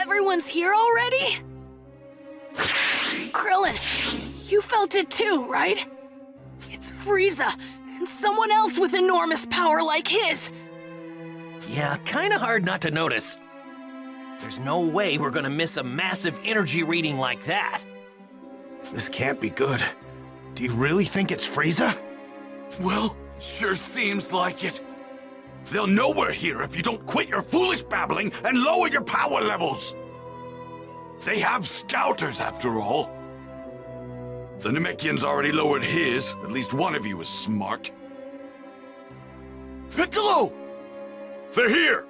Everyone's here already? Krillin, you felt it too, right? It's Frieza, and someone else with enormous power like his. Yeah, kinda hard not to notice. There's no way we're gonna miss a massive energy reading like that. This can't be good. Do you really think it's Frieza? Well, sure seems like it. They'll know we're here if you don't quit your foolish babbling and lower your power levels. They have scouters, after all. The Namekian's already lowered his. At least one of you is smart. Piccolo! They're here!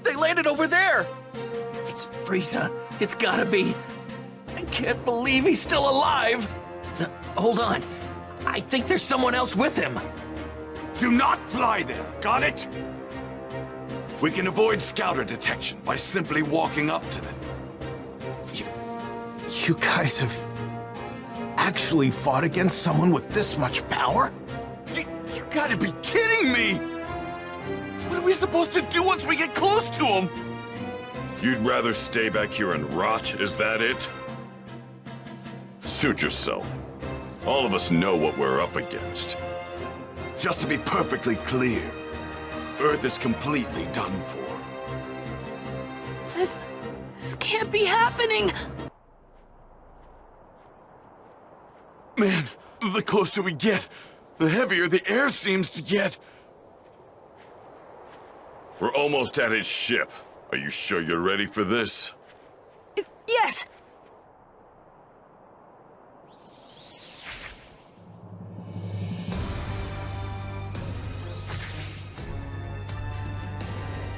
They landed over there! It's Frieza. It's gotta be. I can't believe he's still alive! Hold on. I think there's someone else with him. Do not fly there, got it? We can avoid scouter detection by simply walking up to them. You guys have actually fought against someone with this much power? You gotta be kidding me! What are we supposed to do once we get close to him? You'd rather stay back here and rot, is that it? Suit yourself. All of us know what we're up against. Just to be perfectly clear, Earth is completely done for. This can't be happening. Man, the closer we get, the heavier the air seems to get. We're almost at his ship. Are you sure you're ready for this? Yes.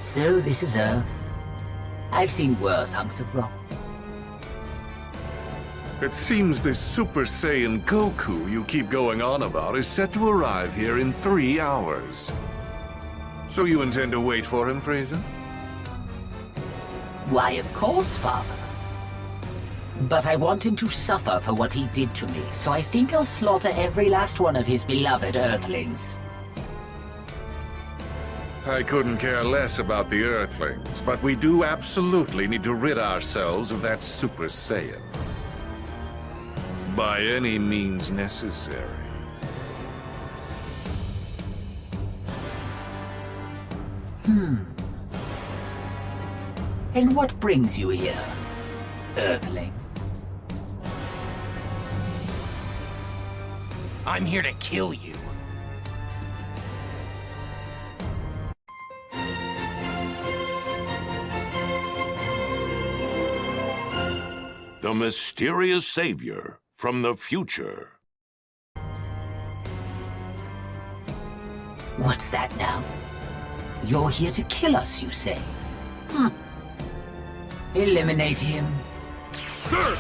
So this is Earth. I've seen worse hunks of rock. It seems this Super Saiyan Goku you keep going on about is set to arrive here in 3 hours. So you intend to wait for him, Frieza? Why, of course, Father. But I want him to suffer for what he did to me, so I think I'll slaughter every last one of his beloved Earthlings. I couldn't care less about the Earthlings, but we do absolutely need to rid ourselves of that Super Saiyan. By any means necessary. And what brings you here, Earthling? I'm here to kill you. The mysterious savior from the future. What's that now? You're here to kill us, you say? Eliminate him. Sir!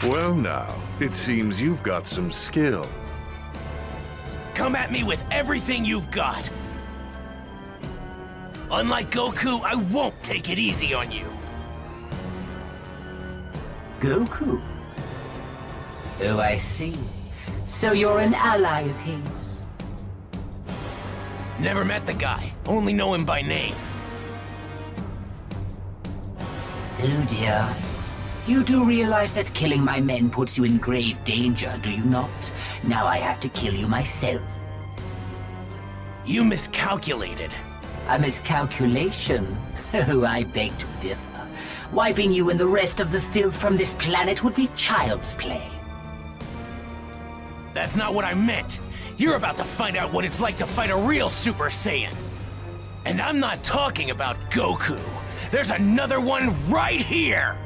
Well now, it seems you've got some skill. Come at me with everything you've got. Unlike Goku, I won't take it easy on you. Goku? Oh, I see. So you're an ally of his. Never met the guy, only know him by name. Oh dear. You do realize that killing my men puts you in grave danger, do you not? Now I have to kill you myself. You miscalculated. A miscalculation? Oh, I beg to differ. Wiping you and the rest of the filth from this planet would be child's play. That's not what I meant. You're about to find out what it's like to fight a real Super Saiyan. And I'm not talking about Goku. There's another one right here!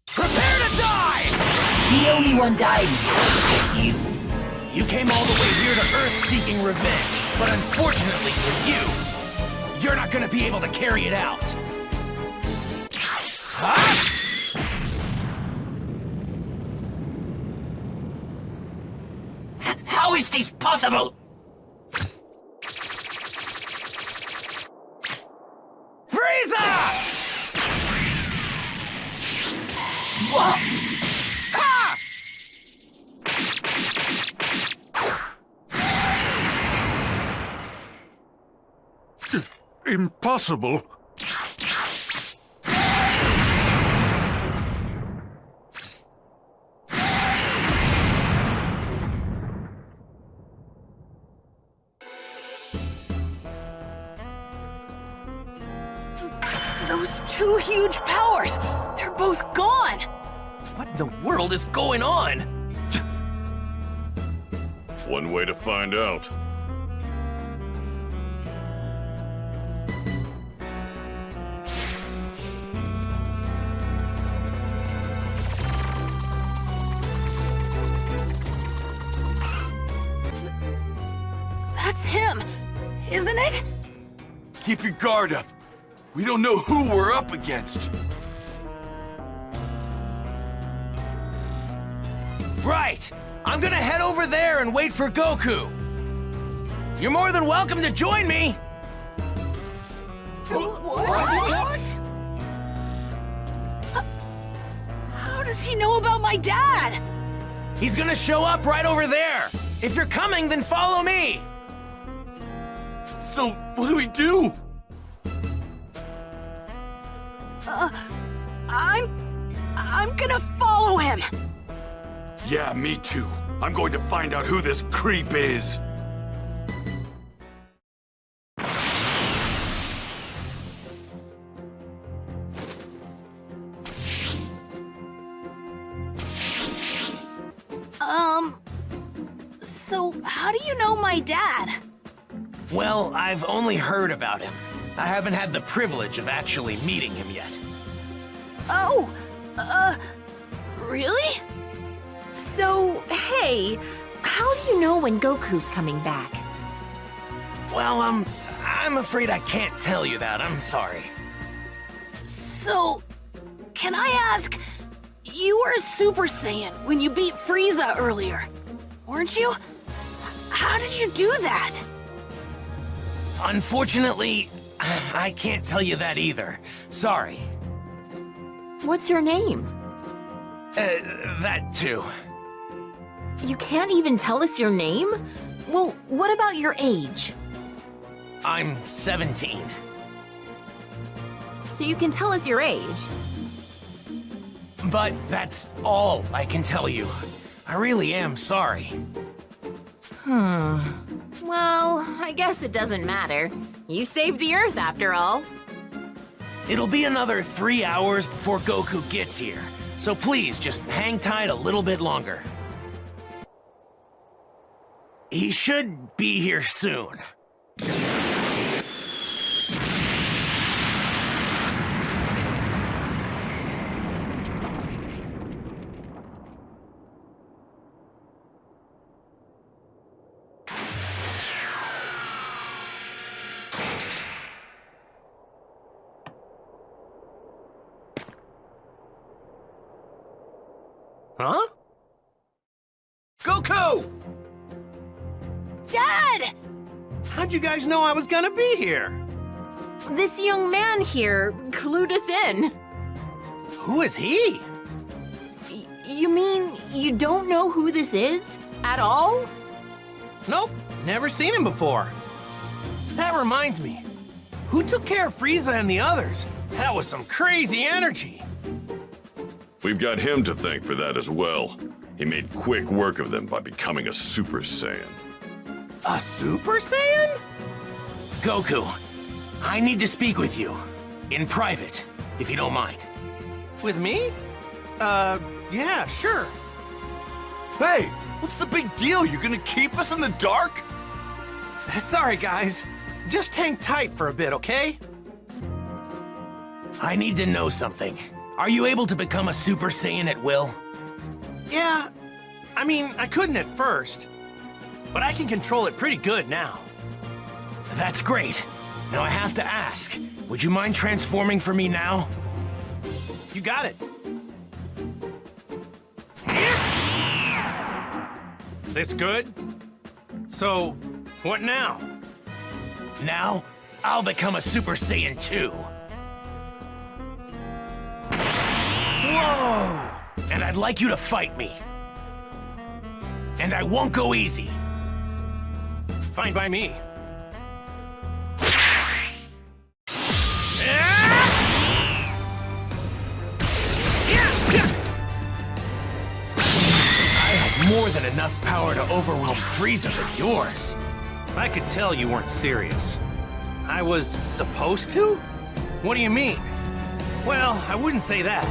Prepare to die! The only one dying here is you. You came all the way here to Earth seeking revenge, but unfortunately for you, you're not gonna be able to carry it out. Huh? How is this possible? Frieza! What? Ha! Impossible. Those two huge powers, they're both gone. What in the world is going on? One way to find out. That's him, isn't it? Keep your guard up. We don't know who we're up against. Right! I'm gonna head over there and wait for Goku. You're more than welcome to join me! What? How does he know about my dad? He's gonna show up right over there. If you're coming, then follow me. So, what do we do? I'm gonna follow him. Yeah, me too. I'm going to find out who this creep is. So how do you know my dad? Well, I've only heard about him. I haven't had the privilege of actually meeting him yet. Oh, really? So, hey, how do you know when Goku's coming back? Well, I'm afraid I can't tell you that. I'm sorry. So, can I ask, you were a Super Saiyan when you beat Frieza earlier, weren't you? How did you do that? Unfortunately, I can't tell you that either. Sorry. What's your name? That too. You can't even tell us your name? Well, what about your age? I'm 17. So you can tell us your age. But that's all I can tell you. I really am sorry. Well, I guess it doesn't matter. You saved the Earth after all. It'll be another 3 hours before Goku gets here. So please, just hang tight a little bit longer. He should be here soon. Huh? Goku! Dad! How'd you guys know I was gonna be here? This young man here clued us in. Who is he? You mean you don't know who this is? At all? Nope, never seen him before. That reminds me. Who took care of Frieza and the others? That was some crazy energy. We've got him to thank for that as well. He made quick work of them by becoming a Super Saiyan. A Super Saiyan? Goku, I need to speak with you. In private, if you don't mind. With me? Yeah, sure. Hey, what's the big deal? You gonna keep us in the dark? Sorry, guys. Just hang tight for a bit, okay? I need to know something. Are you able to become a Super Saiyan at will? Yeah. I mean, I couldn't at first. but I can control it pretty good now. That's great. Now I have to ask, would you mind transforming for me now? You got it. This good? So, what now? Now, I'll become a Super Saiyan 2. Whoa! And I'd like you to fight me. And I won't go easy. Fine by me. More than enough power to overwhelm Frieza with yours. I could tell you weren't serious. I was supposed to? What do you mean? Well, I wouldn't say that.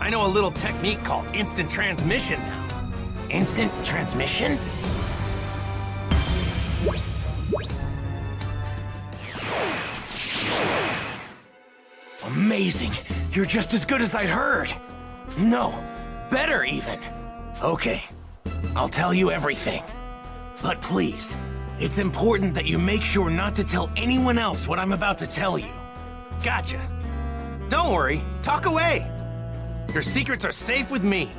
I know a little technique called instant transmission now. Instant transmission? Amazing. You're just as good as I'd heard. No, better even. Okay, I'll tell you everything. But please, it's important that you make sure not to tell anyone else what I'm about to tell you. Gotcha. Don't worry, talk away. Your secrets are safe with me.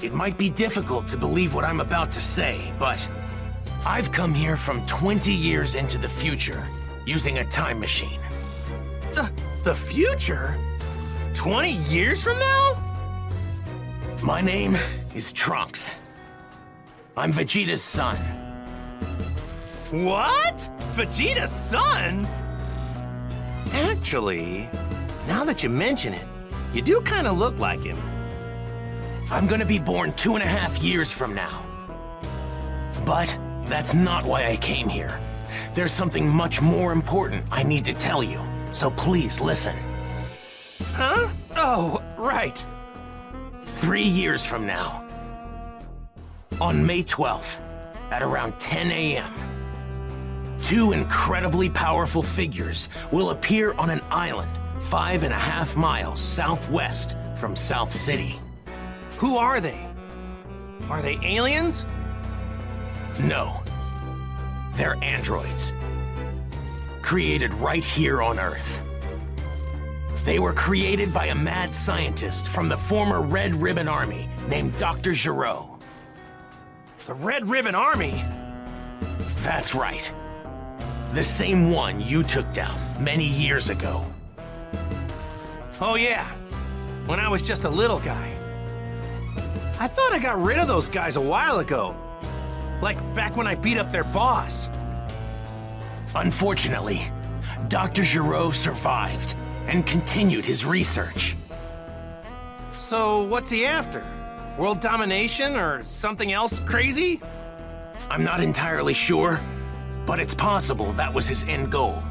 It might be difficult to believe what I'm about to say, but I've come here from 20 years into the future using a time machine. The future? 20 years from now? My name is Trunks. I'm Vegeta's son. What? Vegeta's son? Actually, now that you mention it, you do kind of look like him. I'm gonna be born 2.5 years from now. But that's not why I came here. There's something much more important I need to tell you, so please listen. Huh? Oh, right. 3 years from now, on May 12th, at around 10 a.m., 2 incredibly powerful figures will appear on an island 5.5 miles southwest from South City. Who are they? Are they aliens? No, they're androids, created right here on Earth. They were created by a mad scientist from the former Red Ribbon Army named Dr. Gero. The Red Ribbon Army? That's right. The same one you took down many years ago. Oh yeah, when I was just a little guy. I thought I got rid of those guys a while ago. Like back when I beat up their boss. Unfortunately, Dr. Gero survived and continued his research. So what's he after? World domination or something else crazy? I'm not entirely sure, but it's possible that was his end goal.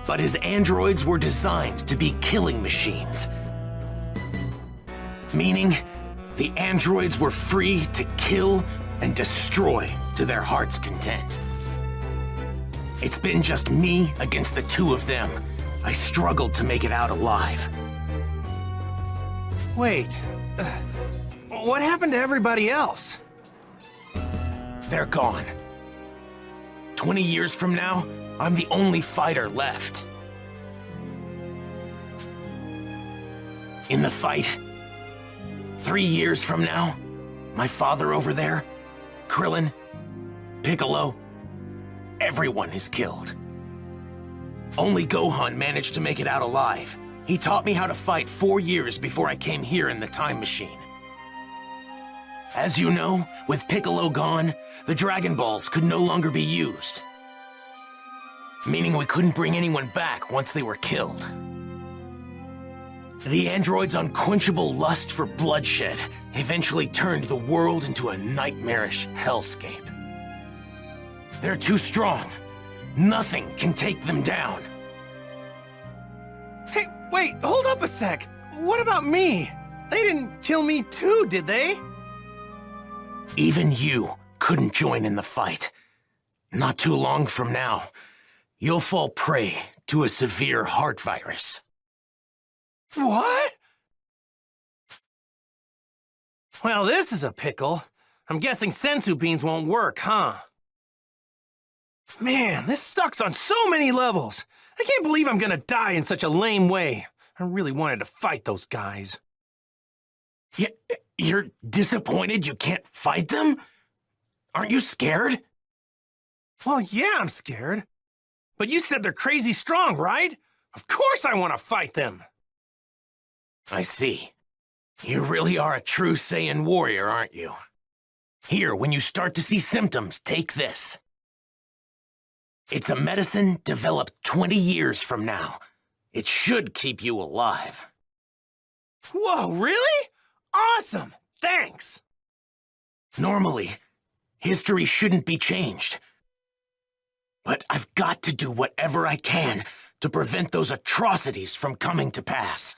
But his androids were designed to be killing machines. Meaning, the androids were free to kill and destroy to their heart's content. It's been just me against the 2 of them. I struggled to make it out alive. Wait, what happened to everybody else? They're gone. 20 years from now, I'm the only fighter left. In the fight, 3 years from now, my father over there, Krillin, Piccolo, everyone is killed. Only Gohan managed to make it out alive. He taught me how to fight 4 years before I came here in the time machine. As you know, with Piccolo gone, the Dragon Balls could no longer be used. Meaning we couldn't bring anyone back once they were killed. The android's unquenchable lust for bloodshed eventually turned the world into a nightmarish hellscape. They're too strong. Nothing can take them down. Hey, wait, hold up a sec. What about me? They didn't kill me too, did they? Even you couldn't join in the fight. Not too long from now, you'll fall prey to a severe heart virus. What? Well, this is a pickle. I'm guessing sensu beans won't work, huh? Man, this sucks on so many levels. I can't believe I'm gonna die in such a lame way. I really wanted to fight those guys. You're disappointed you can't fight them? Aren't you scared? Well, yeah, I'm scared. But you said they're crazy strong, right? Of course I want to fight them. I see. You really are a true Saiyan warrior, aren't you? Here, when you start to see symptoms, take this. It's a medicine developed 20 years from now. It should keep you alive. Whoa, really? Awesome! Thanks! Normally, history shouldn't be changed. But I've got to do whatever I can to prevent those atrocities from coming to pass.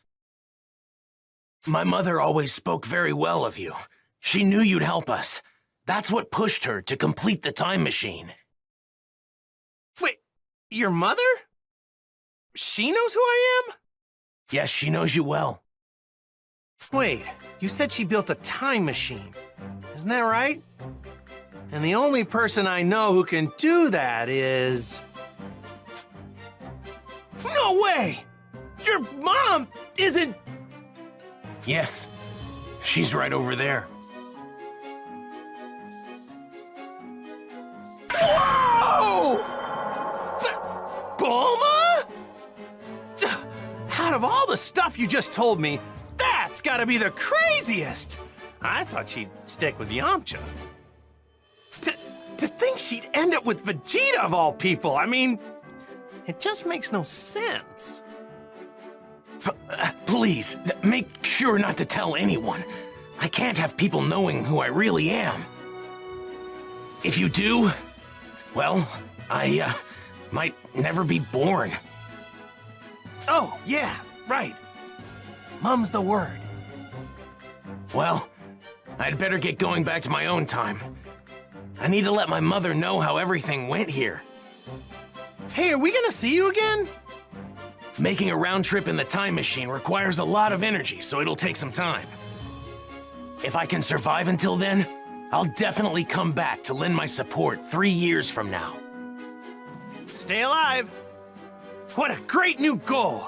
My mother always spoke very well of you. She knew you'd help us. That's what pushed her to complete the time machine. Wait, your mother? She knows who I am? Yes, she knows you well. Wait, you said she built a time machine. Isn't that right? And the only person I know who can do that is... No way! Your mom isn't... Yes, she's right over there. Whoa! Bulma? Out of all the stuff you just told me, that's gotta be the craziest! I thought she'd stick with Yamcha. To think she'd end up with Vegeta of all people, I mean, it just makes no sense. Please, make sure not to tell anyone. I can't have people knowing who I really am. If you do, well, I, might never be born. Oh, yeah, right. Mum's the word. Well, I'd better get going back to my own time. I need to let my mother know how everything went here. Hey, are we gonna see you again? Making a round trip in the time machine requires a lot of energy, so it'll take some time. If I can survive until then, I'll definitely come back to lend my support 3 years from now. Stay alive. What a great new goal.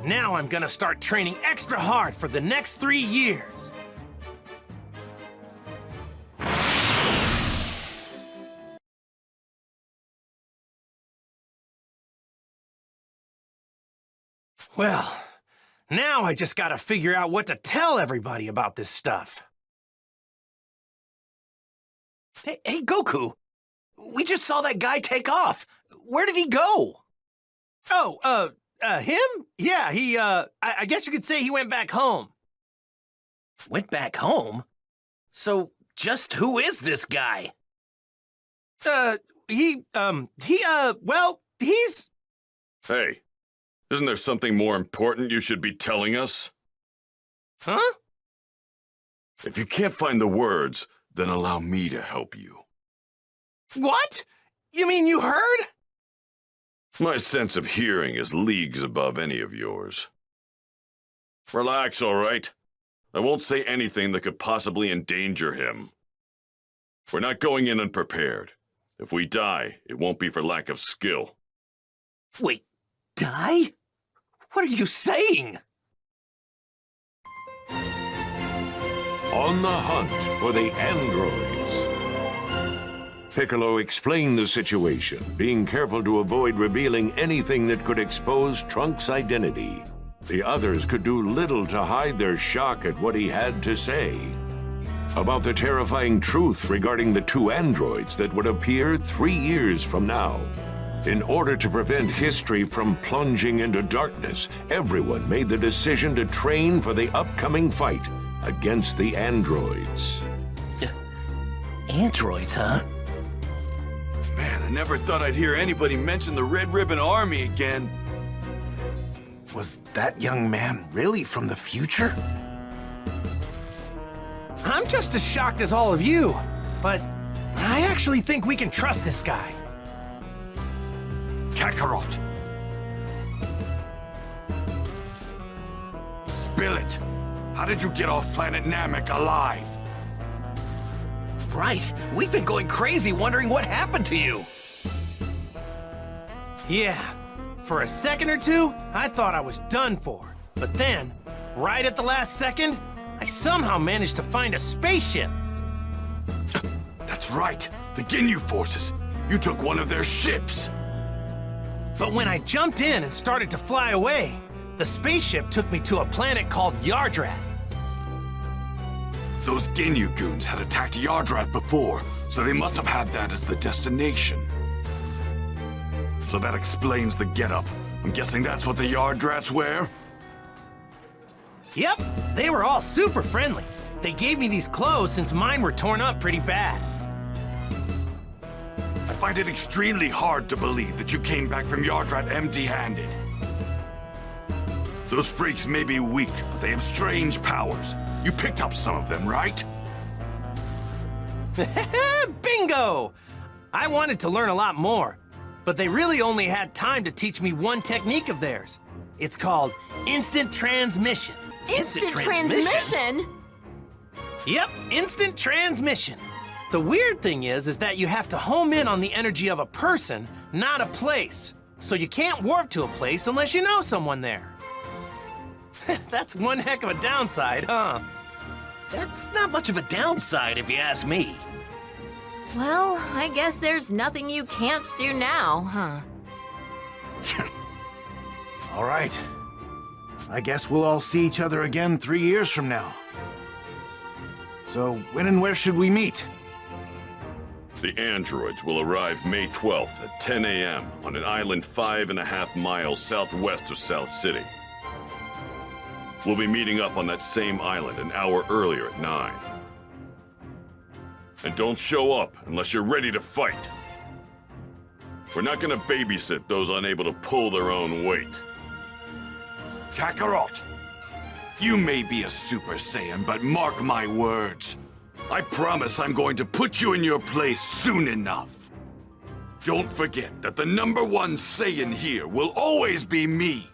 Now I'm gonna start training extra hard for the next 3 years. Well, now I just gotta figure out what to tell everybody about this stuff. Hey, Goku! We just saw that guy take off. Where did he go? Oh, him? Yeah, he, I guess you could say he went back home. Went back home? So, just who is this guy? Well, he's... Hey, isn't there something more important you should be telling us? Huh? If you can't find the words, then allow me to help you. What? You mean you heard? My sense of hearing is leagues above any of yours. Relax, all right? I won't say anything that could possibly endanger him. We're not going in unprepared. If we die, it won't be for lack of skill. Wait, die? What are you saying? On the hunt for the androids. Piccolo explained the situation, being careful to avoid revealing anything that could expose Trunks' identity. The others could do little to hide their shock at what he had to say about the terrifying truth regarding the 2 androids that would appear 3 years from now. In order to prevent history from plunging into darkness, everyone made the decision to train for the upcoming fight against the androids. Androids, huh? Man, I never thought I'd hear anybody mention the Red Ribbon Army again. Was that young man really from the future? I'm just as shocked as all of you, but I actually think we can trust this guy. Kakarot! Spill it! How did you get off planet Namek alive? Right. We've been going crazy wondering what happened to you. Yeah. For a second or two, I thought I was done for. But then, right at the last second, I somehow managed to find a spaceship. That's right. The Ginyu forces. You took one of their ships. But when I jumped in and started to fly away, the spaceship took me to a planet called Yardrat. Those Ginyu goons had attacked Yardrat before, so they must have had that as the destination. So that explains the getup. I'm guessing that's what the Yardrats wear? Yep, they were all super friendly. They gave me these clothes since mine were torn up pretty bad. I find it extremely hard to believe that you came back from Yardrat empty-handed. Those freaks may be weak, but they have strange powers. You picked up some of them, right? Bingo! I wanted to learn a lot more, but they really only had time to teach me one technique of theirs. It's called instant transmission. Instant transmission? Yep, instant transmission. The weird thing is that you have to home in on the energy of a person, not a place. So you can't warp to a place unless you know someone there. That's one heck of a downside, huh? That's not much of a downside if you ask me. Well, I guess there's nothing you can't do now, huh? All right. I guess we'll all see each other again 3 years from now. So, when and where should we meet? The androids will arrive May 12th at 10 a.m. on an island 5.5 miles southwest of South City. We'll be meeting up on that same island an hour earlier at 9. And don't show up unless you're ready to fight. We're not gonna babysit those unable to pull their own weight. Kakarot, you may be a Super Saiyan, but mark my words. I promise I'm going to put you in your place soon enough. Don't forget that the #1 Saiyan here will always be me.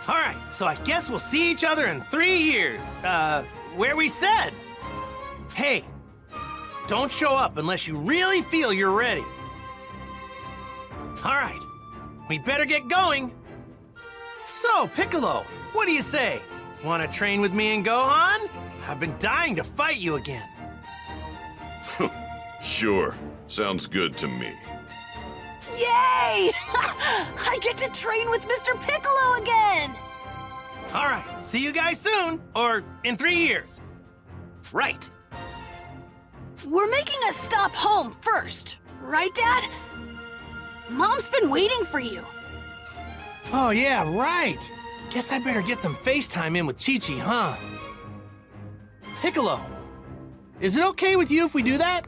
All right, so I guess we'll see each other in 3 years. Where we said. Hey, don't show up unless you really feel you're ready. All right, we better get going. So, Piccolo, what do you say? Want to train with me and Gohan? I've been dying to fight you again. Sure, sounds good to me. Yay! I get to train with Mr. Piccolo again! All right, see you guys soon, or in 3 years. Right. We're making a stop home first, right, Dad? Mom's been waiting for you. Oh, yeah, right. Guess I better get some FaceTime in with Chi-Chi, huh? Piccolo, is it okay with you if we do that?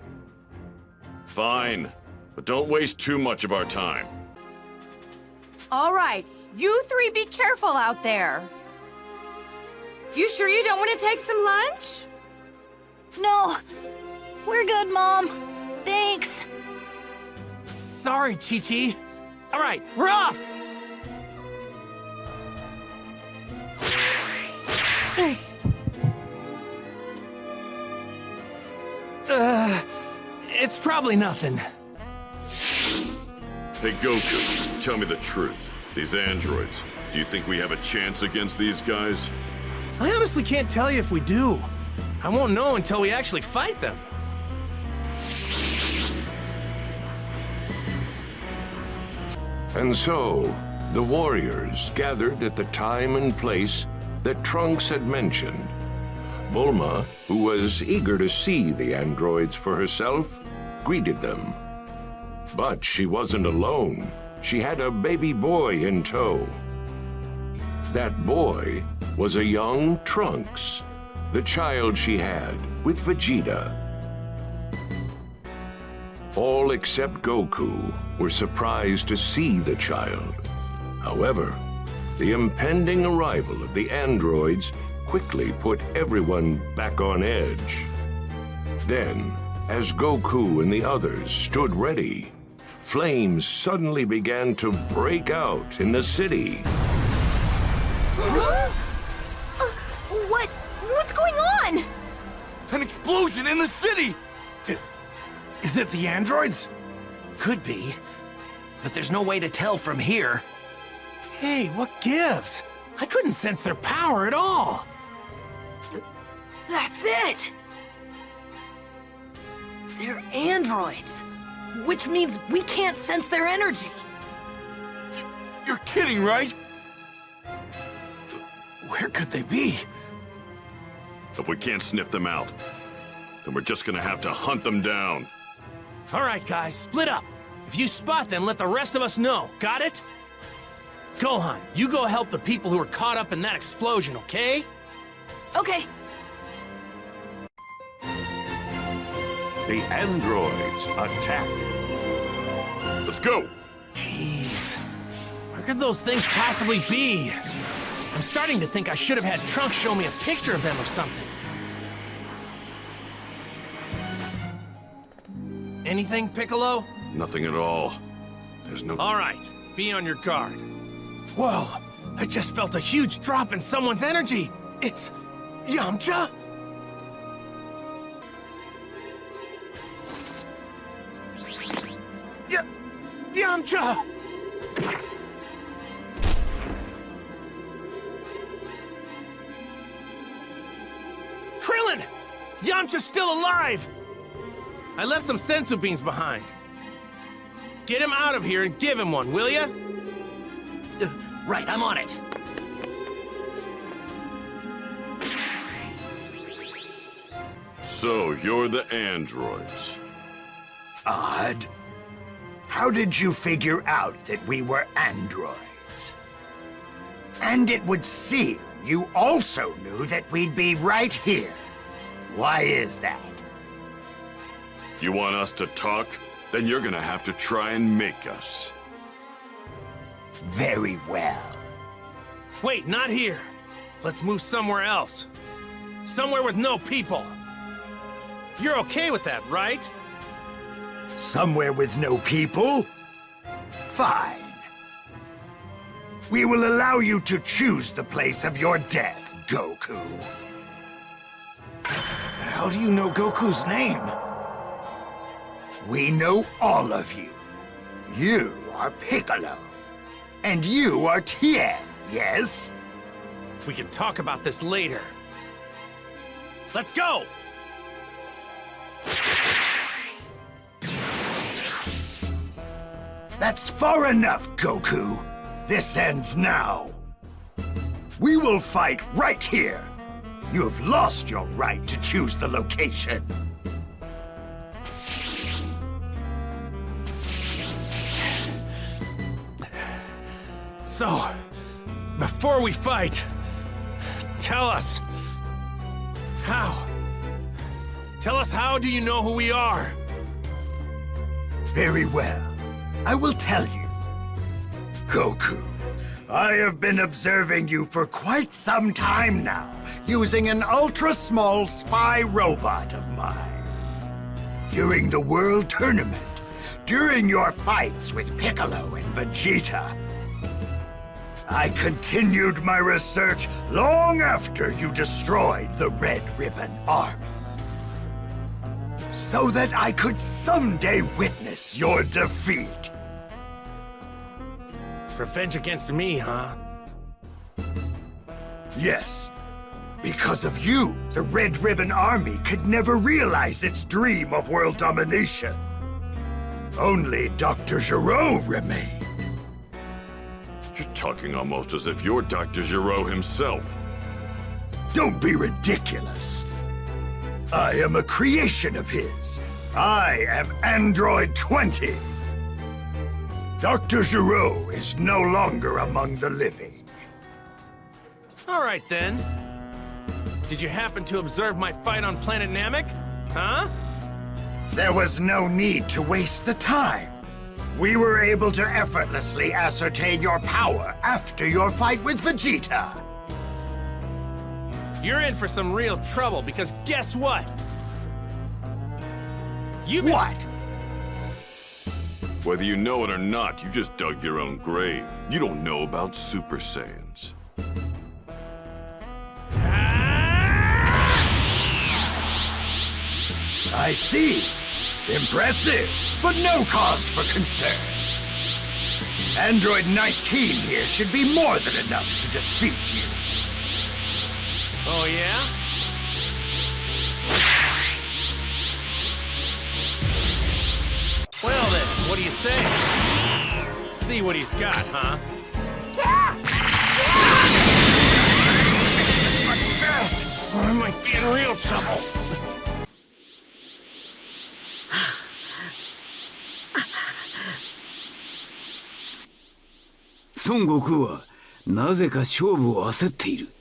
Fine, but don't waste too much of our time. All right, you three be careful out there. You sure you don't want to take some lunch? No, we're good, Mom. Thanks. Sorry, Chi-Chi. All right, we're off. It's probably nothing. Hey, Goku, tell me the truth. These androids, do you think we have a chance against these guys? I honestly can't tell you if we do. I won't know until we actually fight them. And so, the warriors gathered at the time and place that Trunks had mentioned. Bulma, who was eager to see the androids for herself, greeted them. But she wasn't alone. She had a baby boy in tow. That boy was a young Trunks, the child she had with Vegeta. All except Goku were surprised to see the child. However, the impending arrival of the androids quickly put everyone back on edge. Then, as Goku and the others stood ready, flames suddenly began to break out in the city. An explosion in the city! Is it the androids? Could be. But there's no way to tell from here. Hey, what gives? I couldn't sense their power at all. That's it! They're androids, which means we can't sense their energy. You're kidding, right? Where could they be? If we can't sniff them out, then we're just gonna have to hunt them down. All right, guys, split up. If you spot them, let the rest of us know. Got it? Gohan, you go help the people who were caught up in that explosion, okay? Okay. The androids attack. Let's go! Jeez. Where could those things possibly be? I'm starting to think I should have had Trunks show me a picture of them or something. Anything, Piccolo? Nothing at all. There's no... All right, be on your guard. Whoa, I just felt a huge drop in someone's energy. It's Yamcha? Yamcha! Krillin! Yamcha's still alive! I left some sensu beans behind. Get him out of here and give him one, will ya? Right, I'm on it. So, you're the androids. Odd. How did you figure out that we were androids? And it would seem you also knew that we'd be right here. Why is that? You want us to talk? Then you're gonna have to try and make us. Very well. Wait, not here. Let's move somewhere else. Somewhere with no people. You're okay with that, right? Somewhere with no people? Fine. We will allow you to choose the place of your death, Goku. How do you know Goku's name? We know all of you. You are Piccolo. And you are Tien, yes? We can talk about this later. Let's go! That's far enough, Goku. This ends now. We will fight right here. You have lost your right to choose the location. So, before we fight, tell us how. Tell us how do you know who we are? Very well. I will tell you. Goku, I have been observing you for quite some time now, using an ultra-small spy robot of mine. During the World Tournament, during your fights with Piccolo and Vegeta, I continued my research long after you destroyed the Red Ribbon Army. So that I could someday witness your defeat. Revenge against me, huh? Yes. Because of you, the Red Ribbon Army could never realize its dream of world domination. Only Dr. Gero remained. You're talking almost as if you're Dr. Gero himself. Don't be ridiculous. I am a creation of his. I am Android 20. Dr. Gero is no longer among the living. All right, then. Did you happen to observe my fight on planet Namek? Huh? There was no need to waste the time. We were able to effortlessly ascertain your power after your fight with Vegeta. You're in for some real trouble, because guess what? What? Whether you know it or not, you just dug your own grave. You don't know about Super Saiyans. I see. Impressive, but no cause for concern. Android 19 here should be more than enough to defeat you. Oh, yeah? Well then, what do you say? See what he's got, huh? Fast! I might be in real trouble.孫悟空はなぜか勝負を焦っている。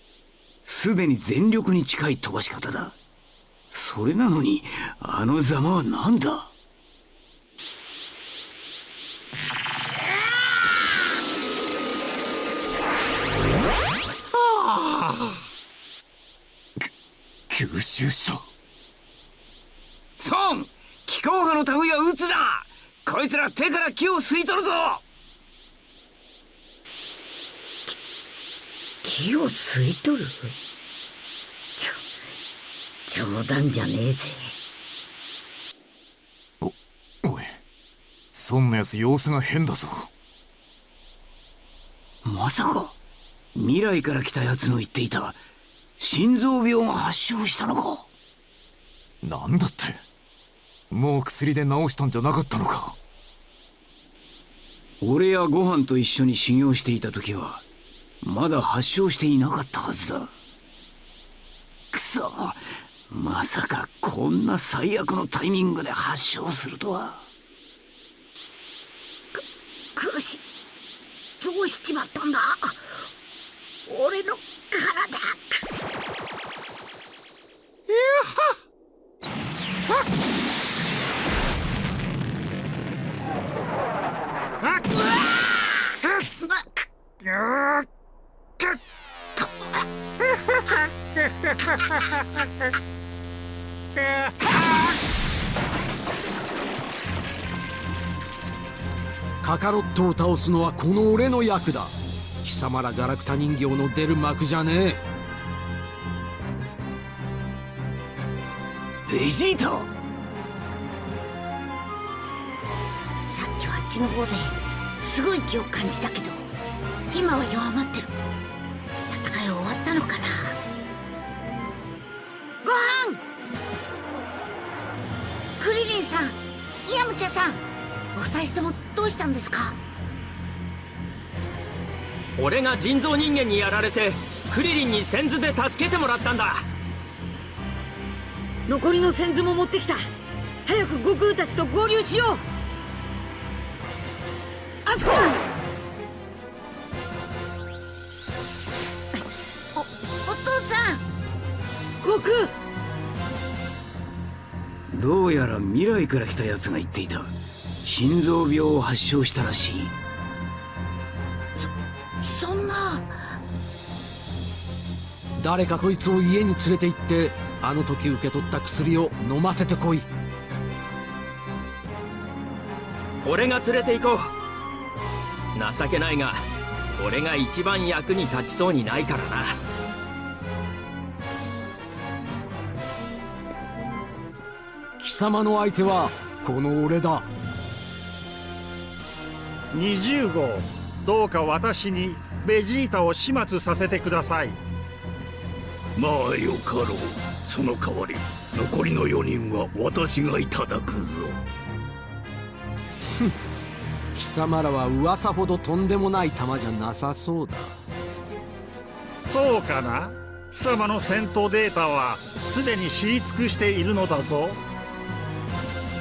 すでに全力に近い飛ばし方だ。それなのにあのざまは何だ。吸収した。孫、気候派の類は撃つな。こいつら手から木を吸い取るぞ。木を吸い取る？冗談じゃねえぜ。おい、孫のやつ様子が変だぞ。まさか未来から来たやつの言っていた心臓病が発症したのか。なんだって、もう薬で治したんじゃなかったのか。俺やご飯と一緒に修行していた時はまだ発症していなかったはずだ。くそ、まさかこんな最悪のタイミングで発症するとは。苦しい。どうしちまったんだ、俺の体。カカロットを倒すのはこの俺の役だ。貴様らガラクタ人形の出る幕じゃねえ。ベジータ、さっきはあっちの方ですごい気を感じたけど、今は弱まってる。戦い終わったのかな。ご飯、クリリンさん、ヤムチャさん、お二人ともどうしたんですか？俺が人造人間にやられてクリリンに先頭で助けてもらったんだ。残りの先頭も持ってきた。早く悟空たちと合流しよう。あそこだ。お父さん。悟空。どうやら未来から来たやつが言っていた心臓病を発症したらしい。そんな。誰かこいつを家に連れて行って、あの時受け取った薬を飲ませてこい。俺が連れて行こう。情けないが俺が一番役に立ちそうにないからな。貴様の相手はこの俺だ。20号、どうか私にベジータを始末させてください。まあよかろう。その代わり残りの4人は私がいただくぞ。貴様らは噂ほどとんでもない玉じゃなさそうだ。そうかな。貴様の戦闘データはすでに知り尽くしているのだぞ。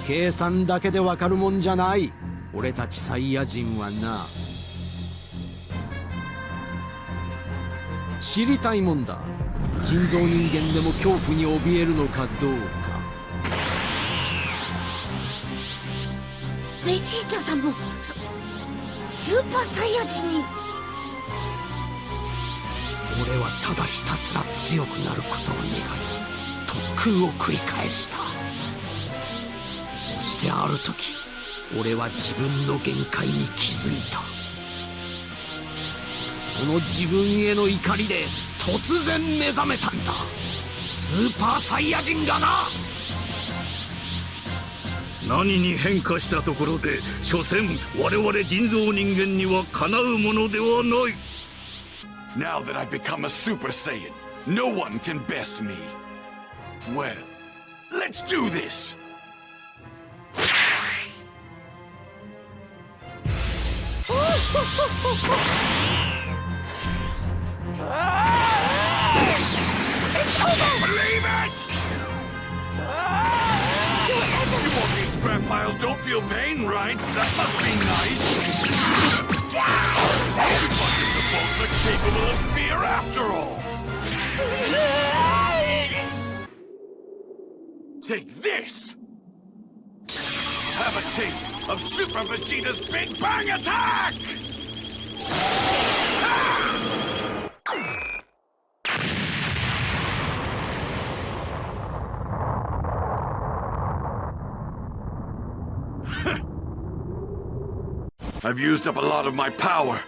計算だけでわかるもんじゃない。俺たちサイヤ人はな。知りたいもんだ。人造人間でも恐怖に怯えるのかどうか。ベジータさんもスーパーサイヤ人に。俺はただひたすら強くなることを願い特訓を繰り返した。そしてある時俺は自分の限界に気づいた。その自分への怒りで突然目覚めたんだ。スーパーサイヤ人がな。何に変化したところで所詮我々人造人間にはかなうものではない。 Now that I've become a Super Saiyan, no one can best me. Well, let's do this! It's over! Believe it! You won't be scrap piles, don't feel pain, right? That must be nice! Everybody's supposed to be capable of fear after all! Take this! Have a taste of Super Vegeta's Big Bang Attack! I've used up a lot of my power.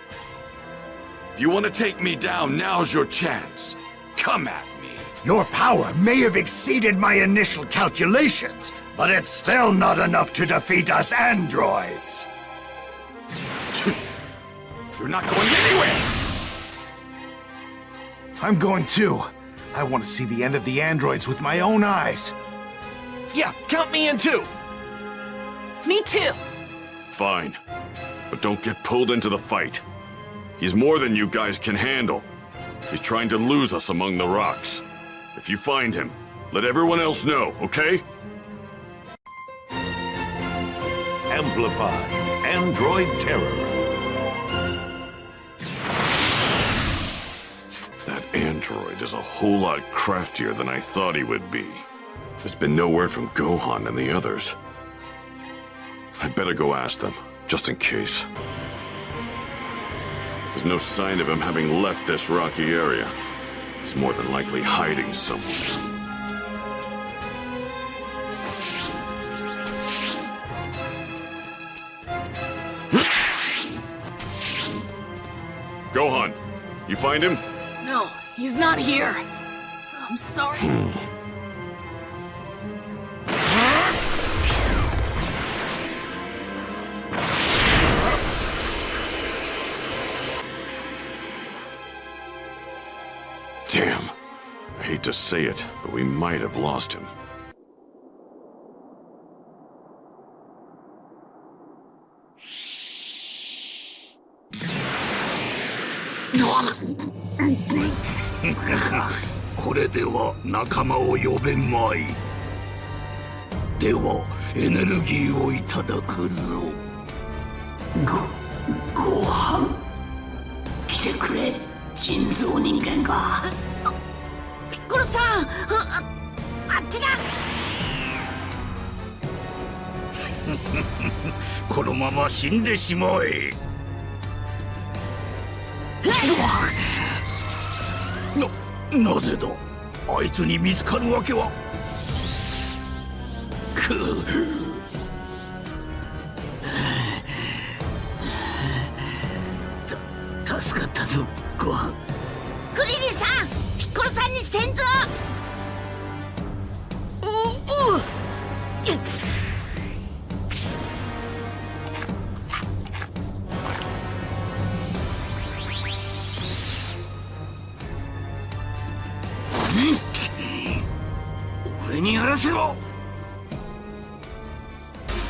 If you want to take me down, now's your chance. Come at me. Your power may have exceeded my initial calculations, but it's still not enough to defeat us androids. You're not going anywhere! I'm going too. I want to see the end of the androids with my own eyes. Yeah, count me in too. Me too. Fine. But don't get pulled into the fight. He's more than you guys can handle. He's trying to lose us among the rocks. If you find him, let everyone else know, okay? Amplify Android Terror. That android is a whole lot craftier than I thought he would be. There's been no word from Gohan and the others. I'd better go ask them, just in case. There's no sign of him having left this rocky area. He's more than likely hiding somewhere. Gohan, you find him? No, he's not here. I'm sorry. Damn. I hate to say it, but we might have lost him.これでは仲間を呼べまい。ではエネルギーをいただくぞ。ご飯来てくれ、人造人間が。ピッコロさん、あっちだ。このまま死んでしまえ。なぜだ。あいつに見つかるわけは。助かったぞ、ご飯。クリリンさん、ピッコロさんに先祖。俺にやらせろ。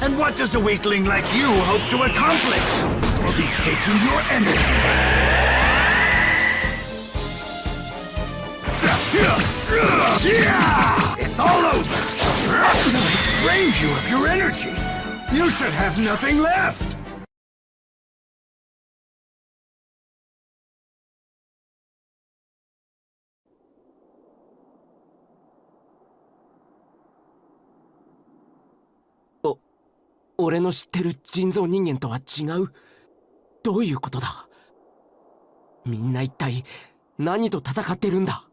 And what does a weakling like you hope to accomplish? We'll be taking your energy. It's all over. It drains you of your energy. You should have nothing left. Oh. 俺の知ってる人造人間とは違う。どういうことだ。みんな一体何と戦ってるんだ。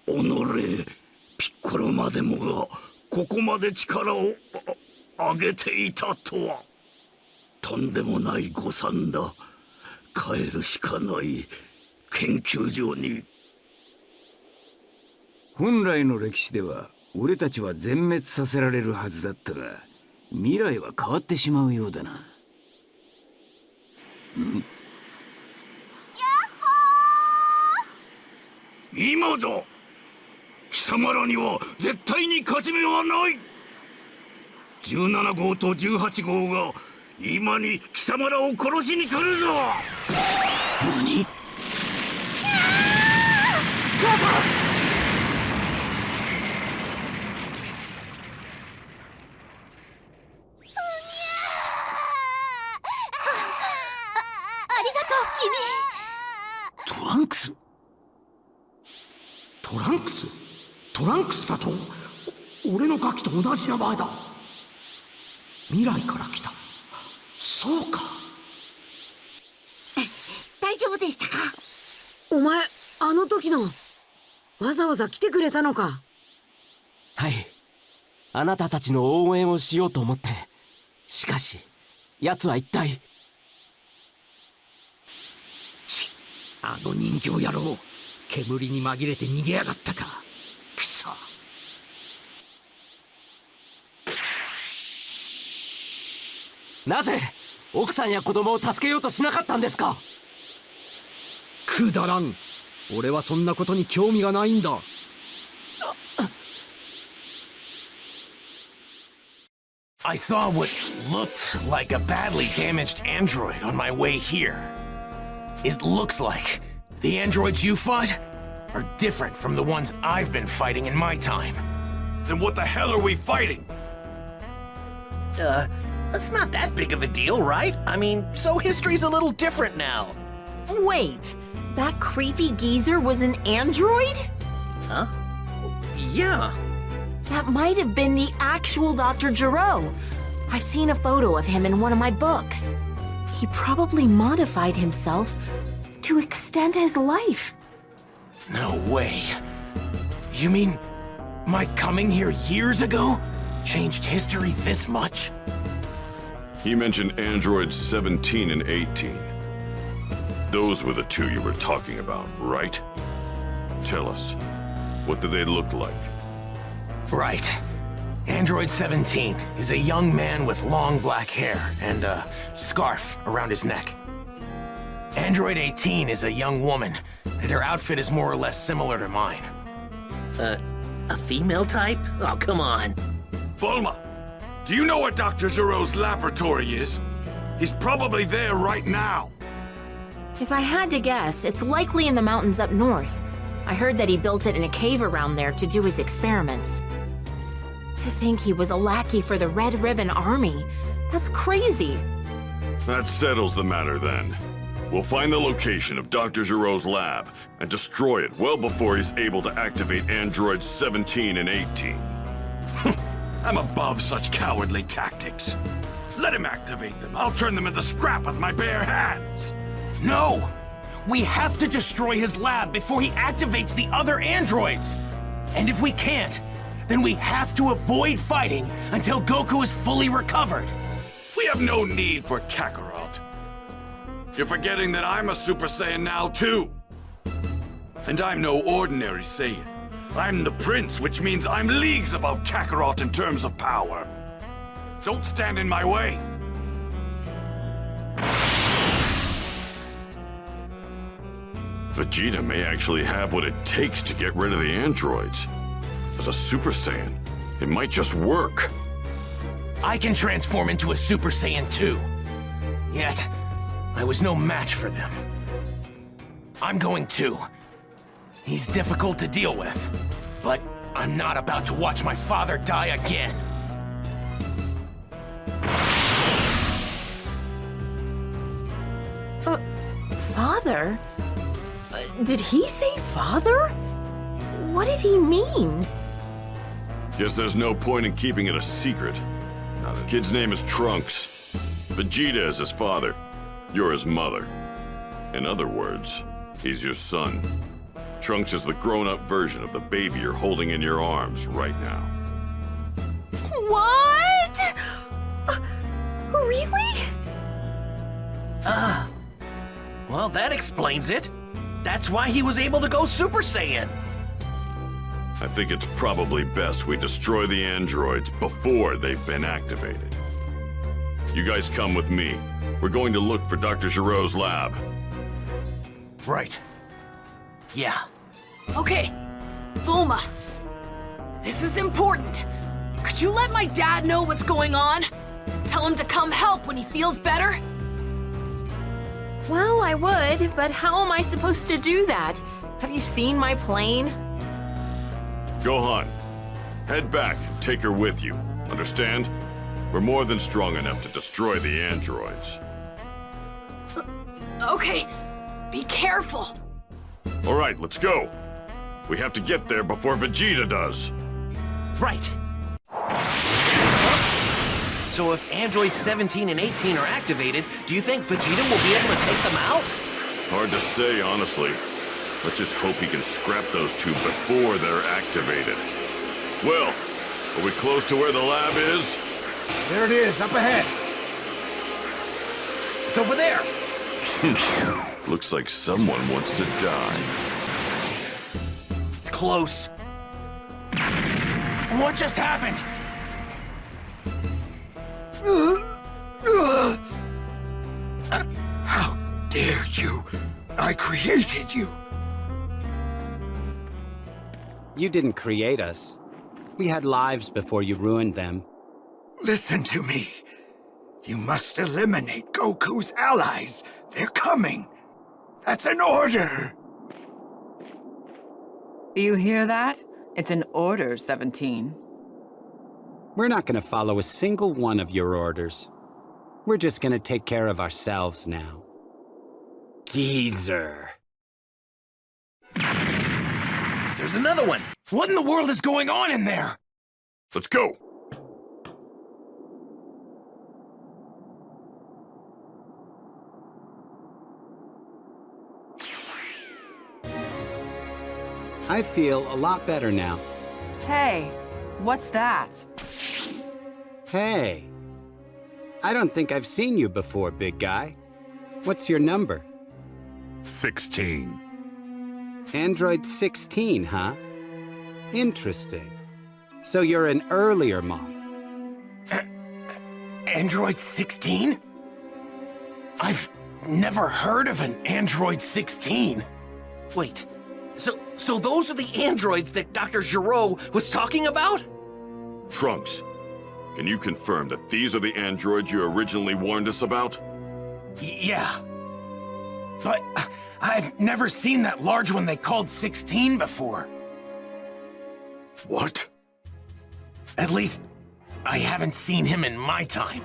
おのれ、ピッコロまでもがここまで力を上げていたとは。とんでもない誤算だ。帰るしかない。研究所に。本来の歴史では俺たちは全滅させられるはずだったが、未来は変わってしまうようだな。今だ。貴様らには絶対に勝ち目はない。17号と18号が今に貴様らを殺しに来るぞ。何？父さん！ありがとう、君。トランクス？トランクス？トランクスだと？俺のガキと同じ名前だ。未来から来た。そうか。大丈夫でしたか？お前、あの時の。わざわざ来てくれたのか？はい。あなたたちの応援をしようと思って。しかし、奴は一体。あの人形野郎、煙に紛れて逃げやがったか。くそ。なぜ奥さんや子供を助けようとしなかったんですか？くだらん。俺はそんなことに興味がないんだ。I saw what looked like a badly damaged android on my way here. It looks like the androids you fought are different from the ones I've been fighting in my time. Then what the hell are we fighting? That's not that big of a deal, right? I mean, so history's a little different now. Wait, that creepy geezer was an android? Huh? Yeah. That might have been the actual Dr. Gero. I've seen a photo of him in one of my books. He probably modified himself to extend his life. No way. You mean my coming here years ago changed history this much? He mentioned androids 17 and 18. Those were the two you were talking about, right? Tell us, what do they look like? Right. Android 17 is a young man with long black hair and a scarf around his neck. Android 18 is a young woman, and her outfit is more or less similar to mine. A female type? Oh, come on. Bulma, do you know where Dr. Gero's laboratory is? He's probably there right now. If I had to guess, it's likely in the mountains up north. I heard that he built it in a cave around there to do his experiments. To think he was a lackey for the Red Ribbon Army. That's crazy. That settles the matter then. We'll find the location of Dr. Gero's lab and destroy it well before he's able to activate androids 17 and 18. I'm above such cowardly tactics. Let him activate them. I'll turn them into scrap with my bare hands. No! We have to destroy his lab before he activates the other androids! And if we can't, then we have to avoid fighting until Goku is fully recovered. We have no need for Kakarot. You're forgetting that I'm a Super Saiyan now, too. And I'm no ordinary Saiyan. I'm the Prince, which means I'm leagues above Kakarot in terms of power. Don't stand in my way. Vegeta may actually have what it takes to get rid of the androids. As a Super Saiyan, it might just work. I can transform into a Super Saiyan too. Yet, I was no match for them. I'm going too. He's difficult to deal with, but I'm not about to watch my father die again. Father? Did he say father? What did he mean? Guess there's no point in keeping it a secret. Now, the kid's name is Trunks. Vegeta is his father. You're his mother. In other words, he's your son. Trunks is the grown-up version of the baby you're holding in your arms right now. What? Really? Well, that explains it. That's why he was able to go Super Saiyan. I think it's probably best we destroy the androids before they've been activated. You guys come with me. We're going to look for Dr. Giroux's lab. Right. Yeah. Okay, Bulma. This is important. Could you let my dad know what's going on? Tell him to come help when he feels better? Well, I would, but how am I supposed to do that? Have you seen my plane? Gohan, head back and take her with you. Understand? We're more than strong enough to destroy the androids. Okay, be careful. All right, let's go. We have to get there before Vegeta does. Right. So if androids 17 and 18 are activated, do you think Vegeta will be able to take them out? Hard to say, honestly. Let's just hope he can scrap those two before they're activated. Well, are we close to where the lab is? There it is, up ahead. It's over there. Looks like someone wants to die. It's close. What just happened? How dare you? I created you. You didn't create us. We had lives before you ruined them. Listen to me. You must eliminate Goku's allies. They're coming. That's an order. You hear that? It's an order, 17. We're not gonna follow a single one of your orders. We're just gonna take care of ourselves now. Geezer. There's another one. What in the world is going on in there? Let's go. I feel a lot better now. Hey, what's that? Hey. I don't think I've seen you before, big guy. What's your number? 16. Android 16, huh? Interesting. So you're an earlier model. Android 16? I've never heard of an Android 16. Wait, so those are the androids that Dr. Gero was talking about? Trunks, can you confirm that these are the androids you originally warned us about? Yeah. But I've never seen that large one they called 16 before. What? At least, I haven't seen him in my time.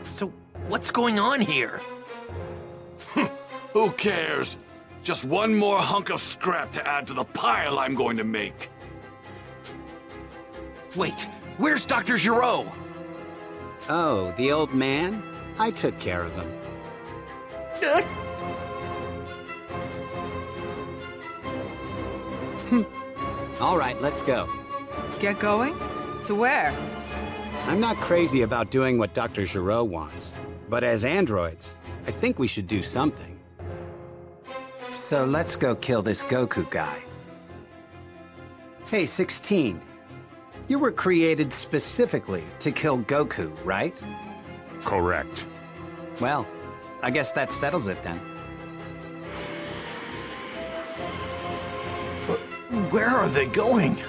So, what's going on here? Who cares? Just one more hunk of scrap to add to the pile I'm going to make. Wait, where's Dr. Gero? Oh, the old man? I took care of him. All right, let's go. Get going? To where? I'm not crazy about doing what Dr. Gero wants, but as androids, I think we should do something. So let's go kill this Goku guy. Hey, 16. You were created specifically to kill Goku, right? Correct. Well, I guess that settles it then. Where are they going?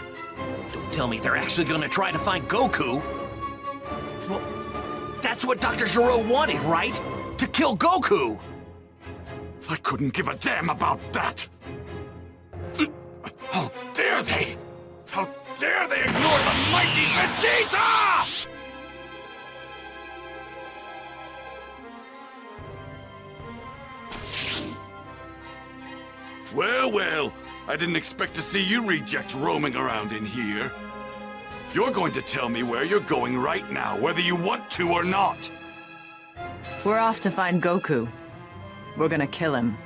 Don't tell me they're actually going to try to find Goku. Well, that's what Dr. Gero wanted, right? To kill Goku! I couldn't give a damn about that! How dare they! How dare they ignore the mighty Vegeta! Well, well, I didn't expect to see you rejects roaming around in here. You're going to tell me where you're going right now, whether you want to or not. We're off to find Goku. We're gonna kill him.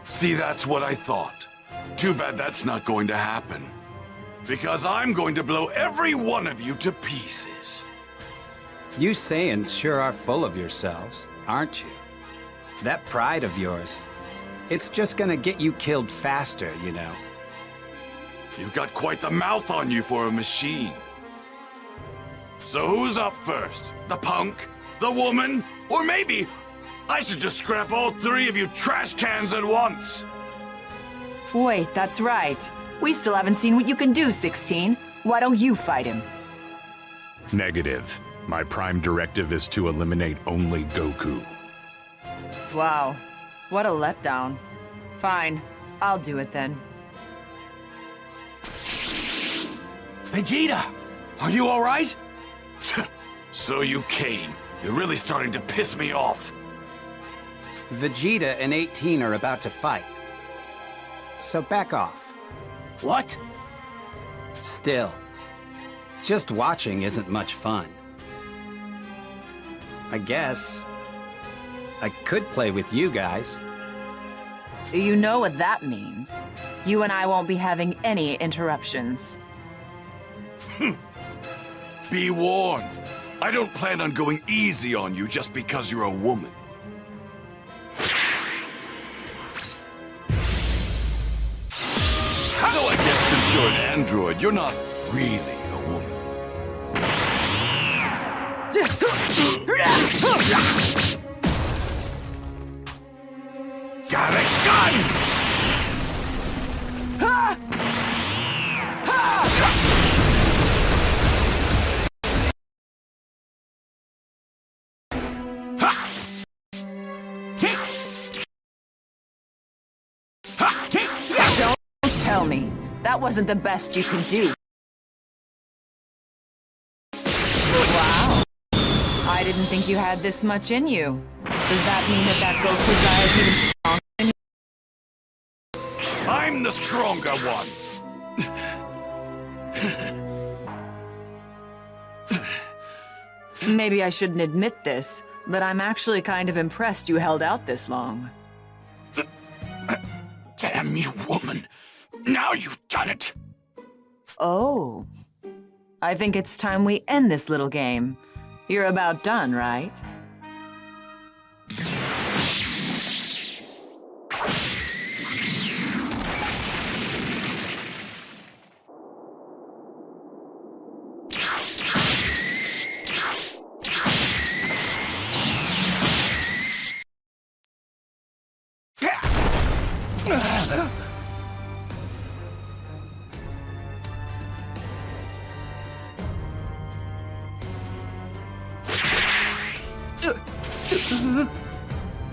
See, that's what I thought. Too bad that's not going to happen. Because I'm going to blow every one of you to pieces. You Saiyans sure are full of yourselves, aren't you? That pride of yours. It's just gonna get you killed faster, you know. You've got quite the mouth on you for a machine. So who's up first? The punk? The woman? Or maybe I should just scrap all three of you trash cans at once? Wait, that's right. We still haven't seen what you can do, 16. Why don't you fight him? Negative. My prime directive is to eliminate only Goku. Wow, what a letdown. Fine, I'll do it then. Vegeta, are you all right? So you came. You're really starting to piss me off. Vegeta and 18 are about to fight. So back off. What? Still, just watching isn't much fun. I guess I could play with you guys. You know what that means. You and I won't be having any interruptions. Be warned. I don't plan on going easy on you just because you're a woman. Though I guess since you're an android, you're not really a woman. Got a gun! Don't tell me. That wasn't the best you can do. Wow. I didn't think you had this much in you. Does that mean that Goku guy is even stronger than you? I'm the stronger one. Maybe I shouldn't admit this, but I'm actually kind of impressed you held out this long. Damn you, woman. Now you've done it. Oh. I think it's time we end this little game. You're about done, right?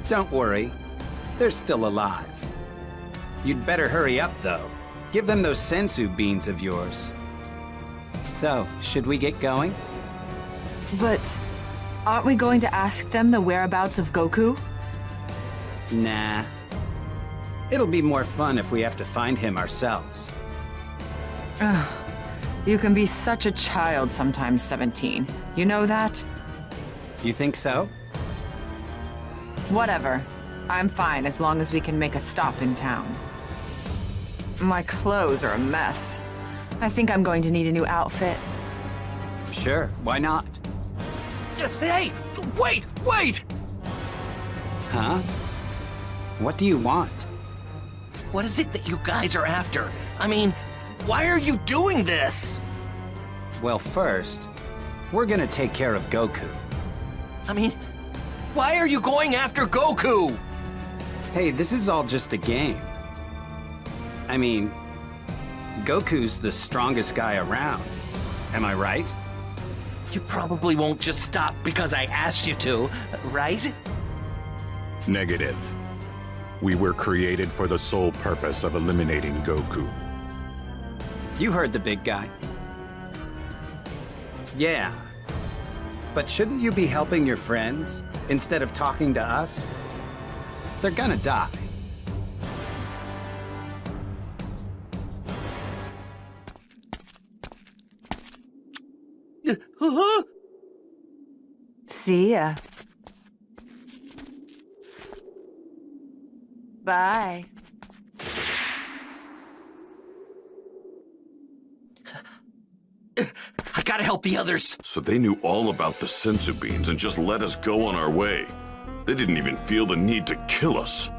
Don't worry, they're still alive. You'd better hurry up, though. Give them those sensu beans of yours. So, should we get going? But aren't we going to ask them the whereabouts of Goku? Nah. It'll be more fun if we have to find him ourselves. Ugh. You can be such a child sometimes, 17. You know that? You think so? Whatever. I'm fine as long as we can make a stop in town. My clothes are a mess. I think I'm going to need a new outfit. Sure, why not? Hey, wait! Huh? What do you want? What is it that you guys are after? I mean, why are you doing this? Well, first, we're gonna take care of Goku. I mean, why are you going after Goku? Hey, this is all just a game. I mean, Goku's the strongest guy around. Am I right? You probably won't just stop because I asked you to, right? Negative. We were created for the sole purpose of eliminating Goku. You heard the big guy. Yeah. But shouldn't you be helping your friends instead of talking to us? They're gonna die. See ya. Bye. I gotta help the others. So they knew all about the sensu beans and just let us go on our way. They didn't even feel the need to kill us.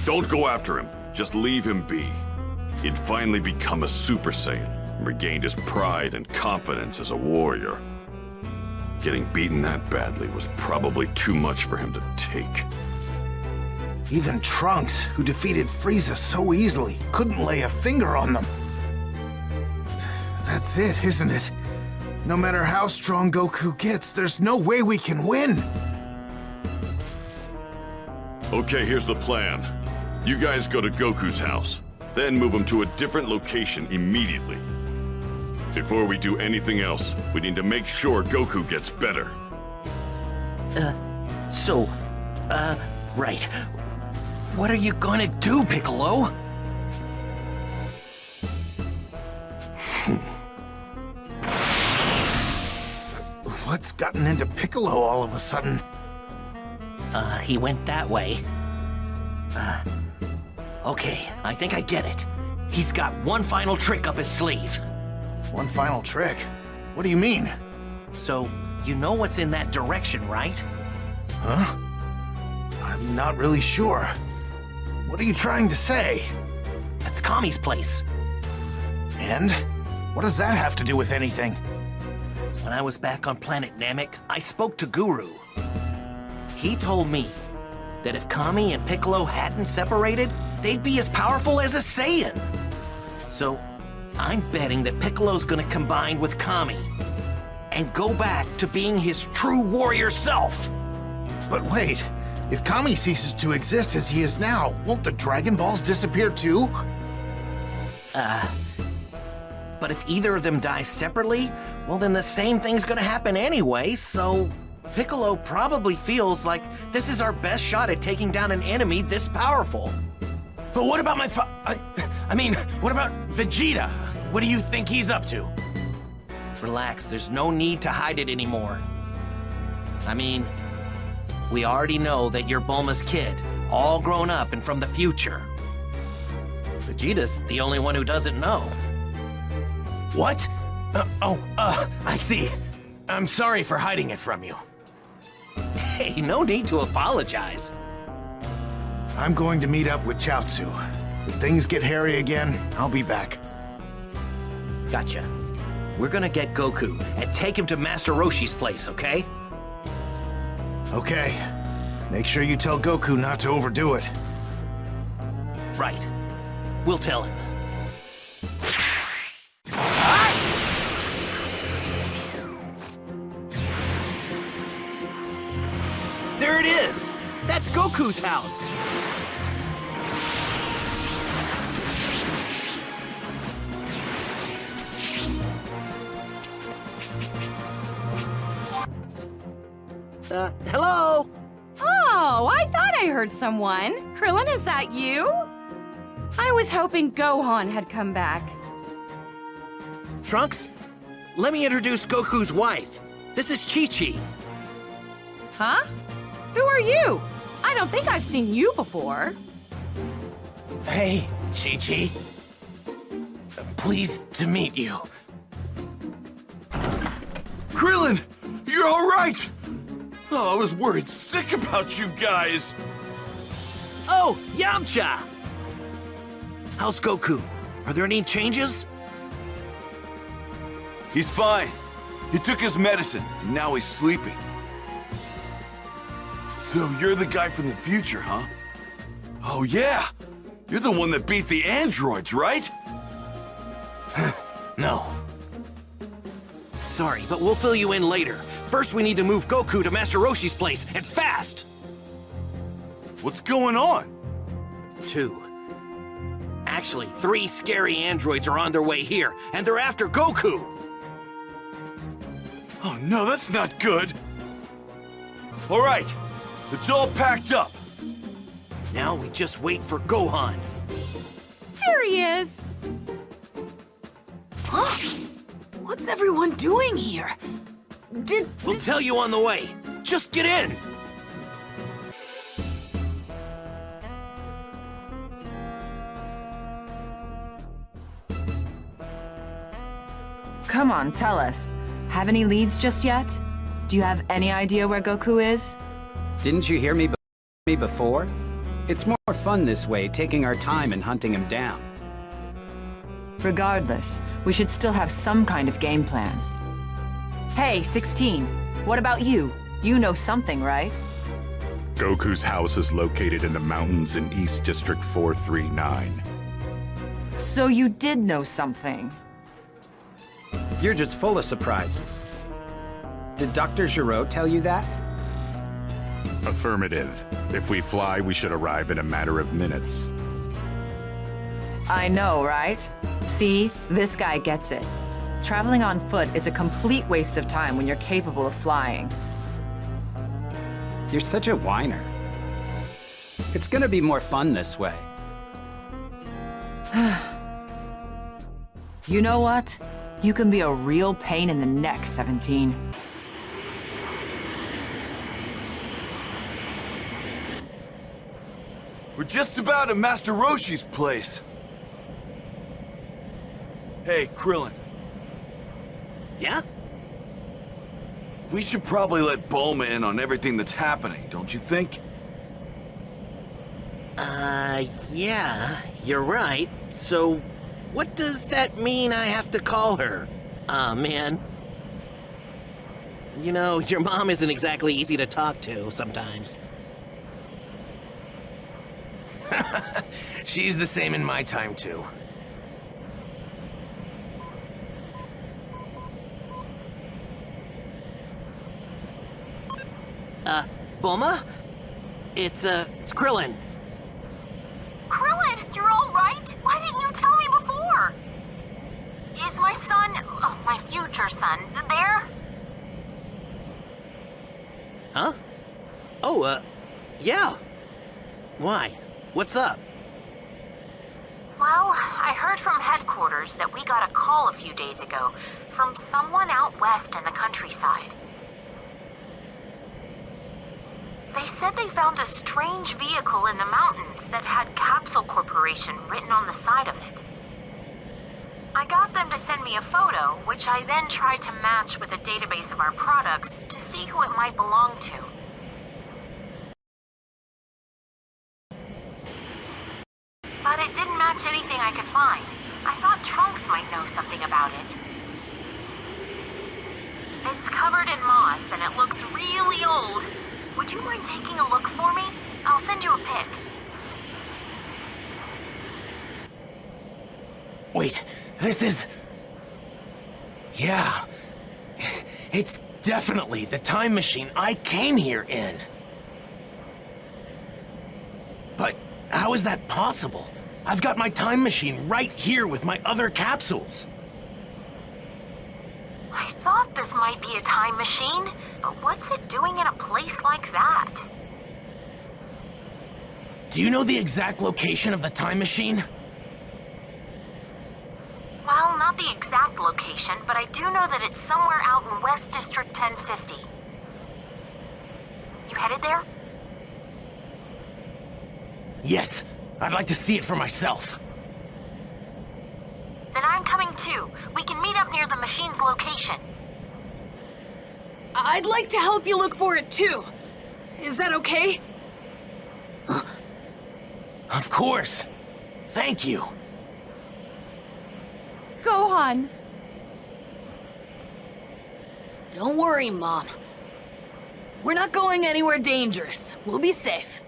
Don't go after him. Just leave him be. He'd finally become a Super Saiyan and regained his pride and confidence as a warrior. Getting beaten that badly was probably too much for him to take. Even Trunks, who defeated Frieza so easily, couldn't lay a finger on them. That's it, isn't it? No matter how strong Goku gets, there's no way we can win. Okay, here's the plan. You guys go to Goku's house, then move him to a different location immediately. Before we do anything else, we need to make sure Goku gets better. Right. What are you gonna do, Piccolo? What's gotten into Piccolo all of a sudden? He went that way. Okay, I think I get it. He's got one final trick up his sleeve. One final trick? What do you mean? So, you know what's in that direction, right? Huh? I'm not really sure. What are you trying to say? That's Kami's place. And? What does that have to do with anything? When I was back on planet Namek, I spoke to Guru. He told me that if Kami and Piccolo hadn't separated, they'd be as powerful as a Saiyan. So, I'm betting that Piccolo's gonna combine with Kami and go back to being his true warrior self. But wait, if Kami ceases to exist as he is now, won't the Dragon Balls disappear too? But if either of them dies separately, well then the same thing's gonna happen anyway, so Piccolo probably feels like this is our best shot at taking down an enemy this powerful. But what about I mean, what about Vegeta? What do you think he's up to? Relax, there's no need to hide it anymore. I mean, we already know that you're Bulma's kid, all grown up and from the future. Vegeta's the only one who doesn't know. What? I see. I'm sorry for hiding it from you. Hey, no need to apologize. I'm going to meet up with Chaozu. If things get hairy again, I'll be back. Gotcha. We're gonna get Goku and take him to Master Roshi's place, okay? Okay. Make sure you tell Goku not to overdo it. Right. We'll tell him. There it is! That's Goku's house! Hello? Oh, I thought I heard someone. Krillin, is that you? I was hoping Gohan had come back. Trunks, let me introduce Goku's wife. This is Chi-Chi. Huh? Who are you? I don't think I've seen you before. Hey, Chi-Chi. Pleased to meet you. Krillin, you're all right. Oh, I was worried sick about you guys. Oh, Yamcha! How's Goku? Are there any changes? He's fine. He took his medicine, and now he's sleeping. So you're the guy from the future, huh? Oh yeah! You're the one that beat the androids, right? No. Sorry, but we'll fill you in later. First, we need to move Goku to Master Roshi's place, and fast! What's going on? 2. Actually, 3 scary androids are on their way here, and they're after Goku! Oh no, that's not good! All right, it's all packed up. Now we just wait for Gohan. There he is! Huh? What's everyone doing here? We'll tell you on the way. Just get in! Come on, tell us. Have any leads just yet? Do you have any idea where Goku is? Didn't you hear me me before? It's more fun this way, taking our time and hunting him down. Regardless, we should still have some kind of game plan. Hey, 16, what about you? You know something, right? Goku's house is located in the mountains in East District 439. So you did know something. You're just full of surprises. Did Dr. Giro tell you that? Affirmative. If we fly, we should arrive in a matter of minutes. I know, right? See, this guy gets it. Traveling on foot is a complete waste of time when you're capable of flying. You're such a whiner. It's gonna be more fun this way. You know what? You can be a real pain in the neck, 17. We're just about at Master Roshi's place. Hey, Krillin. Yeah? We should probably let Bulma in on everything that's happening, don't you think? Yeah, you're right. So, what does that mean I have to call her? Aw, man. You know, your mom isn't exactly easy to talk to sometimes. She's the same in my time, too. Bulma? It's Krillin. Krillin, you're all right? Why didn't you tell me before? Is my son, my future son, there? Huh? Oh, yeah. Why? What's up? Well, I heard from headquarters that we got a call a few days ago from someone out west in the countryside. They said they found a strange vehicle in the mountains that had Capsule Corporation written on the side of it. I got them to send me a photo, which I then tried to match with a database of our products to see who it might belong to. But it didn't match anything I could find. I thought Trunks might know something about it. It's covered in moss and it looks really old. Would you mind taking a look for me? I'll send you a pic. Wait, this is... Yeah. It's definitely the time machine I came here in. But how is that possible? I've got my time machine right here with my other capsules. I thought this might be a time machine, but what's it doing in a place like that? Do you know the exact location of the time machine? Well, not the exact location, but I do know that it's somewhere out in West District 1050. You headed there? Yes, I'd like to see it for myself. Then I'm coming too. We can meet up near the machine's location. I'd like to help you look for it too. Is that okay? Of course. Thank you. Gohan. Don't worry, Mom. We're not going anywhere dangerous. We'll be safe.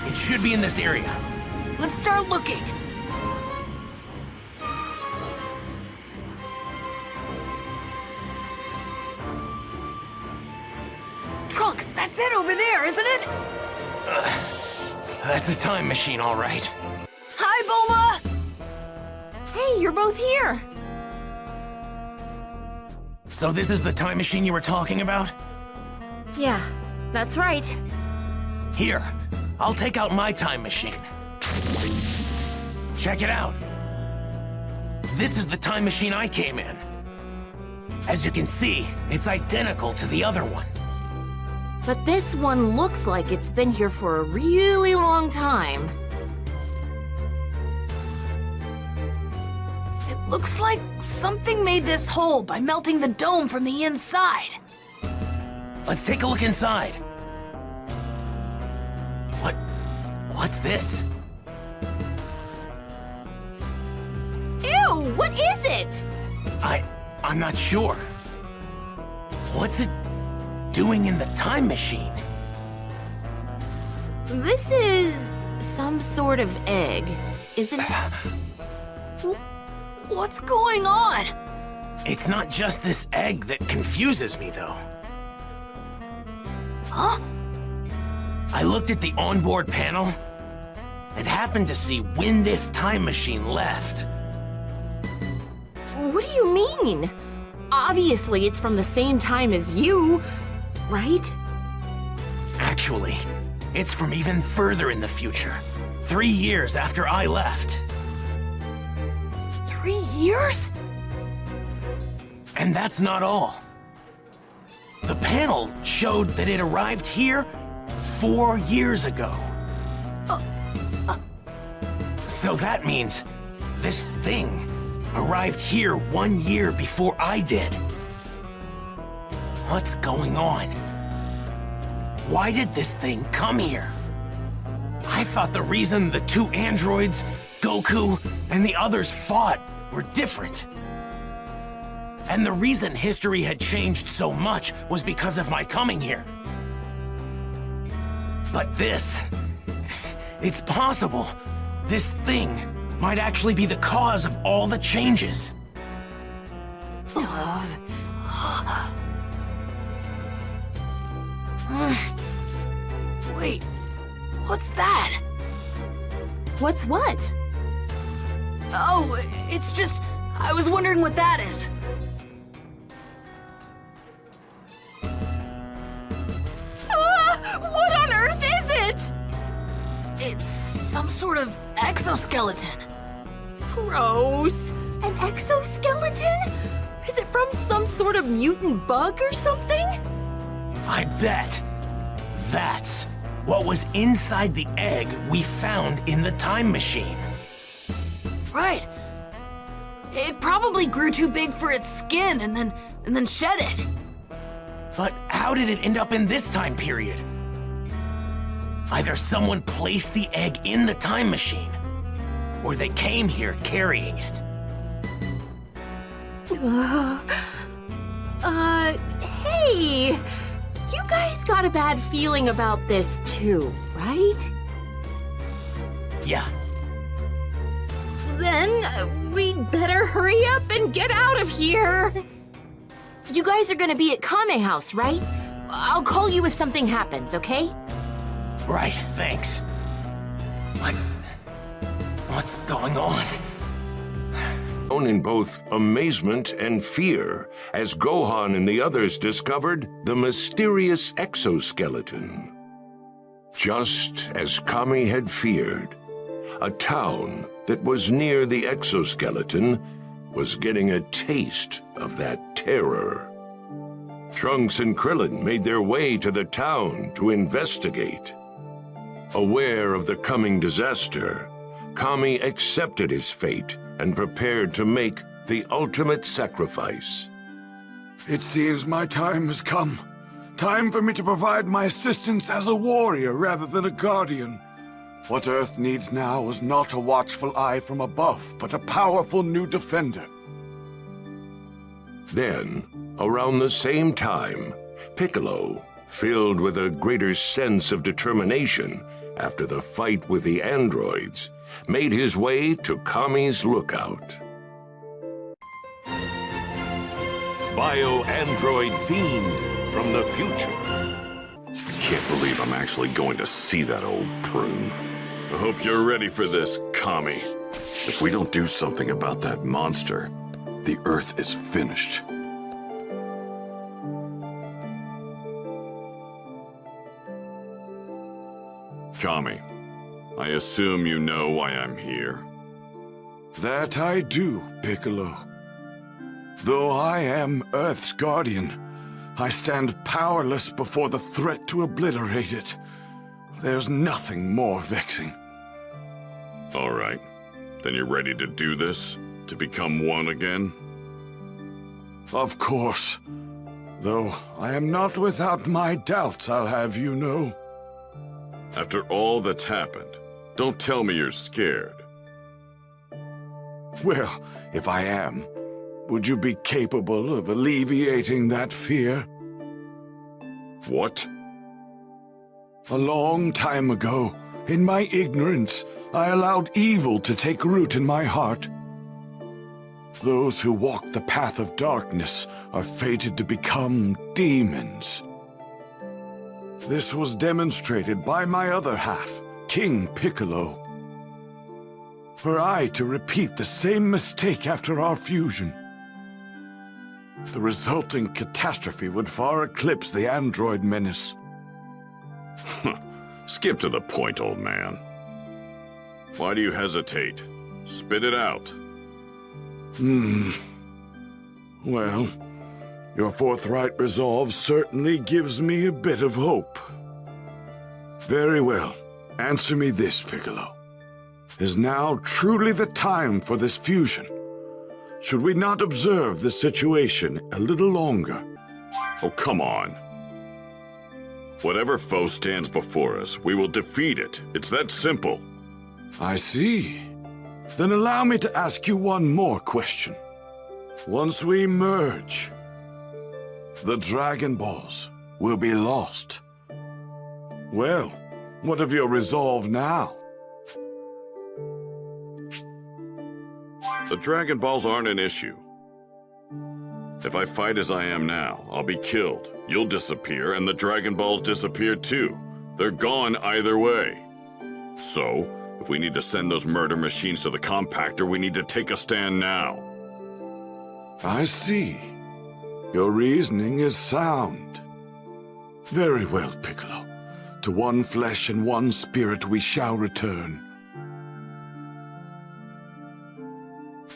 It should be in this area. Let's start looking. Trunks, that's it over there, isn't it? That's a time machine, all right. Hi, Bulma! Hey, you're both here. So this is the time machine you were talking about? Yeah, that's right. Here, I'll take out my time machine. Check it out. This is the time machine I came in. As you can see, it's identical to the other one. But this one looks like it's been here for a really long time. It looks like something made this hole by melting the dome from the inside. Let's take a look inside. What's this? Ew, what is it? I'm not sure. What's it doing in the time machine? This is some sort of egg, isn't it? What's going on? It's not just this egg that confuses me, though. Huh? I looked at the onboard panel and happened to see when this time machine left. What do you mean? Obviously, it's from the same time as you, right? Actually, it's from even further in the future. 3 years after I left. 3 years? And that's not all. The panel showed that it arrived here 4 years ago. So that means this thing arrived here 1 year before I did. What's going on? Why did this thing come here? I thought the reason the 2 androids, Goku, and the others fought were different. And the reason history had changed so much was because of my coming here. But it's possible. This thing might actually be the cause of all the changes. Wait, what's that? What's what? Oh, it's just, I was wondering what that is. What on earth is it? It's some sort of exoskeleton. Gross. An exoskeleton? Is it from some sort of mutant bug or something? I bet that's what was inside the egg we found in the time machine. Right. It probably grew too big for its skin and then shed it. But how did it end up in this time period? Either someone placed the egg in the time machine, or they came here carrying it. Hey! You guys got a bad feeling about this too, right? Yeah. Then we'd better hurry up and get out of here. You guys are gonna be at Kame House, right? I'll call you if something happens, okay? Right, thanks. What's going on? In both amazement and fear, as Gohan and the others discovered the mysterious exoskeleton. Just as Kami had feared, a town that was near the exoskeleton was getting a taste of that terror. Trunks and Krillin made their way to the town to investigate. Aware of the coming disaster, Kami accepted his fate and prepared to make the ultimate sacrifice. It seems my time has come. Time for me to provide my assistance as a warrior rather than a guardian. What Earth needs now is not a watchful eye from above, but a powerful new defender. Then, around the same time, Piccolo, filled with a greater sense of determination after the fight with the androids, made his way to Kami's lookout. Bio-android Fiend from the future. I can't believe I'm actually going to see that old prune. I hope you're ready for this, Kami. If we don't do something about that monster, the Earth is finished. Kami, I assume you know why I'm here. That I do, Piccolo. Though I am Earth's guardian, I stand powerless before the threat to obliterate it. There's nothing more vexing. All right. Then you're ready to do this? To become one again? Of course. Though I am not without my doubts, I'll have you know. After all that's happened, don't tell me you're scared. Well, if I am, would you be capable of alleviating that fear? What? A long time ago, in my ignorance, I allowed evil to take root in my heart. Those who walk the path of darkness are fated to become demons. This was demonstrated by my other half, King Piccolo. Were I to repeat the same mistake after our fusion, the resulting catastrophe would far eclipse the android menace. Skip to the point, old man. Why do you hesitate? Spit it out. Well, your forthright resolve certainly gives me a bit of hope. Very well. Answer me this, Piccolo. Is now truly the time for this fusion? Should we not observe the situation a little longer? Oh, come on. Whatever foe stands before us, we will defeat it. It's that simple. I see. Then allow me to ask you one more question. Once we merge, the Dragon Balls will be lost. Well, what of your resolve now? The Dragon Balls aren't an issue. If I fight as I am now, I'll be killed. You'll disappear, and the Dragon Balls disappear too. They're gone either way. So, if we need to send those murder machines to the compactor, we need to take a stand now. I see. Your reasoning is sound. Very well, Piccolo. To one flesh and one spirit we shall return.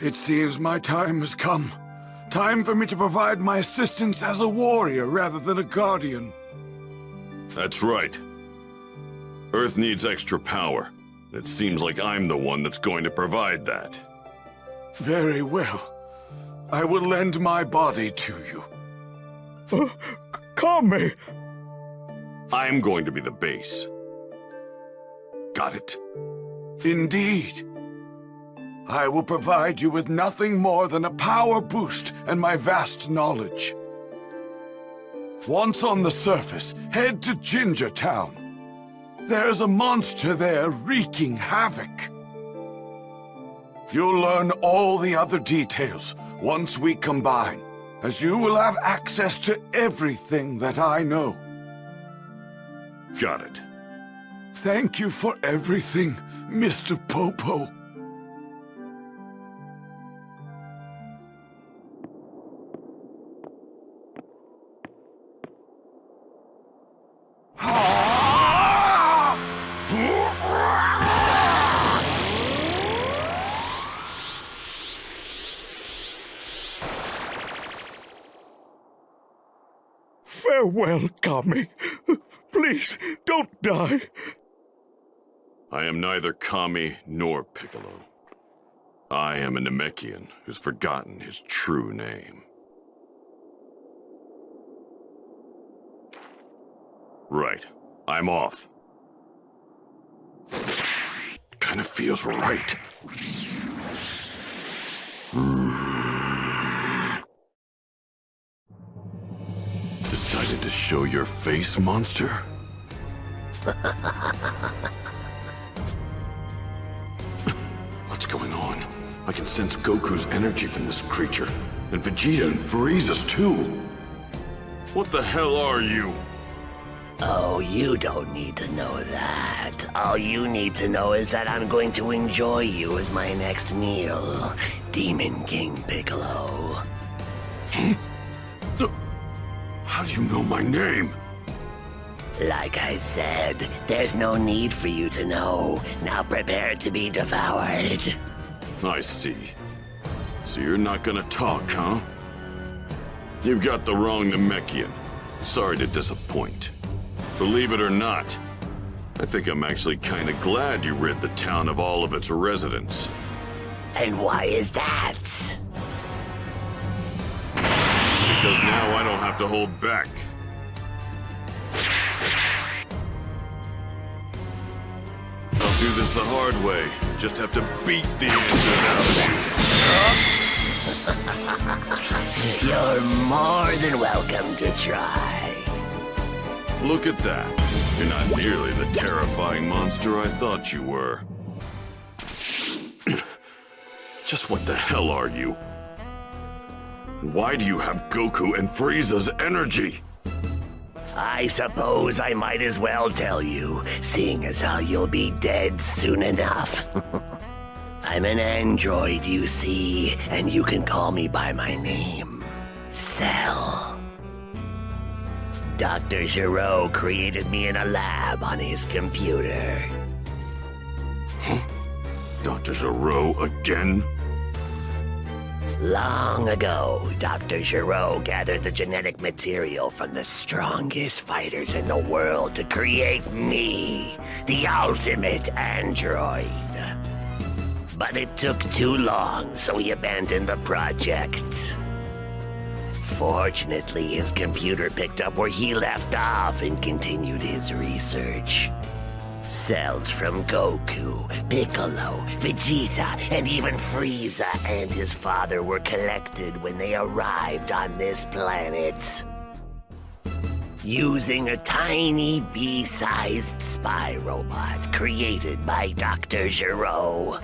It seems my time has come. Time for me to provide my assistance as a warrior rather than a guardian. That's right. Earth needs extra power. It seems like I'm the one that's going to provide that. Very well. I will lend my body to you. Kame! I'm going to be the base. Got it. Indeed. I will provide you with nothing more than a power boost and my vast knowledge. Once on the surface, head to Ginger Town. There's a monster there wreaking havoc. You'll learn all the other details once we combine, as you will have access to everything that I know. Got it. Thank you for everything, Mr. Popo. Farewell, Kami. Please, don't die. I am neither Kami nor Piccolo. I am a Namekian who's forgotten his true name. Right. I'm off. Kinda feels right. Decided to show your face, monster? What's going on? I can sense Goku's energy from this creature. And Vegeta and Frieza's too. What the hell are you? Oh, you don't need to know that. All you need to know is that I'm going to enjoy you as my next meal. Demon King Piccolo. How do you know my name? Like I said, there's no need for you to know. Now prepare to be devoured. I see. So you're not gonna talk, huh? You've got the wrong Namekian. Sorry to disappoint. Believe it or not, I think I'm actually kinda glad you rid the town of all of its residents. And why is that? Because now I don't have to hold back. I'll do this the hard way. Just have to beat the answers out of you. You're more than welcome to try. Look at that. You're not nearly the terrifying monster I thought you were. Just what the hell are you? Why do you have Goku and Frieza's energy? I suppose I might as well tell you, seeing as how you'll be dead soon enough. I'm an android, you see, and you can call me by my name, Cell. Dr. Gero created me in a lab on his computer. Dr. Gero again? Long ago, Dr. Gero gathered the genetic material from the strongest fighters in the world to create me, the ultimate android. But it took too long, so he abandoned the project. Fortunately, his computer picked up where he left off and continued his research. Cells from Goku, Piccolo, Vegeta, and even Frieza and his father were collected when they arrived on this planet. Using a tiny bee-sized spy robot created by Dr. Gero.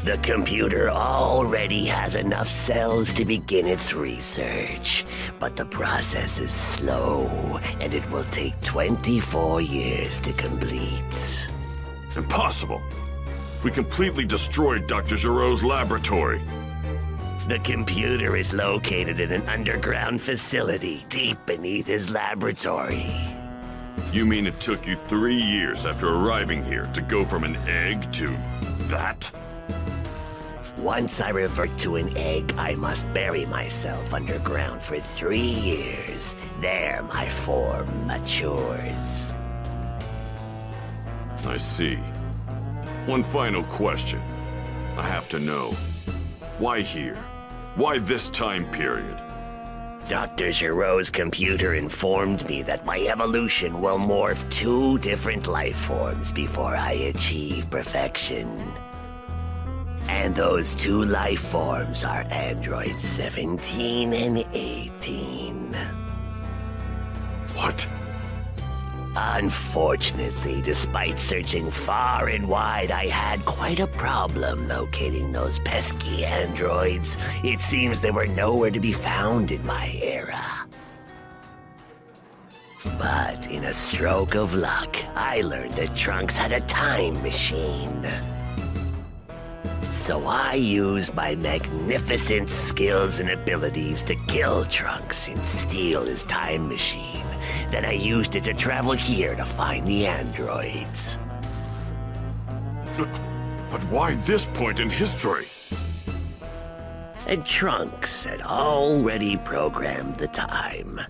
The computer already has enough cells to begin its research, but the process is slow, and it will take 24 years to complete. Impossible. We completely destroyed Dr. Gero's laboratory. The computer is located in an underground facility deep beneath his laboratory. You mean it took you 3 years after arriving here to go from an egg to that? Once I revert to an egg, I must bury myself underground for 3 years. There my form matures. I see. One final question. I have to know. Why here? Why this time period? Dr. Gero's computer informed me that my evolution will morph 2 different life forms before I achieve perfection. And those 2 life forms are androids 17 and 18. What? Unfortunately, despite searching far and wide, I had quite a problem locating those pesky androids. It seems they were nowhere to be found in my era. But in a stroke of luck, I learned that Trunks had a time machine. So I used my magnificent skills and abilities to kill Trunks and steal his time machine. Then I used it to travel here to find the androids. But why this point in history? And Trunks had already programmed the time.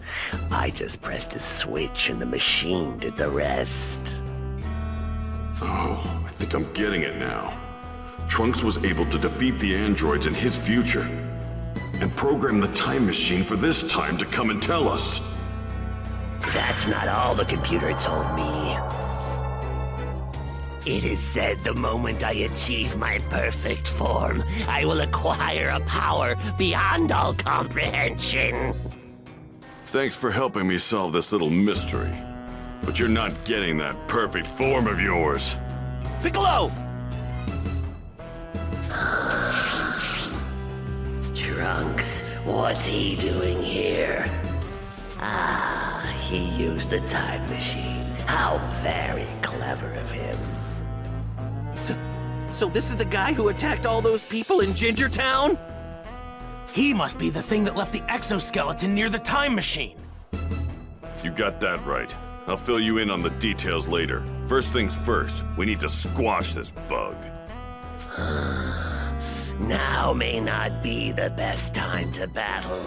I just pressed a switch and the machine did the rest. Oh, I think I'm getting it now. Trunks was able to defeat the androids in his future and program the time machine for this time to come and tell us. That's not all the computer told me. It is said the moment I achieve my perfect form, I will acquire a power beyond all comprehension. Thanks for helping me solve this little mystery. But you're not getting that perfect form of yours. Piccolo! Trunks, what's he doing here? Ah, he used the time machine. How very clever of him. So this is the guy who attacked all those people in Ginger Town? He must be the thing that left the exoskeleton near the time machine. You got that right. I'll fill you in on the details later. First things first, we need to squash this bug. Now may not be the best time to battle.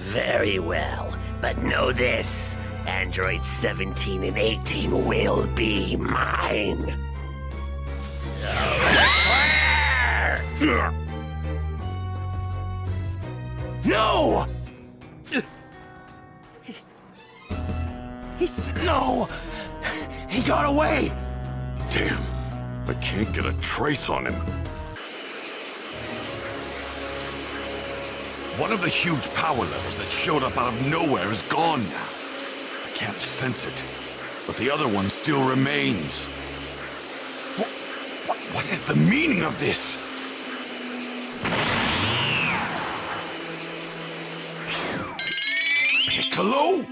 Very well, but know this. Androids 17 and 18 will be mine. So... No! No! He got away! Damn, I can't get a trace on him. One of the huge power levels that showed up out of nowhere is gone now. I can't sense it, but the other one still remains. What is the meaning of this? Piccolo?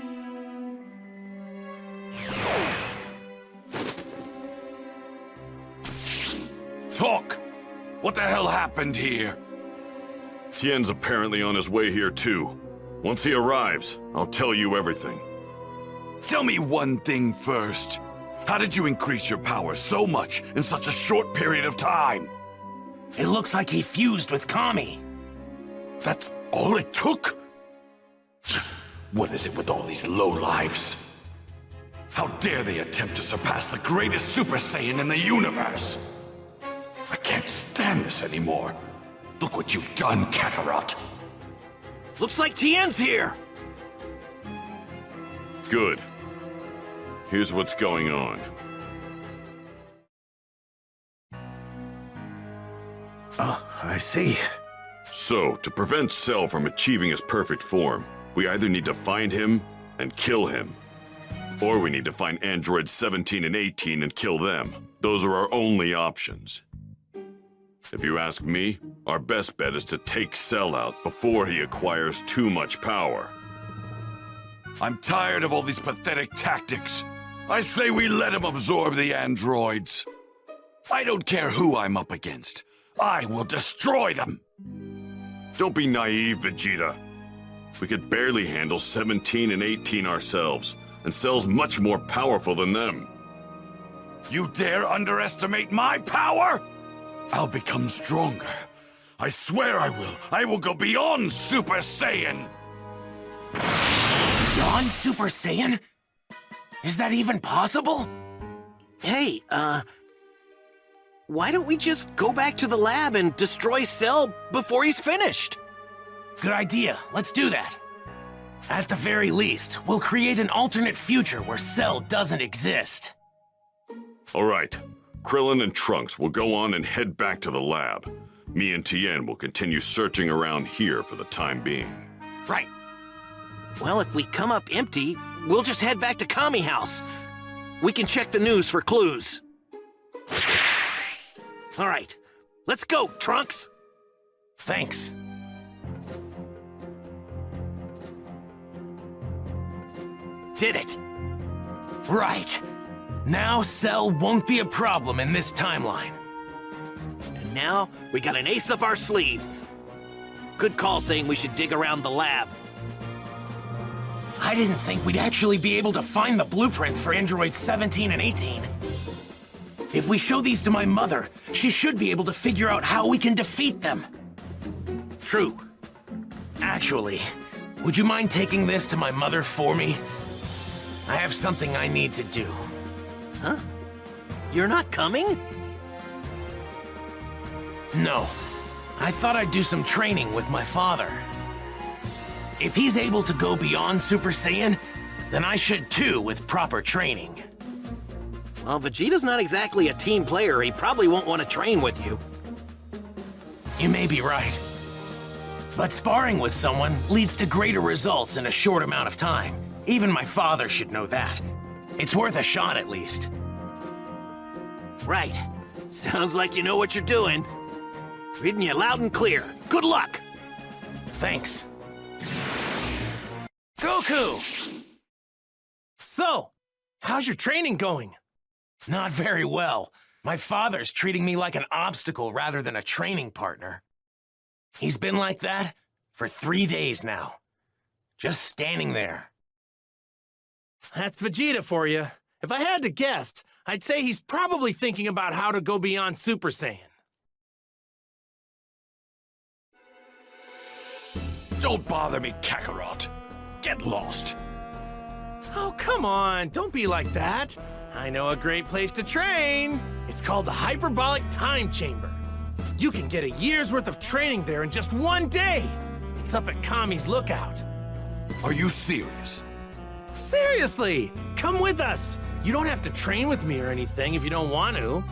Talk! What the hell happened here? Tien's apparently on his way here too. Once he arrives, I'll tell you everything. Tell me one thing first. How did you increase your power so much in such a short period of time? It looks like he fused with Kami. That's all it took? What is it with all these lowlives? How dare they attempt to surpass the greatest Super Saiyan in the universe? I can't stand this anymore. Look what you've done, Kakarot. Looks like Tien's here. Good. Here's what's going on. Oh, I see. So, to prevent Cell from achieving his perfect form, we either need to find him and kill him, or we need to find androids 17 and 18 and kill them. Those are our only options. If you ask me, our best bet is to take Cell out before he acquires too much power. I'm tired of all these pathetic tactics. I say we let him absorb the androids. I don't care who I'm up against. I will destroy them. Don't be naive, Vegeta. We could barely handle 17 and 18 ourselves, and Cell's much more powerful than them. You dare underestimate my power? I'll become stronger. I swear I will. I will go beyond Super Saiyan. Beyond Super Saiyan? Is that even possible? Hey, why don't we just go back to the lab and destroy Cell before he's finished? Good idea. Let's do that. At the very least, we'll create an alternate future where Cell doesn't exist. All right. Krillin and Trunks will go on and head back to the lab. Me and Tien will continue searching around here for the time being. Right. Well, if we come up empty, we'll just head back to Kami House. We can check the news for clues. All right, let's go, Trunks. Thanks. Did it. Right. Now Cell won't be a problem in this timeline. And now, we got an ace up our sleeve. Good call saying we should dig around the lab. I didn't think we'd actually be able to find the blueprints for androids 17 and 18. If we show these to my mother, she should be able to figure out how we can defeat them. True. Actually, would you mind taking this to my mother for me? I have something I need to do. Huh? You're not coming? No. I thought I'd do some training with my father. If he's able to go beyond Super Saiyan, then I should too with proper training. Well, Vegeta's not exactly a team player. He probably won't want to train with you. You may be right. But sparring with someone leads to greater results in a short amount of time. Even my father should know that. It's worth a shot at least. Right. Sounds like you know what you're doing. Reading you loud and clear. Good luck! Thanks. Goku! So, how's your training going? Not very well. My father's treating me like an obstacle rather than a training partner. He's been like that for 3 days now. Just standing there. That's Vegeta for you. If I had to guess, I'd say he's probably thinking about how to go beyond Super Saiyan. Don't bother me, Kakarot. Get lost. Oh, come on, don't be like that. I know a great place to train. It's called the Hyperbolic Time Chamber. You can get a year's worth of training there in just one day. It's up at Kami's Lookout. Are you serious? Seriously, come with us. You don't have to train with me or anything if you don't want to.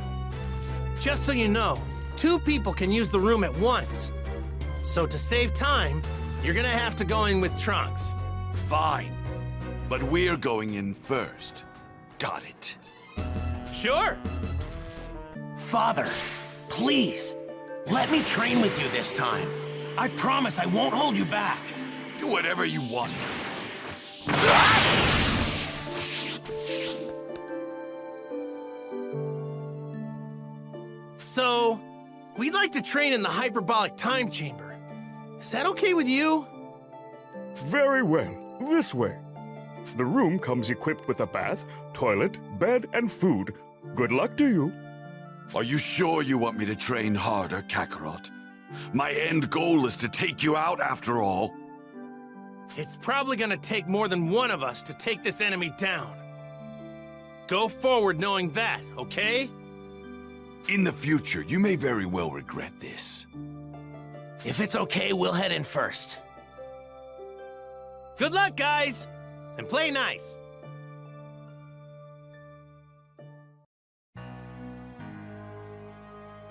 Just so you know, 2 people can use the room at once. So to save time, you're gonna have to go in with Trunks. Fine. But we're going in first. Got it. Sure. Father, please, let me train with you this time. I promise I won't hold you back. Do whatever you want. So, we'd like to train in the Hyperbolic Time Chamber. Is that okay with you? Very well. This way. The room comes equipped with a bath, toilet, bed, and food. Good luck to you. Are you sure you want me to train harder, Kakarot? My end goal is to take you out after all. It's probably gonna take more than one of us to take this enemy down. Go forward knowing that, okay? In the future, you may very well regret this. If it's okay, we'll head in first. Good luck, guys! And play nice.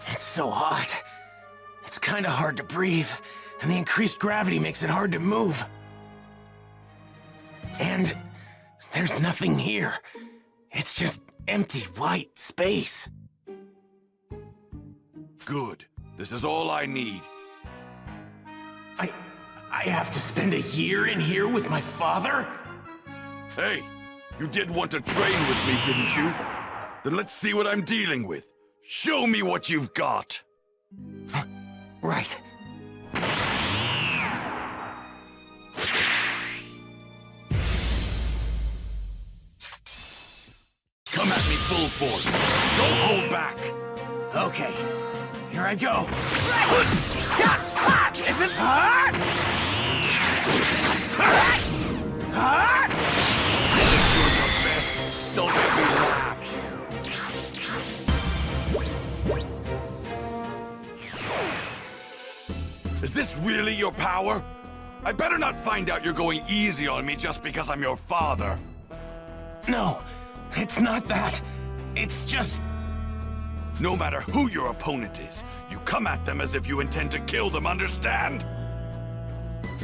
It's so hot. It's kinda hard to breathe, and the increased gravity makes it hard to move. And there's nothing here. It's just empty white space. Good. This is all I need. I have to spend a year in here with my father? Hey, you did want to train with me, didn't you? Then let's see what I'm dealing with. Show me what you've got. Right. Come at me full force. Don't hold back. Okay, here I go. Is it hard? Don't make me laugh. Is this really your power? I better not find out you're going easy on me just because I'm your father. No, it's not that. It's just... No matter who your opponent is, you come at them as if you intend to kill them, understand?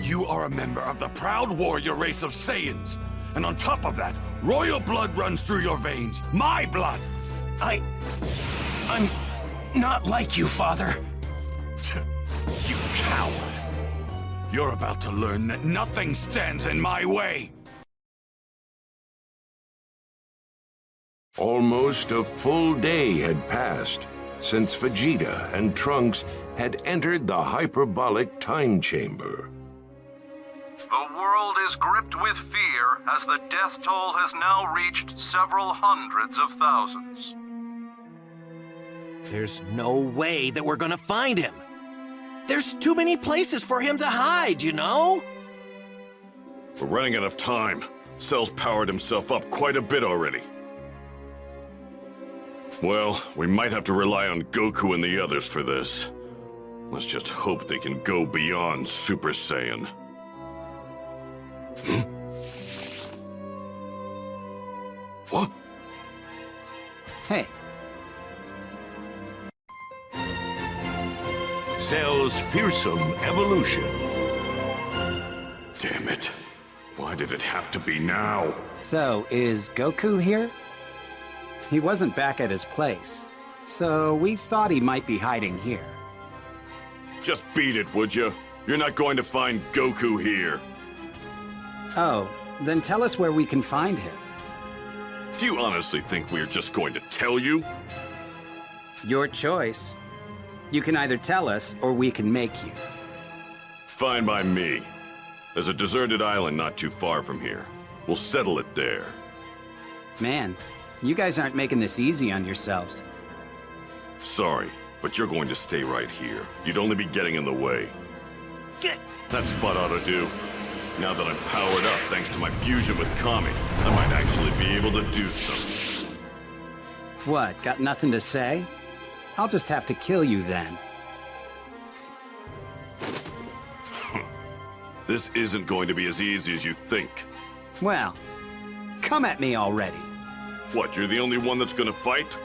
You are a member of the proud warrior race of Saiyans. And on top of that, royal blood runs through your veins. My blood! I'm not like you, Father. You coward! You're about to learn that nothing stands in my way! Almost a full day had passed since Vegeta and Trunks had entered the hyperbolic time chamber. The world is gripped with fear as the death toll has now reached several hundreds of thousands. There's no way that we're gonna find him. There's too many places for him to hide, you know? We're running out of time. Cell's powered himself up quite a bit already. Well, we might have to rely on Goku and the others for this. Let's just hope they can go beyond Super Saiyan. What? Hey. Cell's fearsome evolution. Damn it. Why did it have to be now? So, is Goku here? He wasn't back at his place, so we thought he might be hiding here. Just beat it, would you? You're not going to find Goku here. Oh, then tell us where we can find him. Do you honestly think we're just going to tell you? Your choice. You can either tell us, or we can make you. Fine by me. There's a deserted island not too far from here. We'll settle it there. Man, you guys aren't making this easy on yourselves. Sorry, but you're going to stay right here. You'd only be getting in the way. That spot ought to do. Now that I'm powered up thanks to my fusion with Kami, I might actually be able to do something. What, got nothing to say? I'll just have to kill you then. This isn't going to be as easy as you think. Well, come at me already. What, you're the only one that's gonna fight?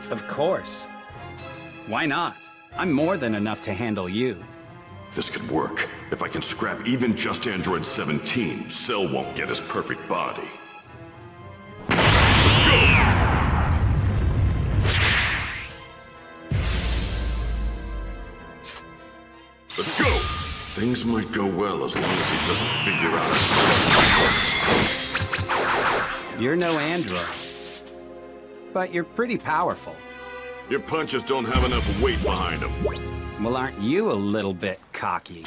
Of course. Why not? I'm more than enough to handle you. This could work. If I can scrap even just Android 17, Cell won't get his perfect body. Let's go! Let's go! Things might go well as long as he doesn't figure out. You're no android. But you're pretty powerful. Your punches don't have enough weight behind them. Well, aren't you a little bit cocky?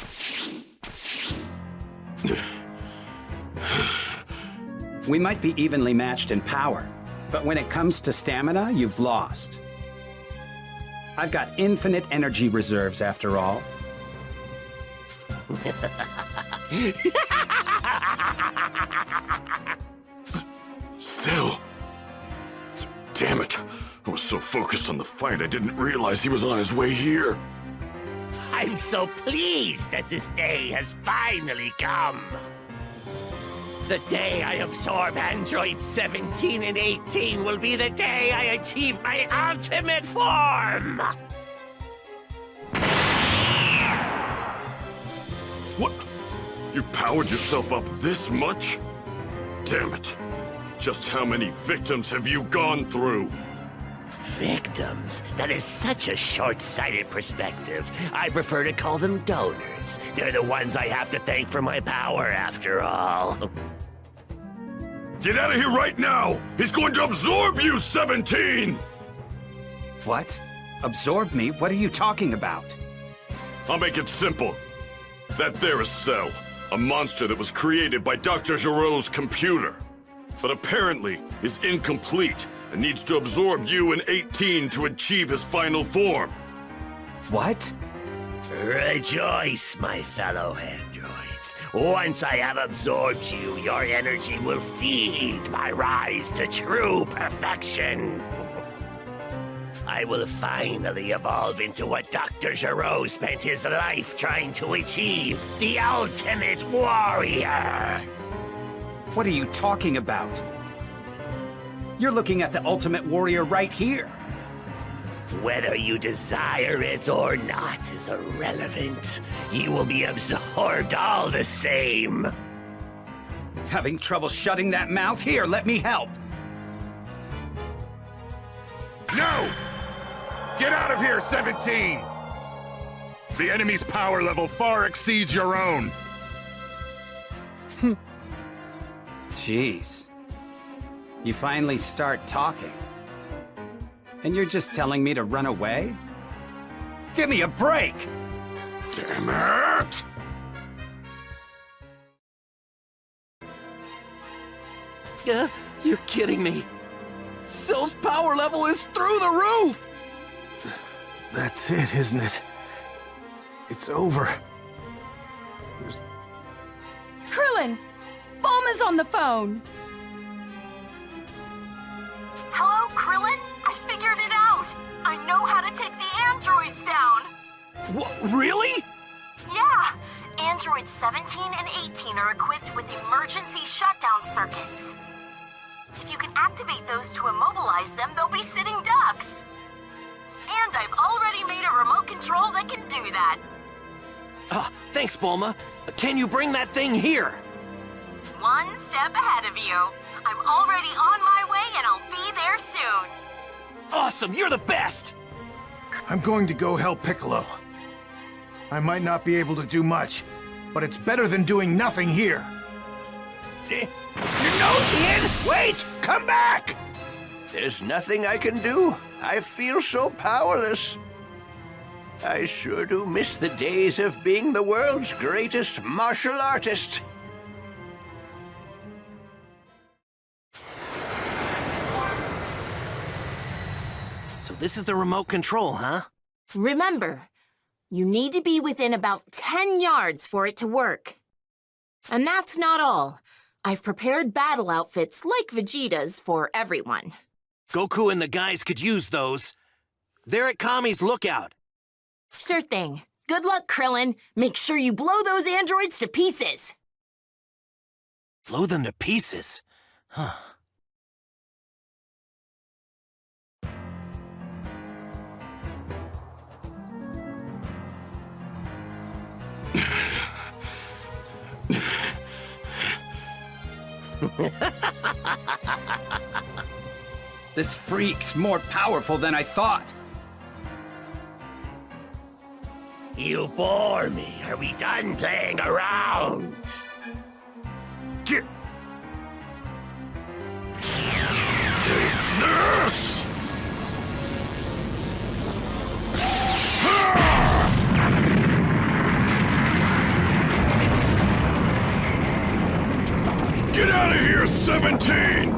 We might be evenly matched in power, but when it comes to stamina, you've lost. I've got infinite energy reserves after all. Cell! Damn it! I was so focused on the fight I didn't realize he was on his way here. I'm so pleased that this day has finally come. The day I absorb Android 17 and 18 will be the day I achieve my ultimate form! What? You powered yourself up this much? Damn it. Just how many victims have you gone through? Victims? That is such a short-sighted perspective. I prefer to call them donors. They're the ones I have to thank for my power, after all. Get out of here right now! He's going to absorb you, 17! What? Absorb me? What are you talking about? I'll make it simple. That there is Cell, a monster that was created by Dr. Giroux's computer, but apparently is incomplete and needs to absorb you in 18 to achieve his final form. What? Rejoice, my fellow androids. Once I have absorbed you, your energy will feed my rise to true perfection. I will finally evolve into what Dr. Giroux spent his life trying to achieve, the ultimate warrior. What are you talking about? You're looking at the ultimate warrior right here. Whether you desire it or not is irrelevant. You will be absorbed all the same. Having trouble shutting that mouth? Here, let me help. No! Get out of here, 17! The enemy's power level far exceeds your own. Jeez. You finally start talking. And you're just telling me to run away? Give me a break! Damn it! You're kidding me. Cell's power level is through the roof! That's it, isn't it? It's over. Krillin! Bulma's on the phone! Hello, Krillin? I figured it out! I know how to take the androids down! Really? Yeah! Androids 17 and 18 are equipped with emergency shutdown circuits. If you can activate those to immobilize them, they'll be sitting ducks. And I've already made a remote control that can do that. Thanks, Bulma. Can you bring that thing here? One step ahead of you. I'm already on my way and I'll be there soon. Awesome, you're the best! I'm going to go help Piccolo. I might not be able to do much, but it's better than doing nothing here. You're nosing in! Wait! Come back! There's nothing I can do. I feel so powerless. I sure do miss the days of being the world's greatest martial artist. So this is the remote control, huh? Remember, You need to be within about 10 yards for it to work. And that's not all. I've prepared battle outfits like Vegeta's for everyone. Goku and the guys could use those. They're at Kami's lookout. Sure thing. Good luck, Krillin. Make sure you blow those androids to pieces. Blow them to pieces? Huh. This freak's more powerful than I thought. You bore me. Are we done playing around? Get This! Get out of here, 17!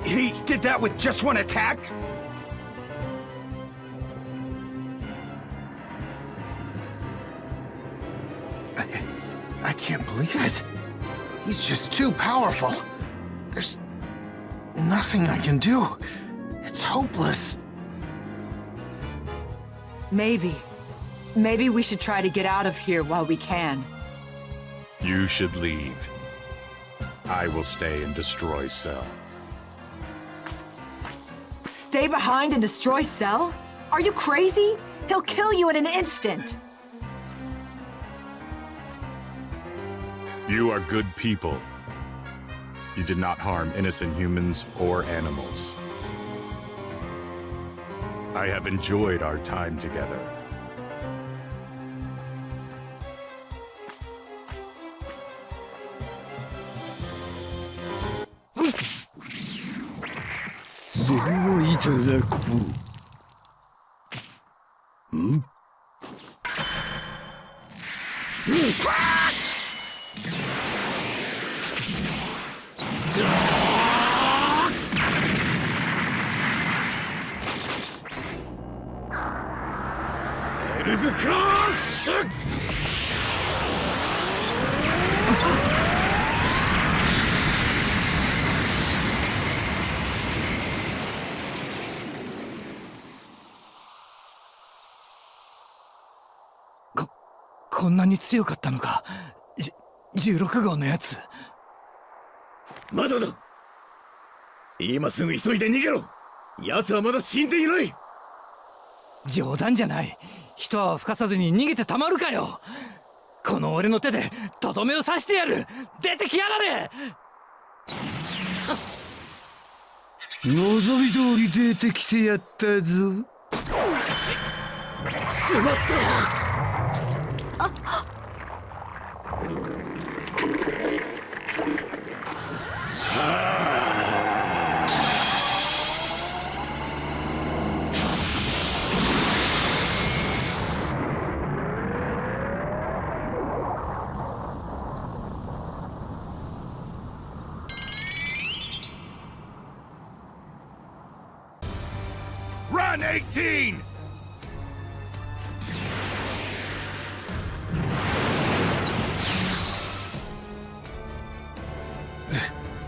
He did that with just one attack? I can't believe it. He's just too powerful. There's nothing I can do. It's hopeless. Maybe we should try to get out of here while we can. You should leave. I will stay and destroy Cell. Stay behind and destroy Cell? Are you crazy? He'll kill you in an instant. You are good people. You did not harm innocent humans or animals. I have enjoyed our time together. It is a cross! こんなに強かったのか、16号のやつ。まだだ。今すぐ急いで逃げろ。奴はまだ死んでいない。冗談じゃない。一泡吹かさずに逃げてたまるかよ。この俺の手でとどめを刺してやる。出てきやがれ。望み通り出てきてやったぞ。しまった。Run, 18!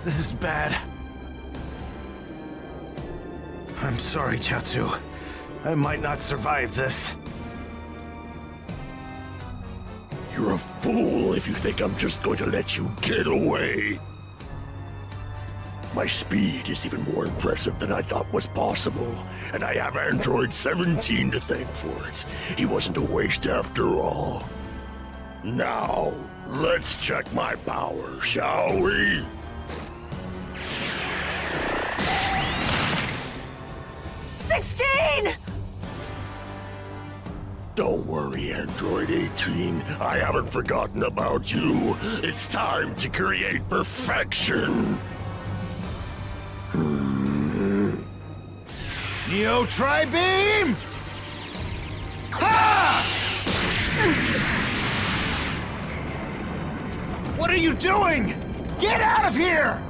This is bad. I'm sorry, Chaozu. I might not survive this. You're a fool if you think I'm just going to let you get away. My speed is even more impressive than I thought was possible, and I have Android 17 to thank for it. He wasn't a waste after all. Now, let's check my power, shall we? Don't worry, Android 18. I haven't forgotten about you. It's time to create perfection. Neo Tri-Beam! Ha! What are you doing? Get out of here!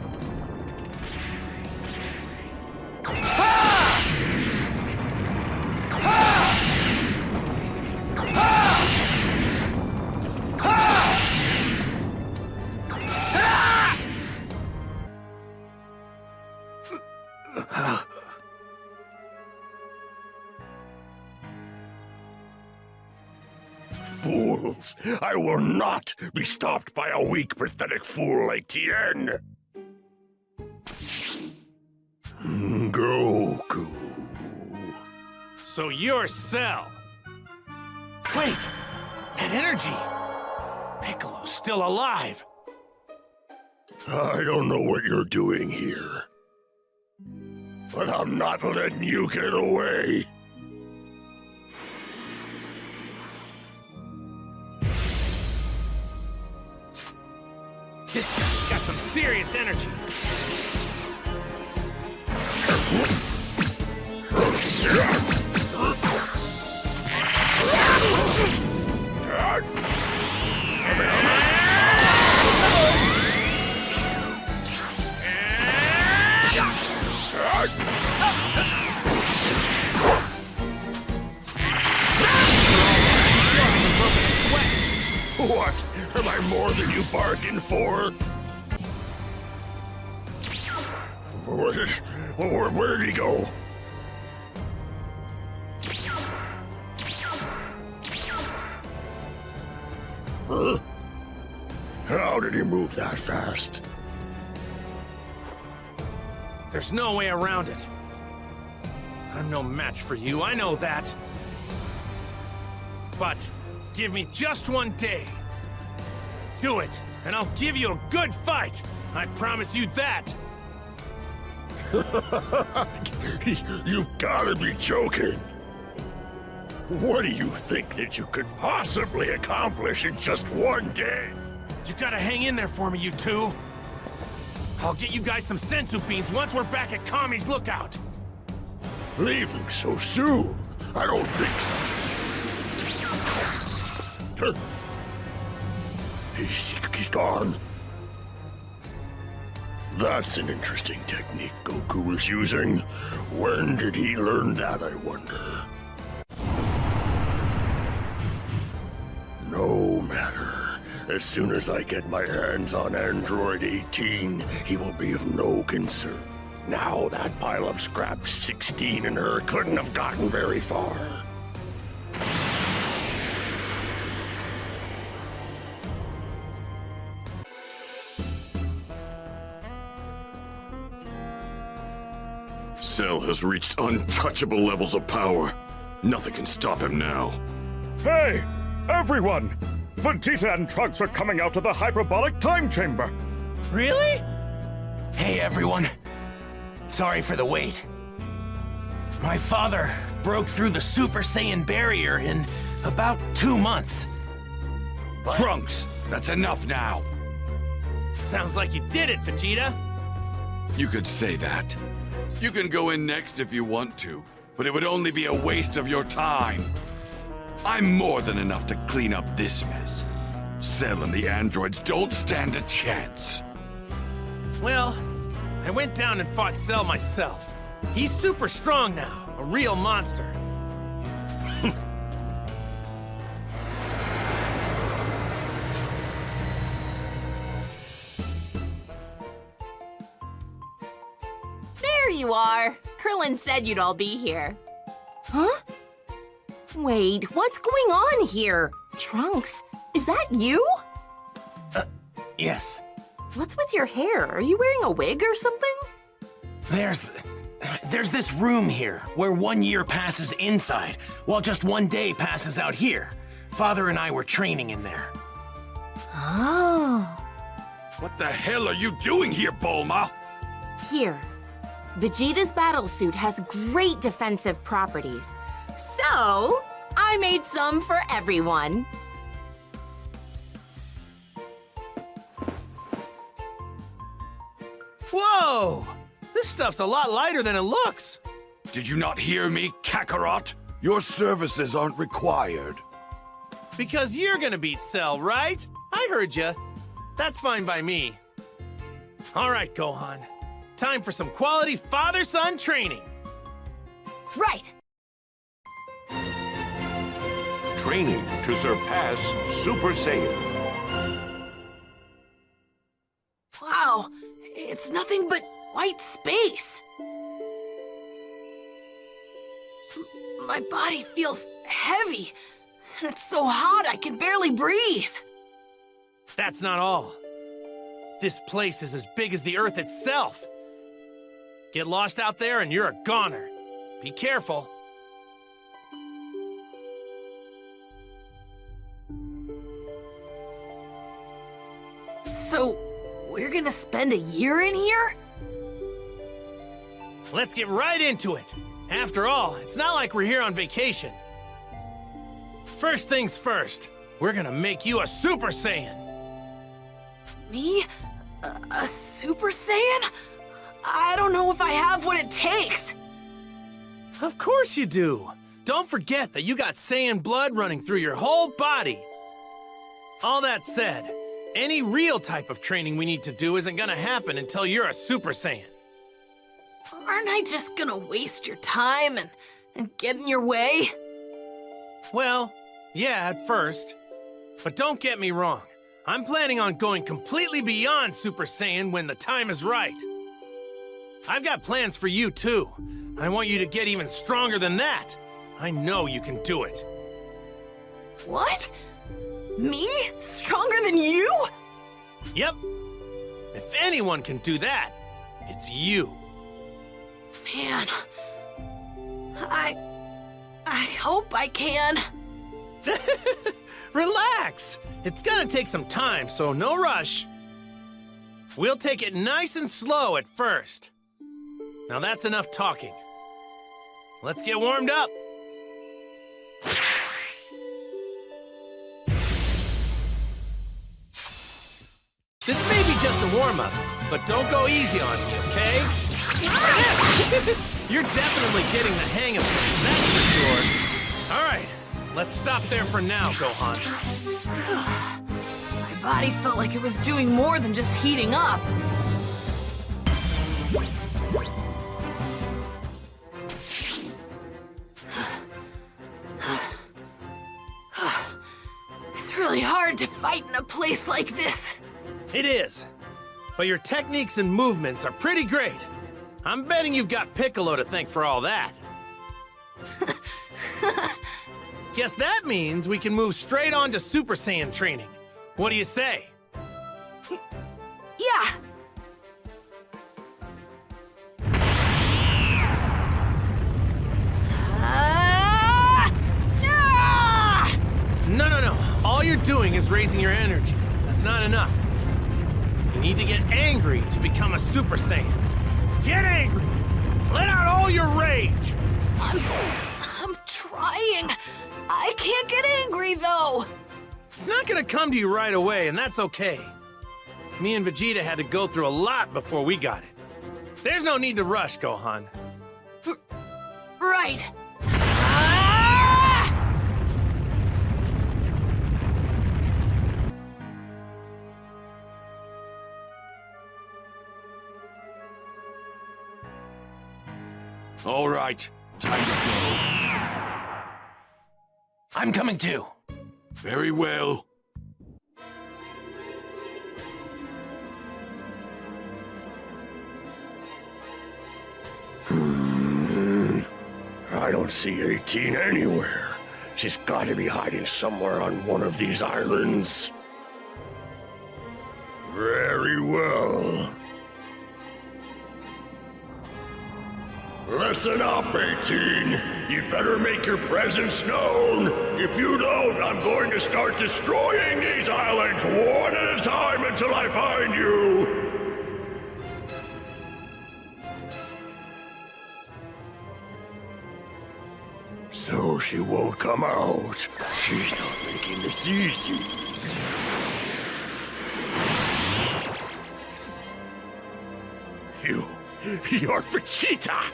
Ha! fools! I will not be stopped by a weak, pathetic fool like Tien! Goku. So you're Cell. Wait! That energy! Piccolo's still alive! I don't know what you're doing here, but I'm not letting you get away. This guy's got some serious energy. What? Am I more than you bargained for? Where'd he go? Huh? How did he move that fast? There's no way around it. I'm no match for you, I know that. But give me just one day. Do it, and I'll give you a good fight. I promise you that. You've gotta be joking. What do you think that you could possibly accomplish in just one day? You gotta hang in there for me, you two. I'll get you guys some senzu beans once we're back at Kami's lookout. Leaving so soon? I don't think so. He's gone. That's an interesting technique Goku was using. When did he learn that, I wonder? No matter. As soon as I get my hands on Android 18, he will be of no concern. Now that pile of scraps 16 and her couldn't have gotten very far. Cell has reached untouchable levels of power. Nothing can stop him now. Hey, everyone! Vegeta and Trunks are coming out of the hyperbolic time chamber. Really? Hey, everyone. Sorry for the wait. My father broke through the Super Saiyan barrier in about 2 months. But Trunks, that's enough now. sounds like you did it, Vegeta. You could say that. You can go in next if you want to, but it would only be a waste of your time. I'm more than enough to clean up this mess. Cell and the androids don't stand a chance. Well, I went down and fought Cell myself. He's super strong now, a real monster. There you are. Krillin said you'd all be here. Huh? Wait, what's going on here? Trunks, is that you? Yes. What's with your hair? Are you wearing a wig or something? There's this room here where 1 year passes inside, while just 1 day passes out here. Father and I were training in there. Oh. What the hell are you doing here, Bulma? Here. Vegeta's battlesuit has great defensive properties. So, I made some for everyone. Whoa! This stuff's a lot lighter than it looks. Did you not hear me, Kakarot? Your services aren't required. Because you're gonna beat Cell, right? I heard ya. That's fine by me. All right, Gohan. Time for some quality father-son training. Right. Training to surpass Super Saiyan. Wow, it's nothing but white space. My body feels heavy, And it's so hot I can barely breathe. That's not all. This place is as big as the Earth itself. Get lost out there and you're a goner. Be careful. So, we're gonna spend a year in here? Let's get right into it. After all, it's not like we're here on vacation. First things first, we're gonna make you a Super Saiyan. Me? A Super Saiyan? I don't know if I have what it takes. Of course you do. Don't forget that you got Saiyan blood running through your whole body. All that said, any real type of training we need to do isn't gonna happen until you're a Super Saiyan. Aren't I just gonna waste your time and get in your way? Well, yeah, at first. But don't get me wrong. I'm planning on going completely beyond Super Saiyan when the time is right. I've got plans for you, too. I want you to get even stronger than that. I know you can do it. What? Me? Stronger than you? Yep. If anyone can do that, it's you. Man, I hope I can. Relax! It's gonna take some time, so no rush. We'll take it nice and slow at first. Now that's enough talking. Let's get warmed up. This may be just a warm-up, but don't go easy on me, okay? You're definitely getting the hang of things, that's for sure. All right, let's stop there for now, Gohan. My body felt like it was doing more than just heating up. It's really hard to fight in a place like this. It is, but your techniques and movements are pretty great. I'm betting you've got Piccolo to thank for all that. Guess that means we can move straight on to Super Saiyan training. What do you say? Yeah. No. All you're doing is raising your energy. That's not enough. You need to get angry to become a Super Saiyan. Get angry! Let out all your rage! I'm trying. I can't get angry, though. It's not gonna come to you right away, and that's okay. Me and Vegeta had to go through a lot before we got it. There's no need to rush, Gohan. Right. All right, time to go. I'm coming too. Very well. I don't see 18 anywhere. She's got to be hiding somewhere on one of these islands. Very well. Listen up, 18. You better make your presence known. If you don't, I'm going to start destroying these islands one at a time until I find you. So she won't come out. She's not making this easy. You're Vegeta!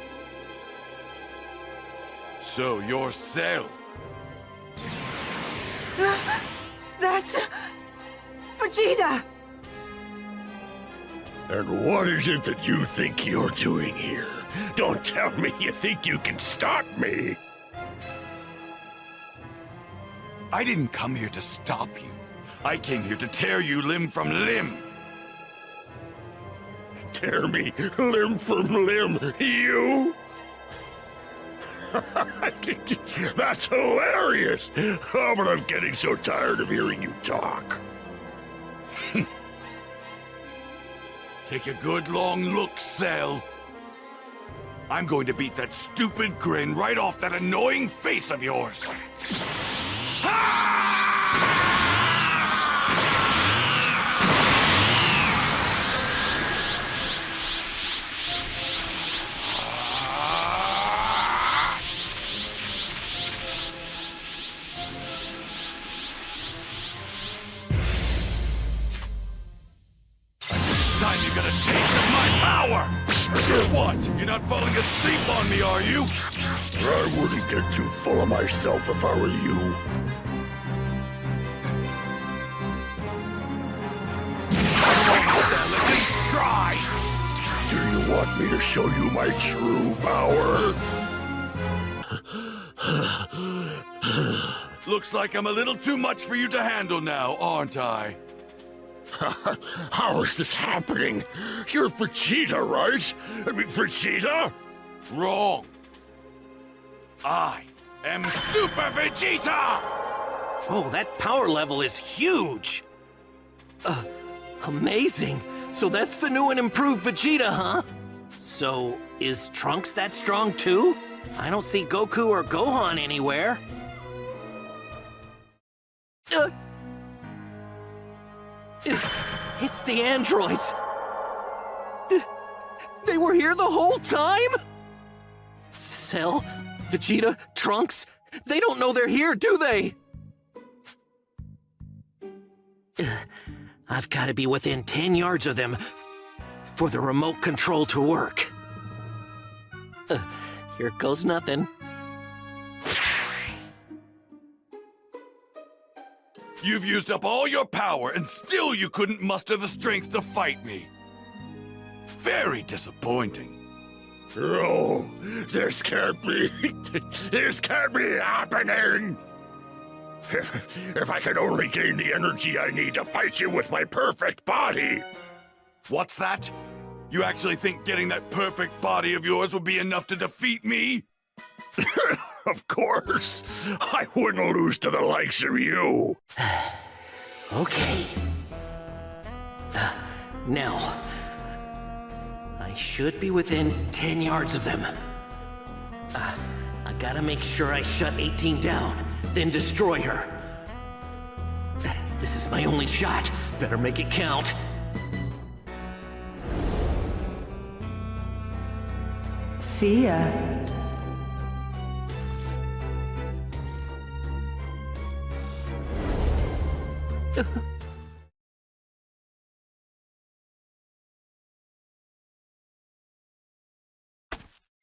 So you're Cell. That's Vegeta. And what is it that you think you're doing here? Don't tell me you think you can stop me. I didn't come here to stop you. I came here to tear you limb from limb. Tear me limb from limb, you? That's hilarious! Oh, but I'm getting so tired of hearing you talk. Take a good long look, Cell. I'm going to beat that stupid grin right off that annoying face of yours. Time you got a taste of my power! What? You're not falling asleep on me, are you? I wouldn't get too full of myself if I were you. At least try! Do you want me to show you my true power? Looks like I'm a little too much for you to handle now, aren't I? How is this happening? You're Vegeta, right? I mean, Vegeta? Wrong. I am Super Vegeta! Oh, that power level is huge! Amazing! So that's the new and improved Vegeta, huh? So, is Trunks that strong too? I don't see Goku or Gohan anywhere. It's the androids! They were here the whole time? Cell, Vegeta, Trunks, they don't know they're here, do they? I've got to be within 10 yards of them for the remote control to work. Here goes nothing. You've used up all your power, and still you couldn't muster the strength to fight me. Very disappointing. Oh, this can't be happening! If I could only gain the energy I need to fight you with my perfect body! What's that? You actually think getting that perfect body of yours would be enough to defeat me? Of course! I wouldn't lose to the likes of you! Okay. Now, I should be within 10 yards of them. I gotta make sure I shut 18 down, then destroy her. This is my only shot. Better make it count. See ya.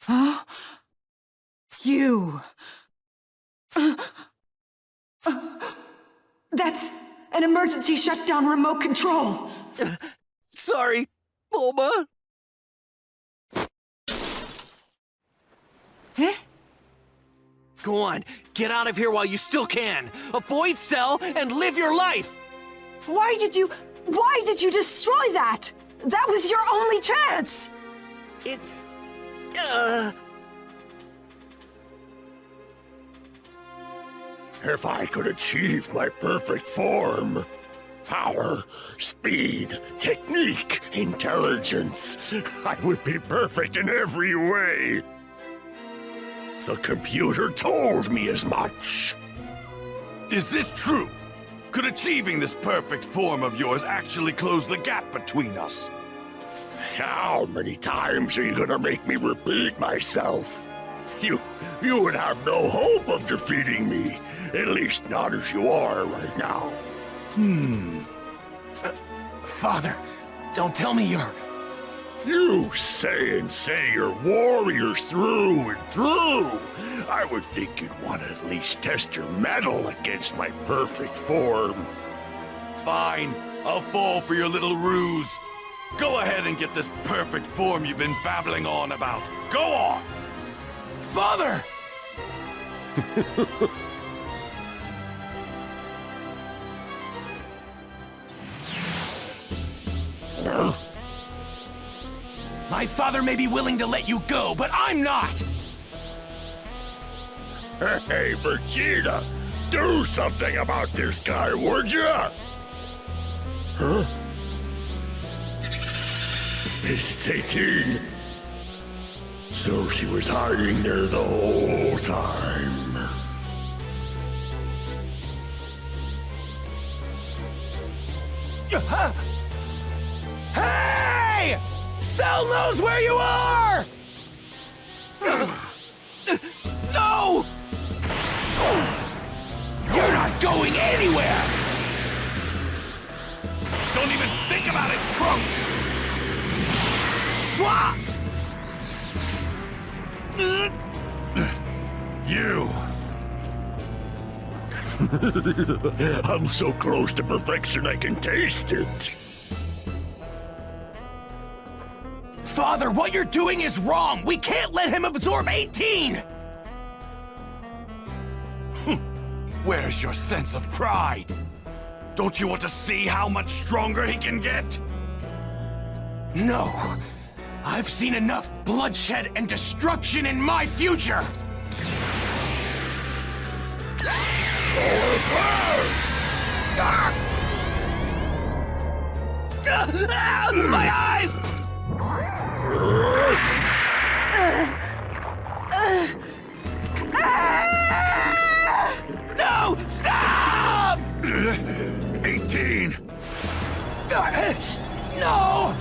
Huh? You. That's an emergency shutdown remote control. Sorry, Bulma. Eh? Go on, get out of here while you still can. Avoid Cell and live your life. Why did you destroy that? That was your only chance. It's, If I could achieve my perfect form, power, speed, technique, intelligence, I would be perfect in every way. The computer told me as much. Is this true? Could achieving this perfect form of yours actually close the gap between us? How many times are you gonna make me repeat myself? You would have no hope of defeating me. At least not as you are right now. Father, don't tell me you're... You say you're warriors through and through. I would think you'd want to at least test your mettle against my perfect form. Fine, I'll fall for your little ruse. Go ahead and get this perfect form you've been babbling on about. Go on! Father! My father may be willing to let you go, but I'm not! Hey, Vegeta! Do something about this guy, would ya? Huh? It's 18. So she was hiding there the whole time. Hey! Cell knows where you are! No! You're not going anywhere! Don't even think about it, Trunks! Wah! You! I'm so close to perfection I can taste it. Father, what you're doing is wrong! We can't let him absorb 18! Where's your sense of pride? Don't you want to see how much stronger he can get? No! I've seen enough bloodshed and destruction in my future! My eyes! No! Stop! 18! No!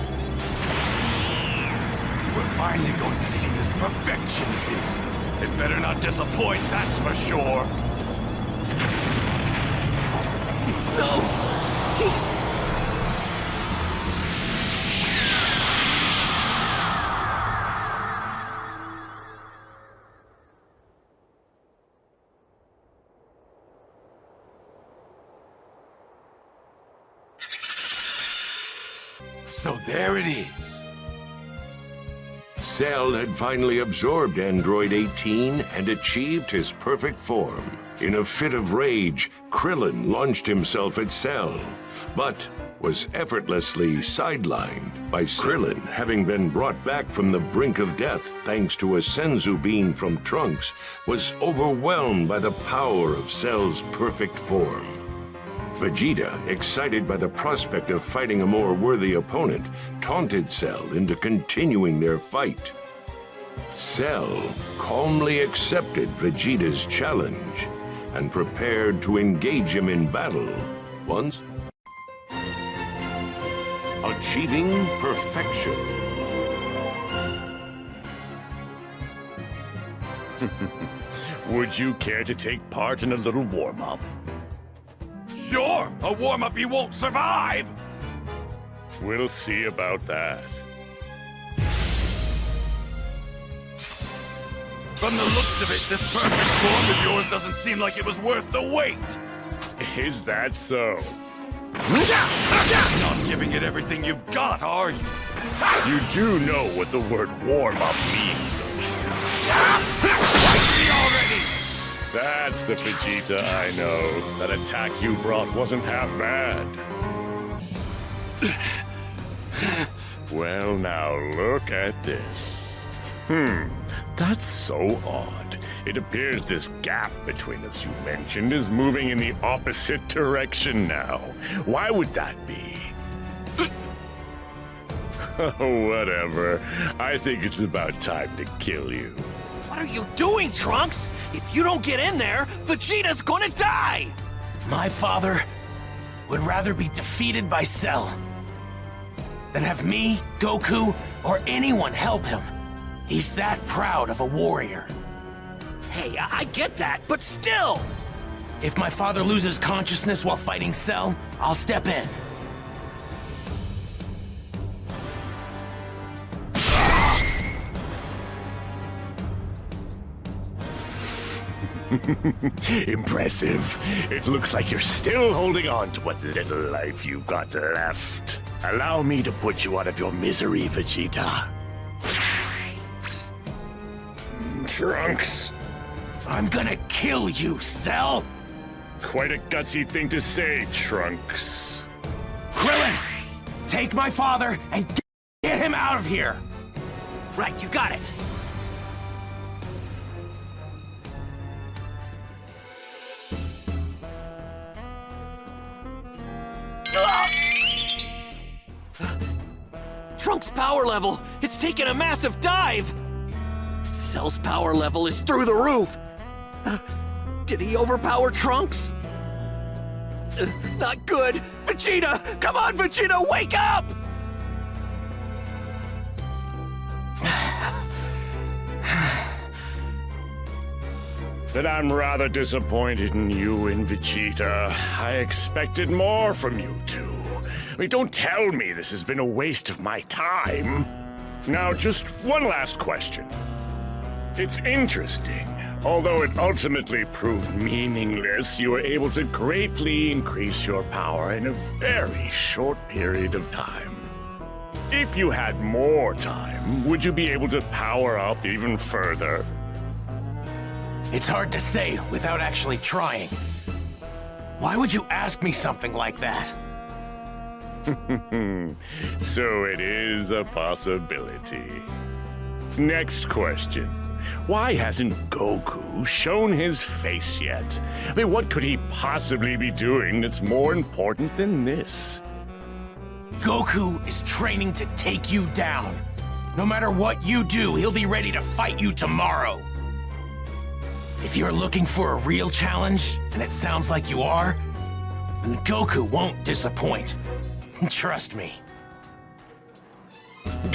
We're finally going to see this perfection of his. It better not disappoint, that's for sure. No! He's... So there it is. Cell had finally absorbed Android 18 and achieved his perfect form. In a fit of rage, Krillin launched himself at Cell, but was effortlessly sidelined by Krillin, having been brought back from the brink of death thanks to a Senzu beam from Trunks, was overwhelmed by the power of Cell's perfect form. Vegeta, excited by the prospect of fighting a more worthy opponent, taunted Cell into continuing their fight. Cell calmly accepted Vegeta's challenge and prepared to engage him in battle once achieving perfection. Would you care to take part in a little warm-up? Sure, a warm-up you won't survive! We'll see about that. From the looks of it, this perfect form of yours doesn't seem like it was worth the wait! Is that so? Not giving it everything you've got, are you? You do know what the word warm-up means, don't you? Fight me already! That's the Vegeta I know. That attack you brought wasn't half bad. Well, now look at this. That's so odd. It appears this gap between us you mentioned is moving in the opposite direction now. Why would that be? Oh, whatever. I think it's about time to kill you. What are you doing, Trunks? If you don't get in there, Vegeta's gonna die! My father would rather be defeated by Cell than have me, Goku, or anyone help him. He's that proud of a warrior. Hey, I get that, but still! If my father loses consciousness while fighting Cell, I'll step in. Impressive. It looks like you're still holding on to what little life you've got left. Allow me to put you out of your misery, Vegeta. Trunks. I'm gonna kill you, Cell! Quite a gutsy thing to say, Trunks. Krillin! Take my father and get him out of here! Right, you got it. Trunks' power level is taking a massive dive! Cell's power level is through the roof! Did he overpower Trunks? Not good! Vegeta! Come on, Vegeta, wake up! But I'm rather disappointed in you and Vegeta. I expected more from you two. I mean, don't tell me this has been a waste of my time. Now, just one last question. It's interesting. Although it ultimately proved meaningless, you were able to greatly increase your power in a very short period of time. If you had more time, would you be able to power up even further? It's hard to say without actually trying. Why would you ask me something like that? So it is a possibility. Next question. Why hasn't Goku shown his face yet? I mean, what could he possibly be doing that's more important than this? Goku is training to take you down. No matter what you do, he'll be ready to fight you tomorrow. If you're looking for a real challenge, and it sounds like you are, then Goku won't disappoint. Trust me.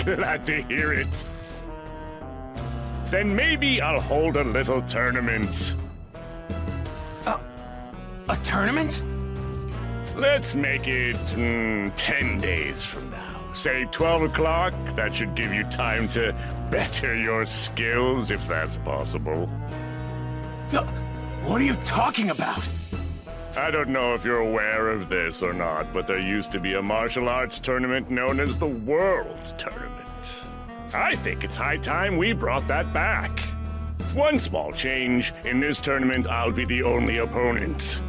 Glad to hear it. Then maybe I'll hold a little tournament. A tournament? Let's make it 10 days from now. Say 12 o'clock. That should give you time to better your skills, if that's possible. What are you talking about? I don't know if you're aware of this or not, but there used to be a martial arts tournament known as the World Tournament. I think it's high time we brought that back. One small change. In this tournament, I'll be the only opponent.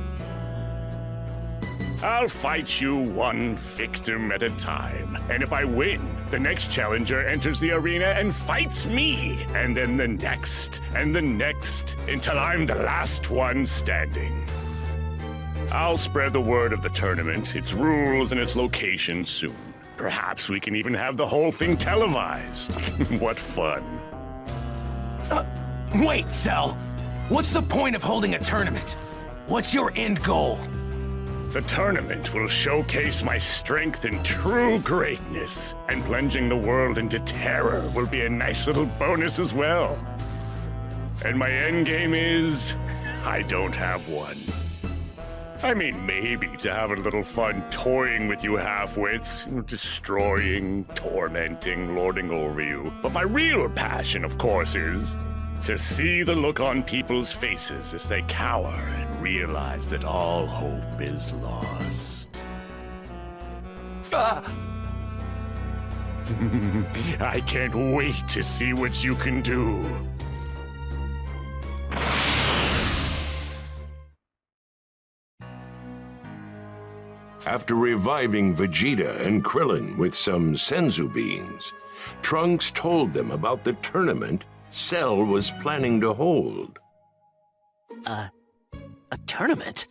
I'll fight you one victim at a time, and if I win, the next challenger enters the arena and fights me, and then the next, and the next, until I'm the last one standing. I'll spread the word of the tournament, its rules, and its location soon. Perhaps we can even have the whole thing televised. What fun. Wait, Cell! What's the point of holding a tournament? What's your end goal? The tournament will showcase my strength and true greatness, and plunging the world into terror will be a nice little bonus as well. And my endgame is... I don't have one. I mean, maybe to have a little fun toying with you half-wits, destroying, tormenting, lording over you. But my real passion, of course, is to see the look on people's faces as they cower and realize that all hope is lost. I can't wait to see what you can do. After reviving Vegeta and Krillin with some Senzu beans, Trunks told them about the tournament Cell was planning to hold. A tournament?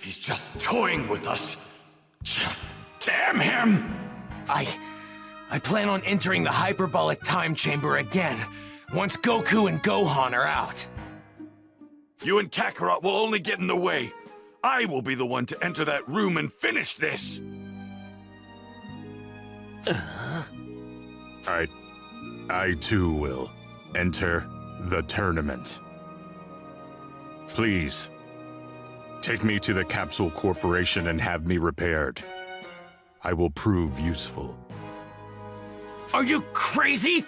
He's just toying with us. Damn him! I plan on entering the hyperbolic time chamber again, once Goku and Gohan are out. You and Kakarot will only get in the way. I will be the one to enter that room and finish this! I too will enter the tournament. Please, take me to the Capsule Corporation and have me repaired. I will prove useful. Are you crazy?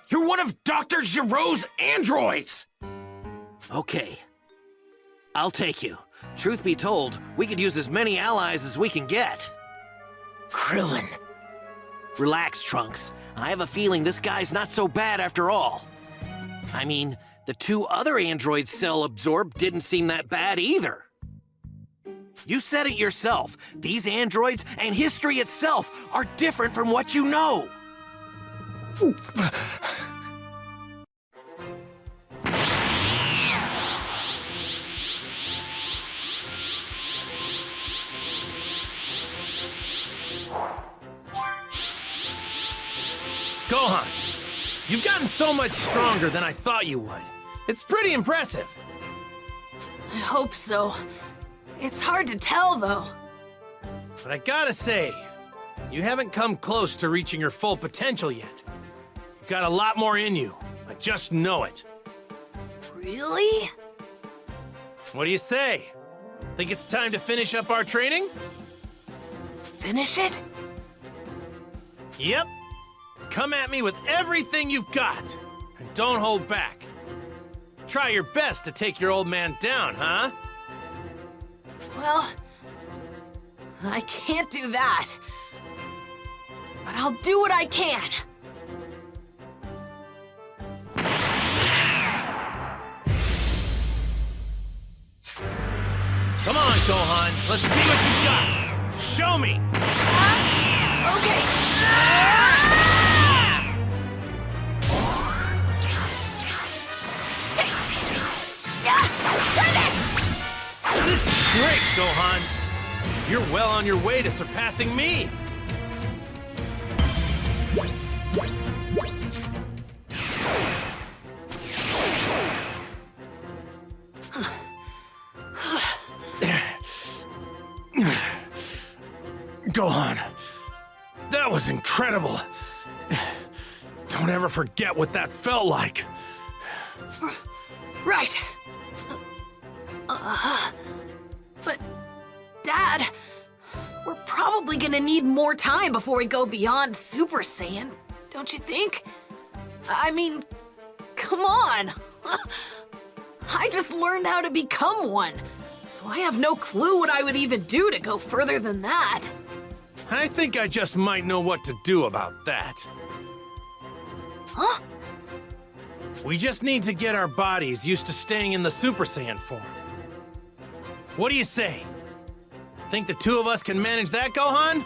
You're one of Dr. Giro's androids! Okay. I'll take you. Truth be told, we could use as many allies as we can get. Krillin. Relax, Trunks. I have a feeling this guy's not so bad after all. I mean, the two other androids Cell absorbed didn't seem that bad either. You said it yourself. These androids and history itself are different from what you know. Gohan, you've gotten so much stronger than I thought you would. It's pretty impressive. I hope so. It's hard to tell, though. But I gotta say, you haven't come close to reaching your full potential yet. You've got a lot more in you. I just know it. Really? What do you say? Think it's time to finish up our training? Finish it? Yep. Come at me with everything you've got. And don't hold back. Try your best to take your old man down, huh? Well, I can't do that. But I'll do what I can. Come on, Gohan. Let's see what you got. Show me. Okay. This is great, Gohan. You're well on your way to surpassing me. Gohan, that was incredible. Don't ever forget what that felt like. Right. But, Dad, we're probably gonna need more time before we go beyond Super Saiyan, don't you think? I mean, come on. I just learned how to become one, so I have no clue what I would even do to go further than that. I think I just might know what to do about that. Huh? We just need to get our bodies used to staying in the Super Saiyan form. What do you say? Think the two of us can manage that, Gohan?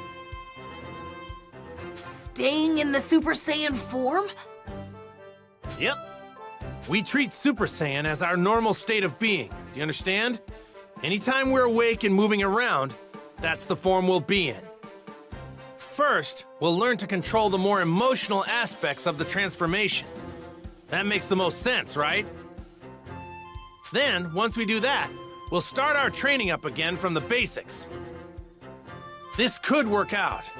Staying in the Super Saiyan form? Yep. We treat Super Saiyan as our normal state of being. Do you understand? Anytime we're awake and moving around, that's the form we'll be in. First, we'll learn to control the more emotional aspects of the transformation. That makes the most sense, right? Then, once we do that, we'll start our training up again from the basics. This could work out.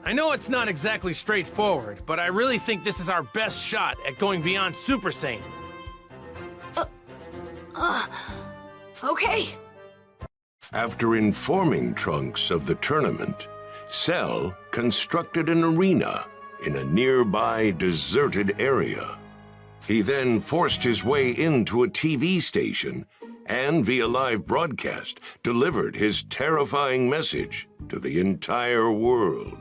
I know it's not exactly straightforward, but I really think this is our best shot at going beyond Super Saiyan. Okay. After informing Trunks of the tournament, Cell constructed an arena in a nearby deserted area. He then forced his way into a TV station and, via live broadcast, delivered his terrifying message to the entire world.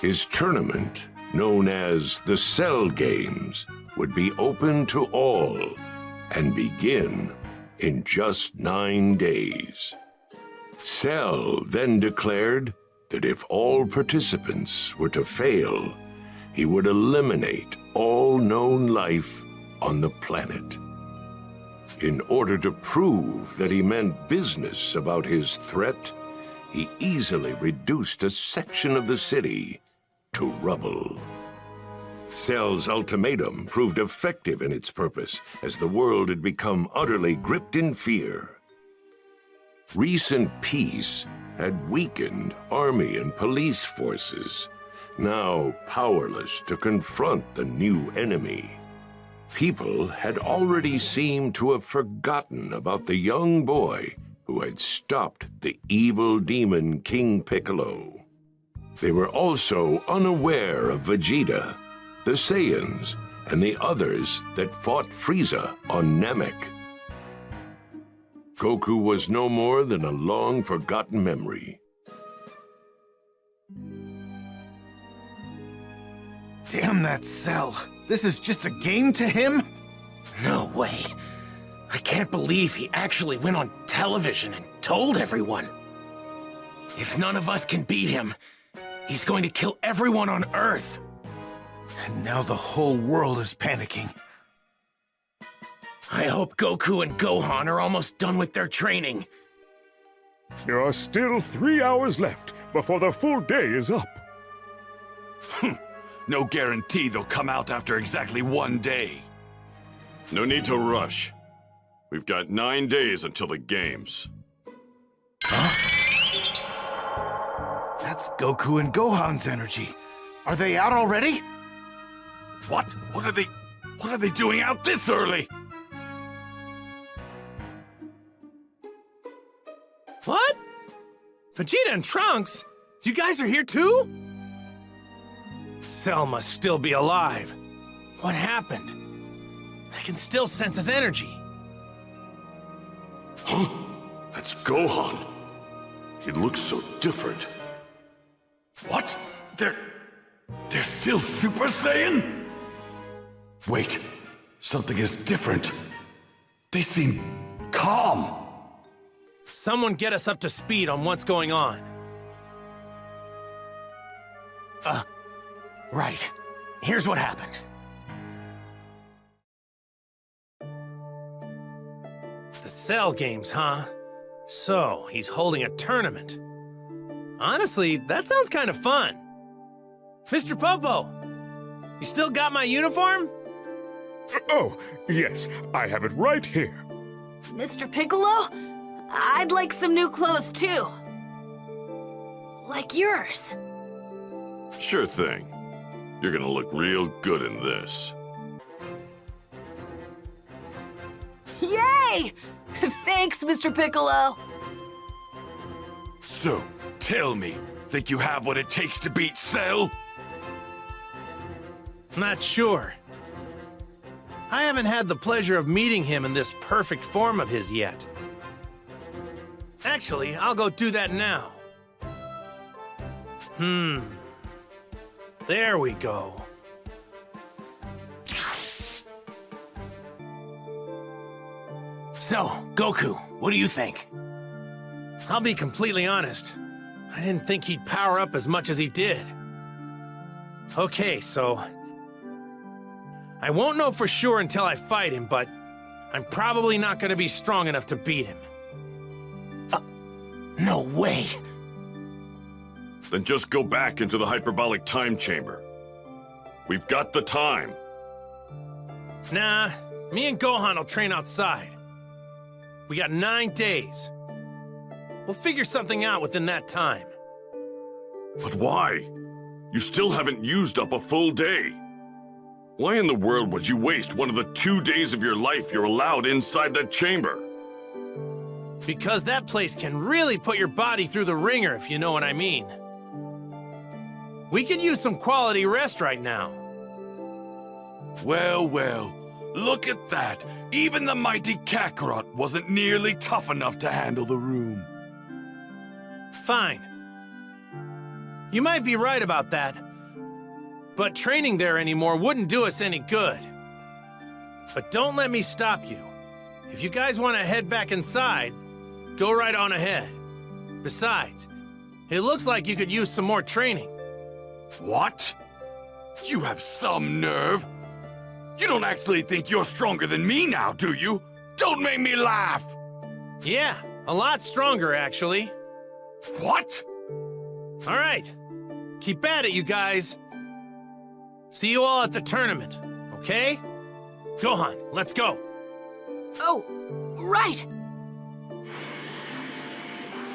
His tournament, known as the Cell Games, would be open to all and begin in just 9 days. Cell then declared that if all participants were to fail, he would eliminate all known life on the planet. In order to prove that he meant business about his threat, he easily reduced a section of the city to rubble. Cell's ultimatum proved effective in its purpose, as the world had become utterly gripped in fear. Recent peace had weakened army and police forces, now powerless to confront the new enemy. People had already seemed to have forgotten about the young boy who had stopped the evil demon King Piccolo. They were also unaware of Vegeta, the Saiyans, and the others that fought Frieza on Namek. Goku was no more than a long-forgotten memory. Damn that Cell. This is just a game to him? No way. I can't believe he actually went on television and told everyone. If none of us can beat him, he's going to kill everyone on Earth. And now the whole world is panicking. I hope Goku and Gohan are almost done with their training. There are still 3 hours left before the full day is up. No guarantee they'll come out after exactly 1 day. No need to rush. We've got 9 days until the games. That's Goku and Gohan's energy. Are they out already? What? What are they doing out this early? What? Vegeta and Trunks? You guys are here too? Cell must still be alive. What happened? I can still sense his energy. Huh? That's Gohan. He looks so different. What? They're still Super Saiyan? Wait, something is different. They seem calm. Someone get us up to speed on what's going on. Right. Here's what happened. The Cell Games, huh? So, he's holding a tournament. Honestly, that sounds kind of fun. Mr. Popo, you still got my uniform? Oh, yes, I have it right here. Mr. Piccolo, I'd like some new clothes too. Like yours. Sure thing. You're gonna look real good in this. Yay! Thanks, Mr. Piccolo. So, tell me, think you have what it takes to beat Cell? Not sure. I haven't had the pleasure of meeting him in this perfect form of his yet. Actually, I'll go do that now. There we go. So, Goku, what do you think? I'll be completely honest. I didn't think he'd power up as much as he did. Okay, so... I won't know for sure until I fight him, but I'm probably not gonna be strong enough to beat him. No way! Then just go back into the hyperbolic time chamber. We've got the time. Nah, me and Gohan will train outside. We got 9 days. We'll figure something out within that time. But why? You still haven't used up a full day. Why in the world would you waste one of the 2 days of your life you're allowed inside that chamber? Because that place can really put your body through the ringer, if you know what I mean. We could use some quality rest right now. Well, well, look at that. Even the mighty Kakarot wasn't nearly tough enough to handle the room. Fine. You might be right about that. But training there anymore wouldn't do us any good. But don't let me stop you. If you guys want to head back inside, go right on ahead. Besides, it looks like you could use some more training. What? You have some nerve. You don't actually think you're stronger than me now, do you? Don't make me laugh! Yeah, a lot stronger, actually. What? All right. Keep at it, you guys. See you all at the tournament, okay? Gohan, let's go. Oh, right.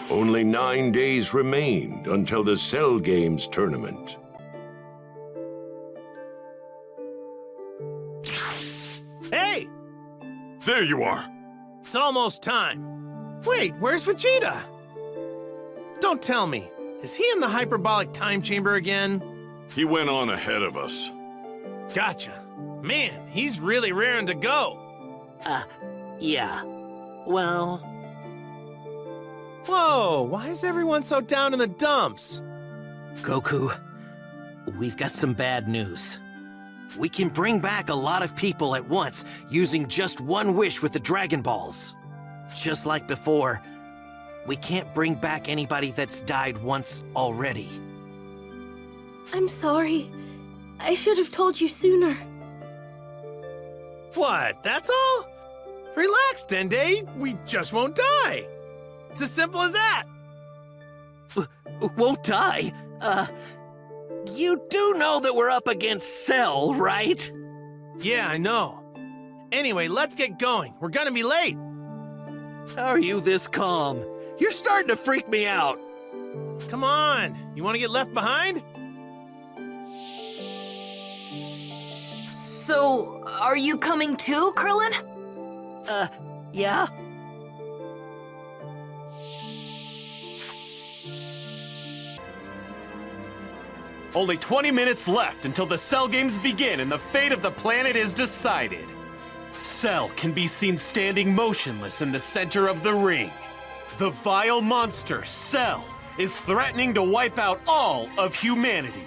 Only 9 days remained until the Cell Games tournament. Hey! There you are! It's almost time. Wait, where's Vegeta? Don't tell me. Is he in the hyperbolic time chamber again? He went on ahead of us. Gotcha. Man, he's really raring to go. Yeah. Well... Whoa, why is everyone so down in the dumps? Goku, we've got some bad news. We can bring back a lot of people at once using just one wish with the Dragon Balls. Just like before, we can't bring back anybody that's died once already. I'm sorry. I should have told you sooner. What, that's all? Relax, Dende. We just won't die. It's as simple as that. Won't die? You do know that we're up against Cell, right? Yeah, I know. Anyway, let's get going. We're gonna be late. How are you this calm? You're starting to freak me out. Come on. You want to get left behind? So, are you coming too, Krillin? Yeah? Only 20 minutes left until the Cell games begin and the fate of the planet is decided. Cell can be seen standing motionless in the center of the ring. The vile monster, Cell, is threatening to wipe out all of humanity.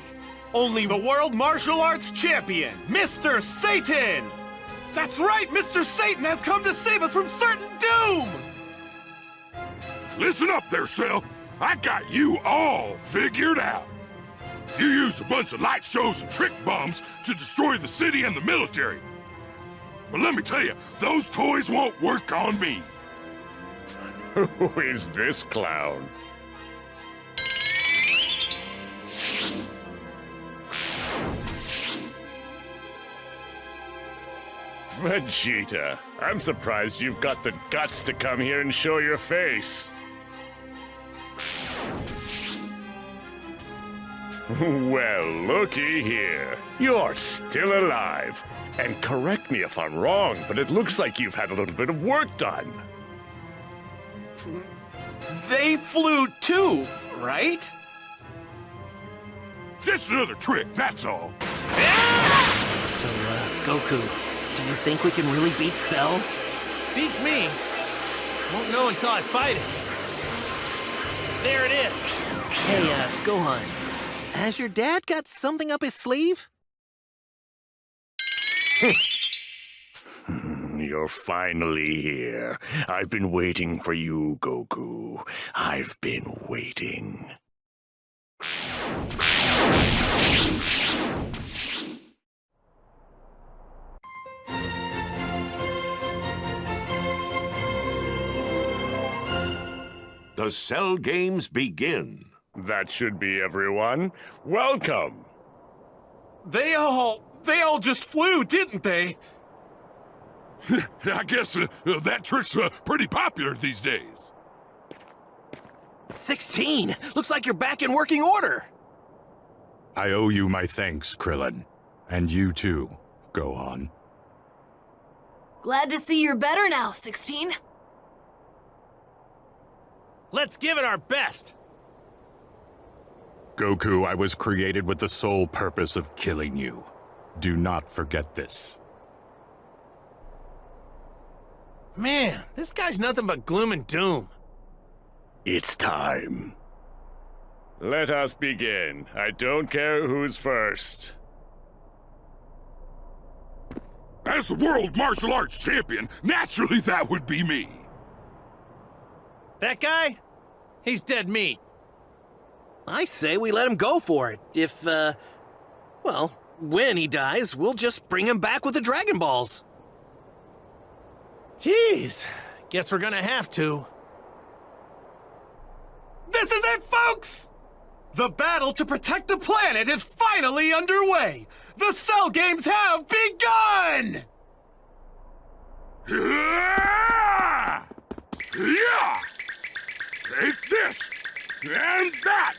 Only the World Martial Arts Champion, Mr. Satan! That's right, Mr. Satan has come to save us from certain doom! Listen up there, Cell. I got you all figured out. You used a bunch of light shows and trick bombs to destroy the city and the military. But let me tell you, those toys won't work on me. Who is this clown? Vegeta, I'm surprised you've got the guts to come here and show your face. Well, looky here. You're still alive. And correct me if I'm wrong, but it looks like you've had a little bit of work done. They flew too, right? Just another trick, that's all. So, Goku, do you think we can really beat Cell? Beat me? Won't know until I fight it. There it is. Hey, Gohan, has your dad got something up his sleeve? You're finally here. I've been waiting for you, Goku. I've been waiting. The Cell games begin. That should be everyone. Welcome. They all just flew, didn't they? I guess that trick's pretty popular these days. 16! Looks like you're back in working order! I owe you my thanks, Krillin. And you too, Gohan. Glad to see you're better now, 16. Let's give it our best. Goku, I was created with the sole purpose of killing you. Do not forget this. Man, this guy's nothing but gloom and doom. It's time. Let us begin. I don't care who's first. As the World Martial Arts Champion, naturally that would be me. That guy? He's dead meat. I say we let him go for it. If, well, when he dies, we'll just bring him back with the Dragon Balls. Jeez, guess we're gonna have to. This is it, folks! The battle to protect the planet is finally underway! The Cell games have begun! Yeah! Take this! And that!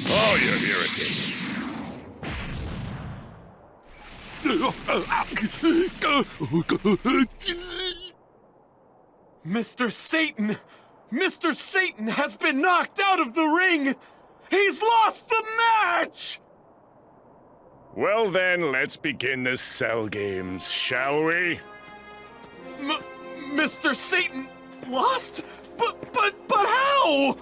Oh, you're irritating. Mr. Satan! Mr. Satan has been knocked out of the ring! He's lost the match! Well then, let's begin the Cell games, shall we? Mr. Satan lost? But how?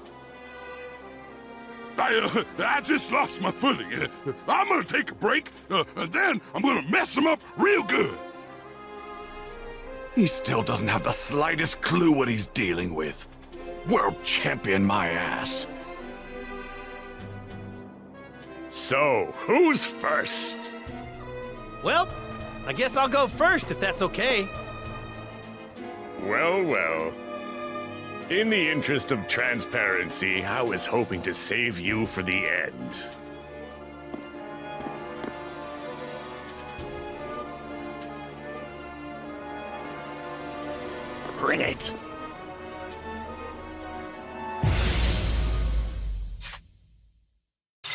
I just lost my footing. I'm gonna take a break, and then I'm gonna mess him up real good. He still doesn't have the slightest clue what he's dealing with. World champion my ass. So, who's first? Well, I guess I'll go first if that's okay. Well, well. In the interest of transparency, I was hoping to save you for the end. Bring it!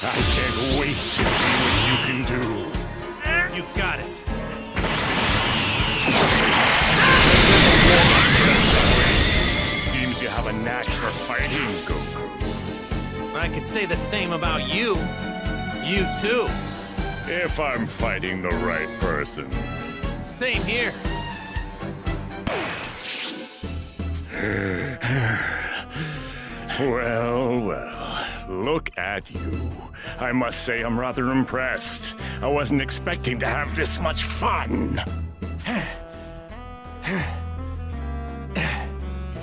I can't wait to see what you can do. You got it. Seems you have a knack for fighting, Goku. I could say the same about you. You too. If I'm fighting the right person. Same here. Well, well, look at you. I must say I'm rather impressed. I wasn't expecting to have this much fun.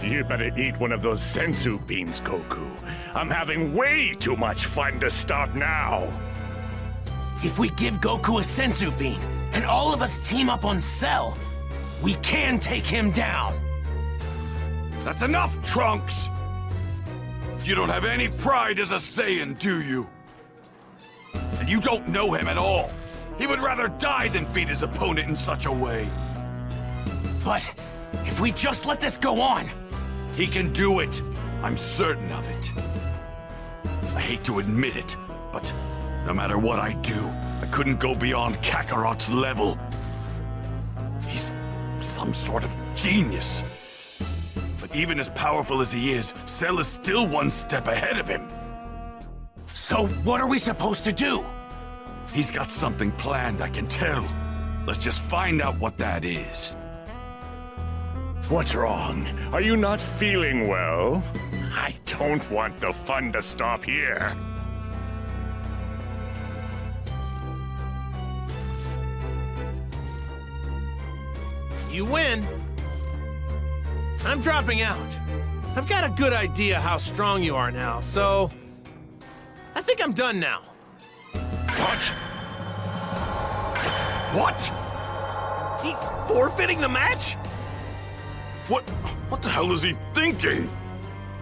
You'd better eat one of those senzu beans, Goku. I'm having way too much fun to stop now. If we give Goku a senzu bean, and all of us team up on Cell, we can take him down. That's enough, Trunks! You don't have any pride as a Saiyan, do you? And you don't know him at all. He would rather die than beat his opponent in such a way. But if we just let this go on... He can do it. I'm certain of it. I hate to admit it, but no matter what I do, I couldn't go beyond Kakarot's level. He's some sort of genius. But even as powerful as he is, Cell is still one step ahead of him. So what are we supposed to do? He's got something planned, I can tell. Let's just find out what that is. What's wrong? Are you not feeling well? I don't want the fun to stop here. You win. I'm dropping out. I've got a good idea how strong you are now, so... I think I'm done now. What? What? He's forfeiting the match? What the hell is he thinking?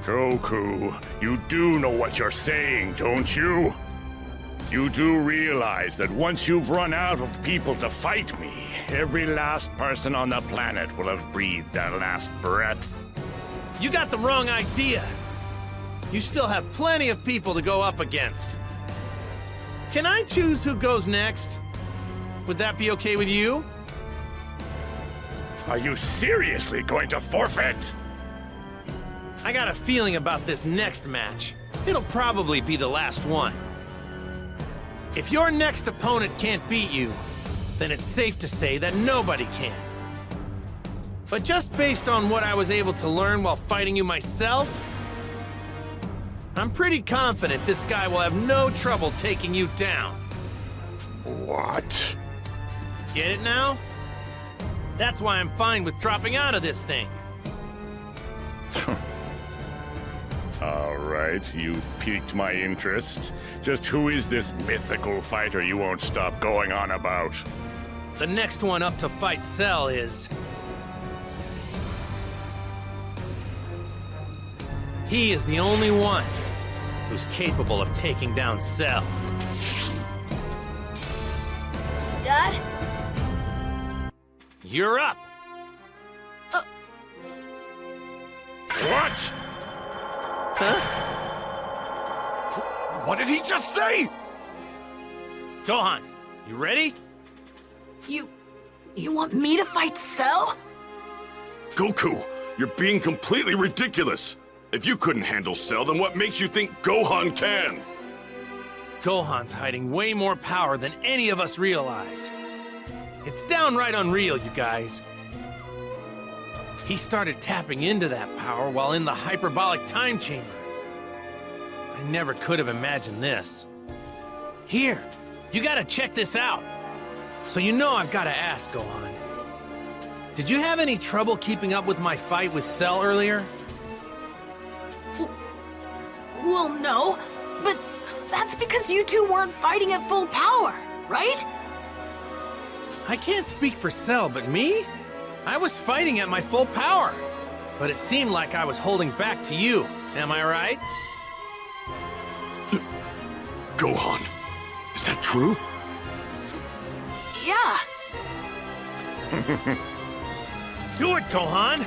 Goku, you do know what you're saying, don't you? You do realize that once you've run out of people to fight me, every last person on the planet will have breathed their last breath. You got the wrong idea. You still have plenty of people to go up against. Can I choose who goes next? Would that be okay with you? Are you seriously going to forfeit? I got a feeling about this next match. It'll probably be the last one. If your next opponent can't beat you, then it's safe to say that nobody can. But just based on what I was able to learn while fighting you myself, I'm pretty confident this guy will have no trouble taking you down. What? Get it now? That's why I'm fine with dropping out of this thing. All right, you've piqued my interest. Just who is this mythical fighter you won't stop going on about? The next one up to fight Cell is... He is the only one who's capable of taking down Cell. Dad? You're up! What? Huh? What did he just say? Gohan, you ready? You want me to fight Cell? Goku, you're being completely ridiculous. If you couldn't handle Cell, then what makes you think Gohan can? Gohan's hiding way more power than any of us realize. It's downright unreal, you guys. He started tapping into that power while in the hyperbolic time chamber. I never could have imagined this. Here, you gotta check this out. So you know I've gotta ask, Gohan. Did you have any trouble keeping up with my fight with Cell earlier? Well, no, but that's because you two weren't fighting at full power, right? I can't speak for Cell, but me? I was fighting at my full power. But it seemed like I was holding back to you. Am I right? Gohan, is that true? Yeah. Do it, Gohan!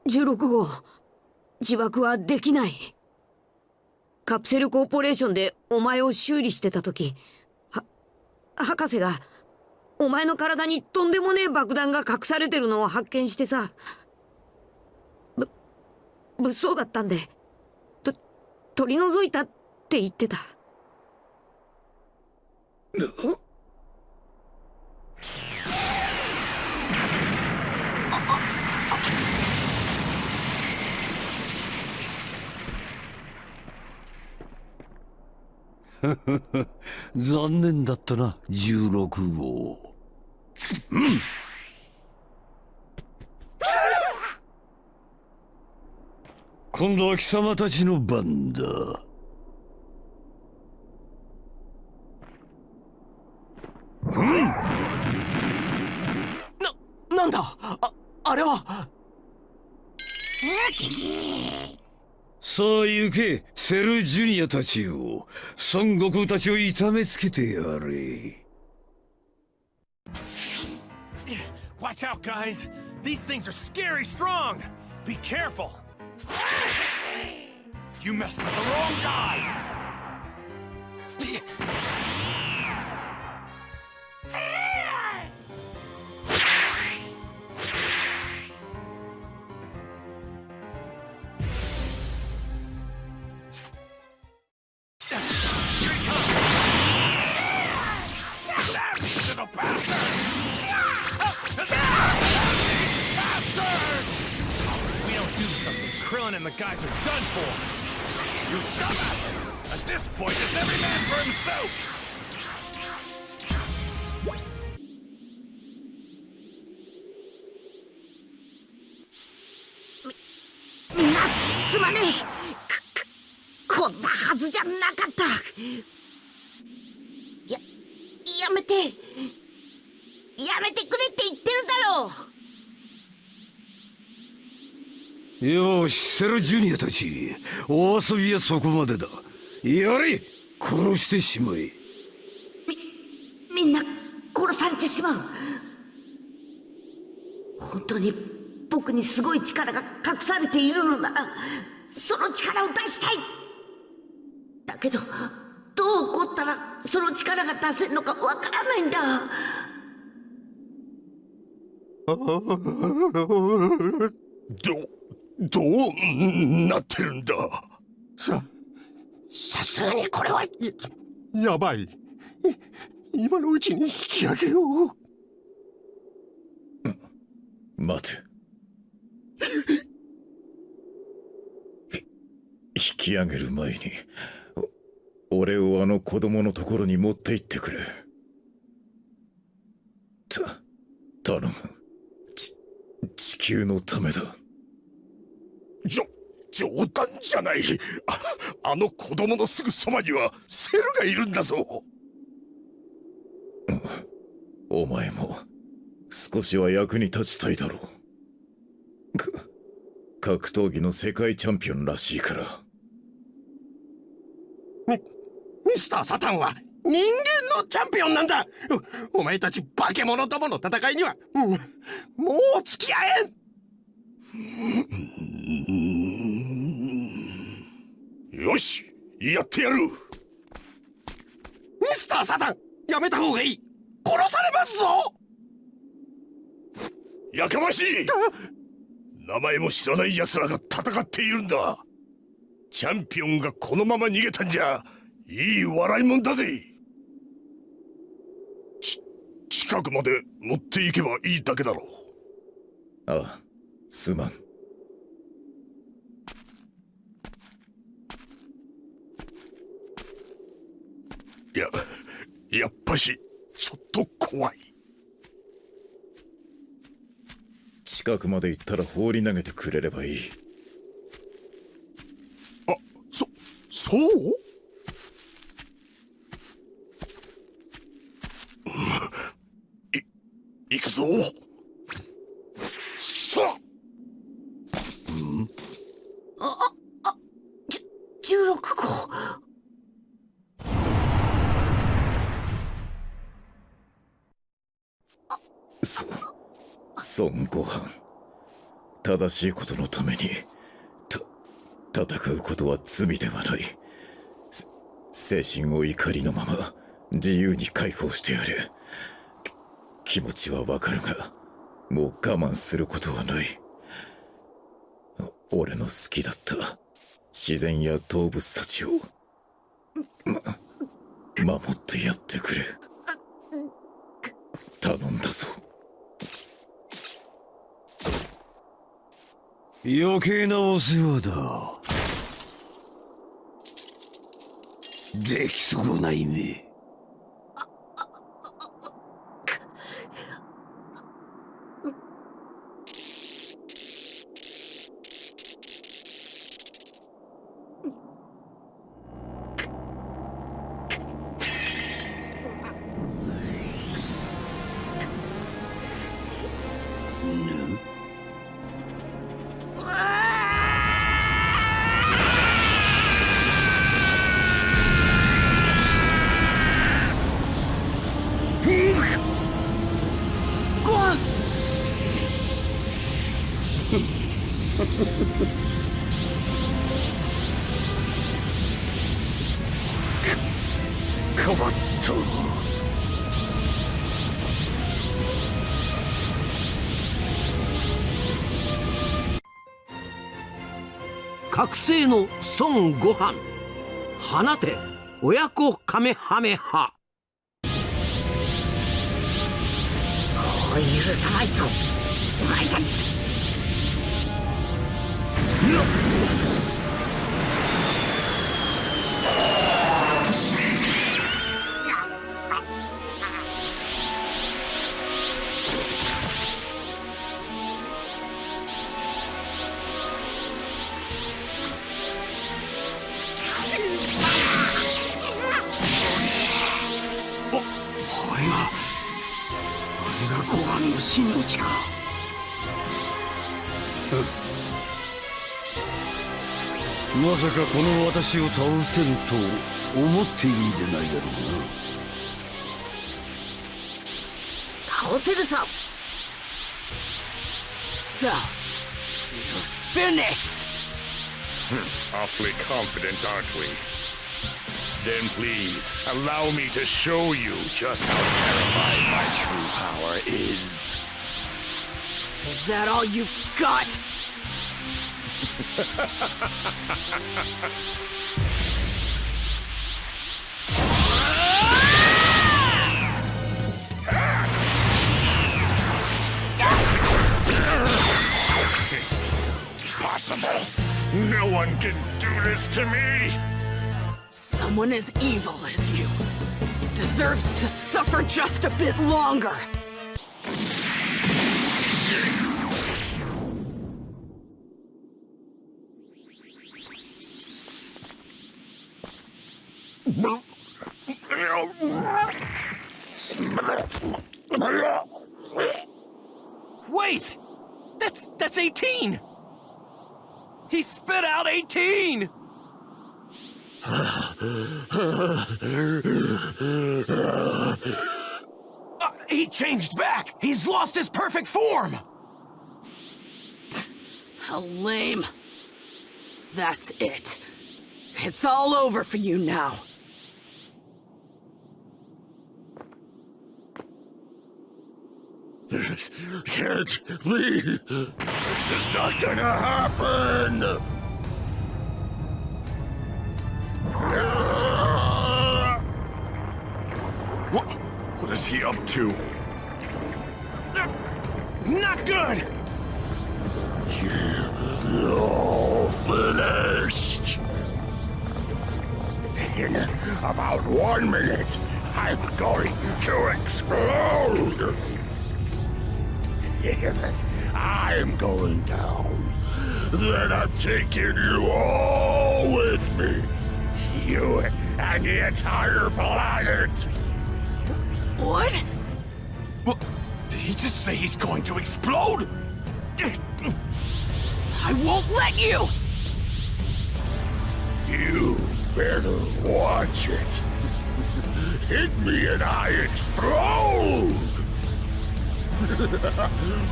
16号、自爆はできない。カプセルコーポレーションでお前を修理してた時、博士がお前の体にとんでもねえ爆弾が隠されてるのを発見してさ、物騒だったんで取り除いたって言ってた。残念だったな、16号。今度は貴様たちの番だ。なんだあれは。さあ行け、セルジュニアたちよ。孫悟空たちを痛めつけてやれ。Watch out, guys. These things are scary strong. Be careful. You messed with the wrong guy. Little bastards! If we don't do something, Krillin and the guys are done for. You dumbasses! At this point, it's every man for himself! みんなすまねえ。こんなはずじゃなかった。やめてくれって言ってるだろう。よし、セルジュニアたち、お遊びはそこまでだ。やれ、殺してしまえ。みんな殺されてしまう。本当に僕にすごい力が隠されているのなら、その力を出したい。だけどどう起こったらその力が出せるのかわからないんだ。どうなってるんだ。さすがにこれはやばい。今のうちに引き上げよう。待て。引き上げる前に俺をあの子供のところに持って行ってくれ。頼む。地球のためだ。冗談じゃない。あの子供のすぐそばにはセルがいるんだぞ。お前も少しは役に立ちたいだろう。格闘技の世界チャンピオンらしいから。ミスター・サタンは人間のチャンピオンなんだ。お前たち化け物どもの戦いには、もう付き合えん。よし、やってやる。ミスター・サタン、やめた方がいい。殺されますぞ。やかましい。名前も知らない奴らが戦っているんだ。チャンピオンがこのまま逃げたんじゃいい笑いもんだぜ。近くまで持っていけばいいだけだろう。ああ、すまん。やっぱしちょっと怖い。近くまで行ったら放り投げてくれればいい。そう？行くぞ。さあ。16号。孫悟飯、正しいことのために戦うことは罪ではない。精神を怒りのまま自由に解放してやれ。気持ちはわかるが、もう我慢することはない。俺の好きだった自然や動物たちを守ってやってくれ。頼んだぞ。余計なお世話だ。出来損ないめ。変わった。覚醒の孫悟飯、放て親子カメハメハ。許さないぞお前たち。ご飯の真の力。まさかこの私を倒せると思っているんじゃないだろうな。倒せるさ。So, you're finished. Awfully confident, aren't we? Then please, allow me to show you just how terrifying my true power is. Is that all you've got? Impossible! No one can do this to me! Someone as evil as you deserves to suffer just a bit longer. Wait! That's 18! He spit out 18! He changed back! He's lost his perfect form! How lame. That's it. It's all over for you now. This can't be. This is not gonna happen. What is he up to? Not good! You're finished. In about 1 minute, I'm going to explode. If I'm going down, then I'm taking you all with me. You and the entire planet. What? What? Did he just say he's going to explode? I won't let you! You better watch it. Hit me and I explode!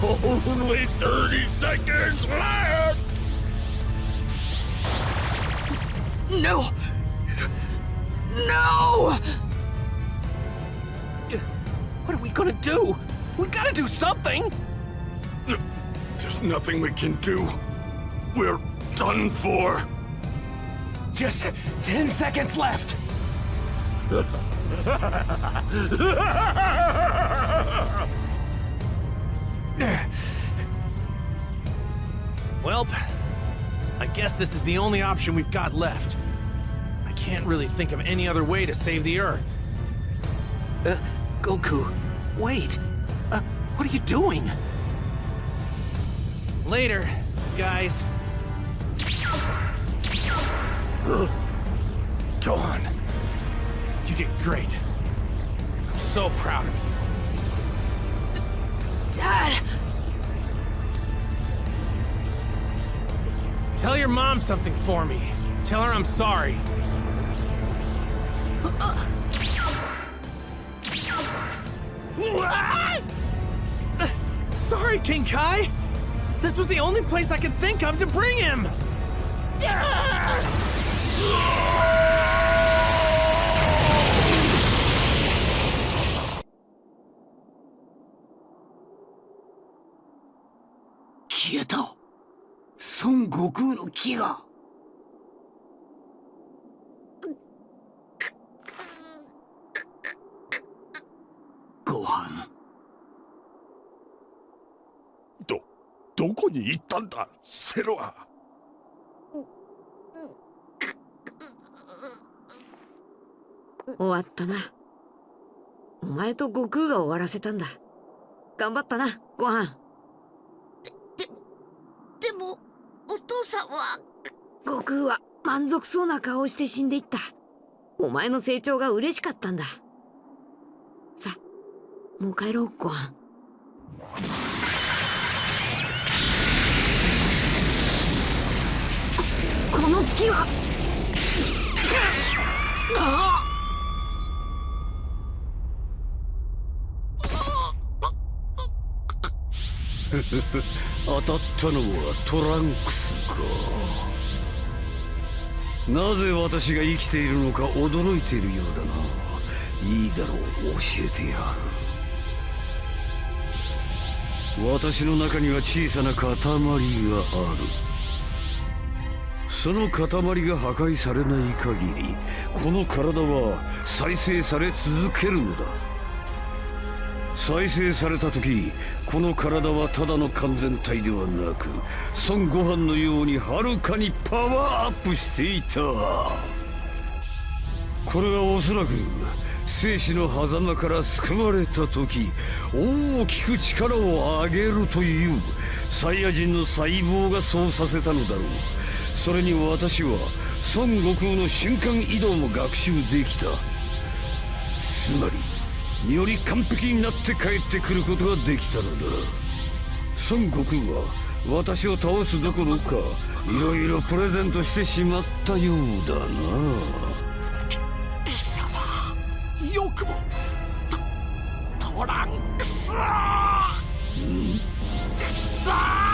Only 30 seconds left! No! No! What are we gonna do? We gotta do something! There's nothing we can do. We're done for. Just 10 seconds left. Welp, I guess this is the only option we've got left. I can't really think of any other way to save the Earth. Goku, wait. What are you doing? Later, guys. Go on. You did great. I'm so proud of you. Dad! Tell your mom something for me. Tell her I'm sorry. Sorry, King Kai. This was the only place I could think of to bring him.消えた。孫悟空の木が。ご飯。どこに行ったんだ、セロは。終わったな。お前と悟空が終わらせたんだ。頑張ったな、ご飯。でも、お父さんは。悟空は満足そうな顔をして死んでいった。お前の成長が嬉しかったんだ。さ、もう帰ろう、ご飯。この木は。当たったのはトランクスか。なぜ私が生きているのか驚いているようだな。いいだろう、教えてやる。私の中には小さな塊がある。その塊が破壊されない限り、この体は再生され続けるのだ。再生された時、この体はただの完全体ではなく、孫悟飯のようにはるかにパワーアップしていた。これはおそらく生死の狭間から救われた時、大きく力を上げるというサイヤ人の細胞がそうさせたのだろう。それに私は孫悟空の瞬間移動も学習できた。つまりより完璧になって帰ってくることができたのだ。孫悟空は私を倒すどころか、いろいろプレゼントしてしまったようだな。貴様、よくもトランクス。くそー。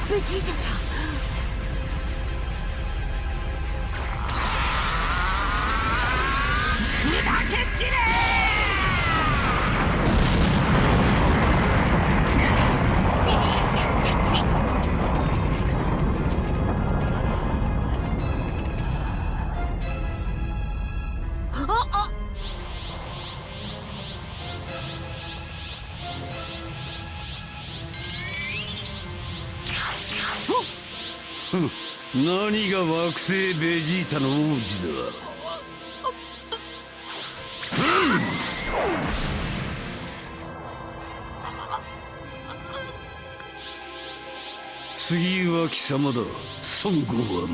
ベジータさん。砕け散れ何が惑星ベジータの王子だ。次は貴様だ、孫悟飯。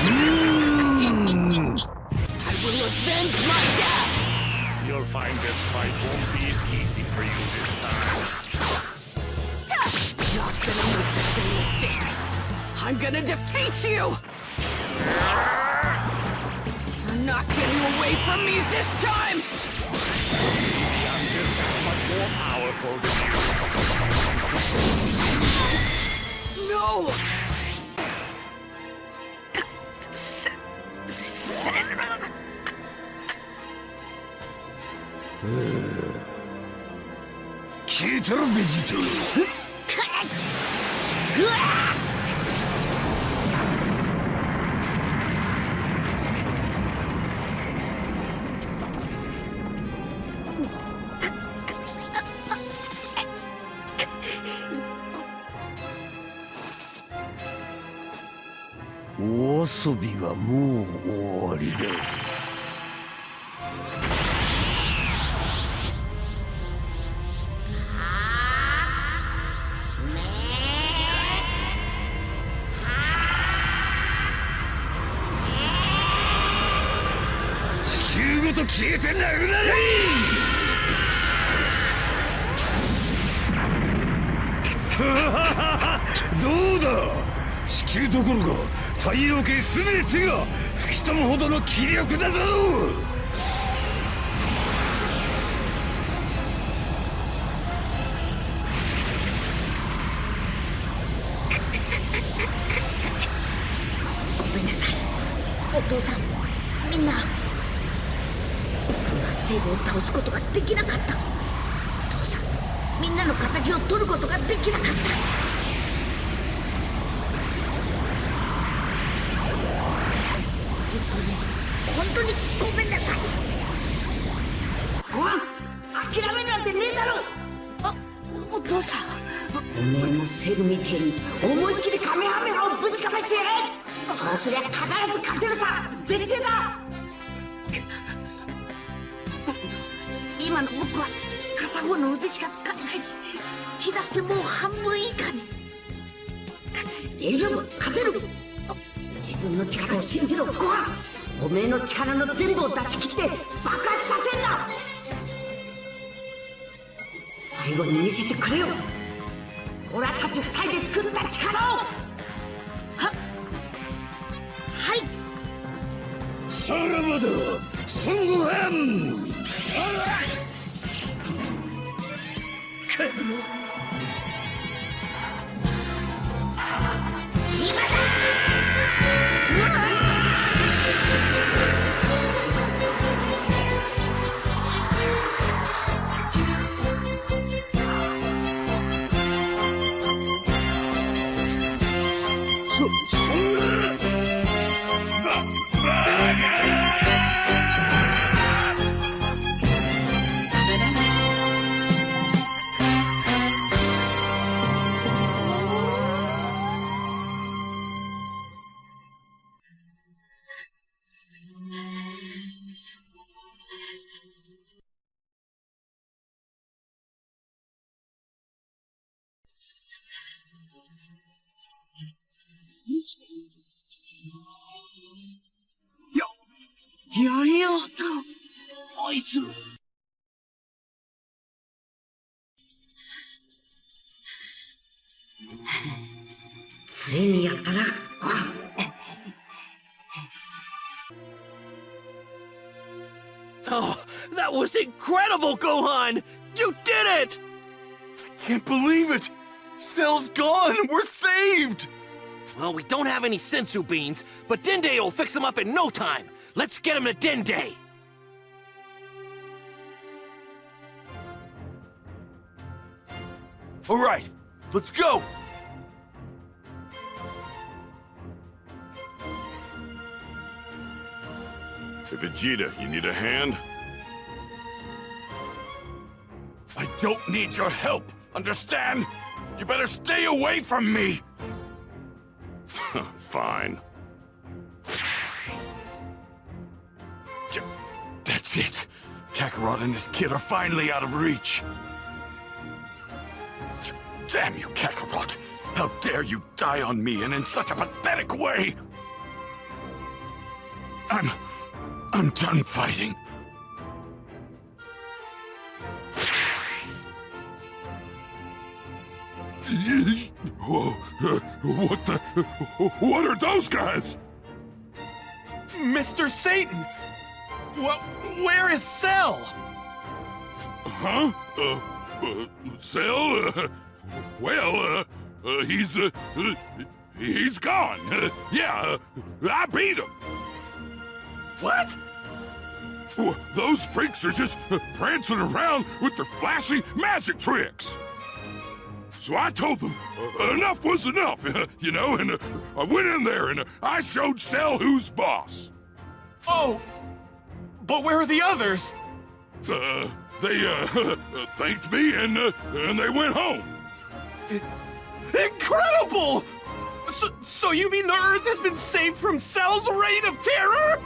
I will avenge my death! You'll find this fight won't be as easy for you this time. Not gonna make the same mistake. I'm gonna defeat you! You're not getting away from me this time! I'm just that much more powerful than you. No! Senra! 消えたらベジータ。お遊びはもう終わりだ。地球ごと消えてなくなれ！どうだ？地球どころか太陽系全てが吹き飛ぶほどの気力だぞ！ごめんなさい、お父さん、みんな。僕はセルを倒すことができなかった。お父さん、みんなの敵を取ることができなかった。本当にごめんなさい。ごはん、諦めるなんてねえだろ。お父さん、お前もセルみてえに思いっきりカメハメハをぶちかましてやれ。そうすりゃ必ず勝てるさ、絶対だ。だけど今の僕は片方の腕しか使えないし、火だってもう半分以下に。大丈夫、勝てる。自分の力を信じろ、ごはん。おめえの力の全部を出し切って爆発させんな。最後に見せてくれよ、俺たち二人で作った力を。はい、さらばだ、孫悟飯！今だ！やりようと、あいつ。ついにやったな、ごはん。Oh, that was incredible, Gohan! You did it! I can't believe it! Cell's gone! We're saved! Well, we don't have any sensu beans, but Dende will fix them up in no time. Let's get him to Dende! All right, let's go! Hey, Vegeta, you need a hand? I don't need your help, understand? You better stay away from me! Fine. That's it. Kakarot and his kid are finally out of reach. Damn you, Kakarot! How dare you die on me and in such a pathetic way! I'm done fighting. Whoa, what are those guys? Mr. Satan! Where is Cell? Huh? Cell? He's gone. Yeah, I beat him. What? Those freaks are just prancing around with their flashy magic tricks. So I told them enough was enough, you know, and I went in there and I showed Cell who's boss. Oh, but where are the others? They thanked me and they went home. Incredible! So you mean the Earth has been saved from Cell's reign of terror?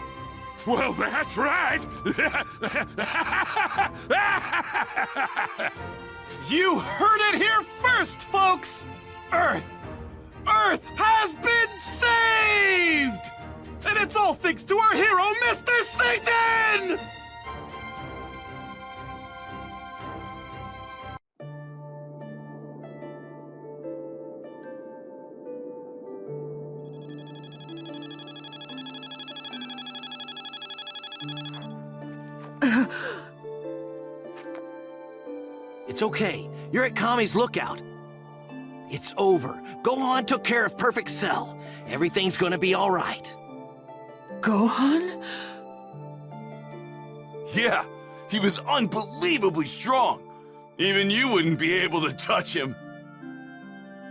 Well, that's right. You heard it here first, folks! Earth has been saved! And it's all thanks to our hero, Mr. Satan! It's okay. You're at Kami's lookout. It's over. Gohan took care of Perfect Cell. Everything's gonna be all right. Gohan? Yeah, he was unbelievably strong. Even you wouldn't be able to touch him.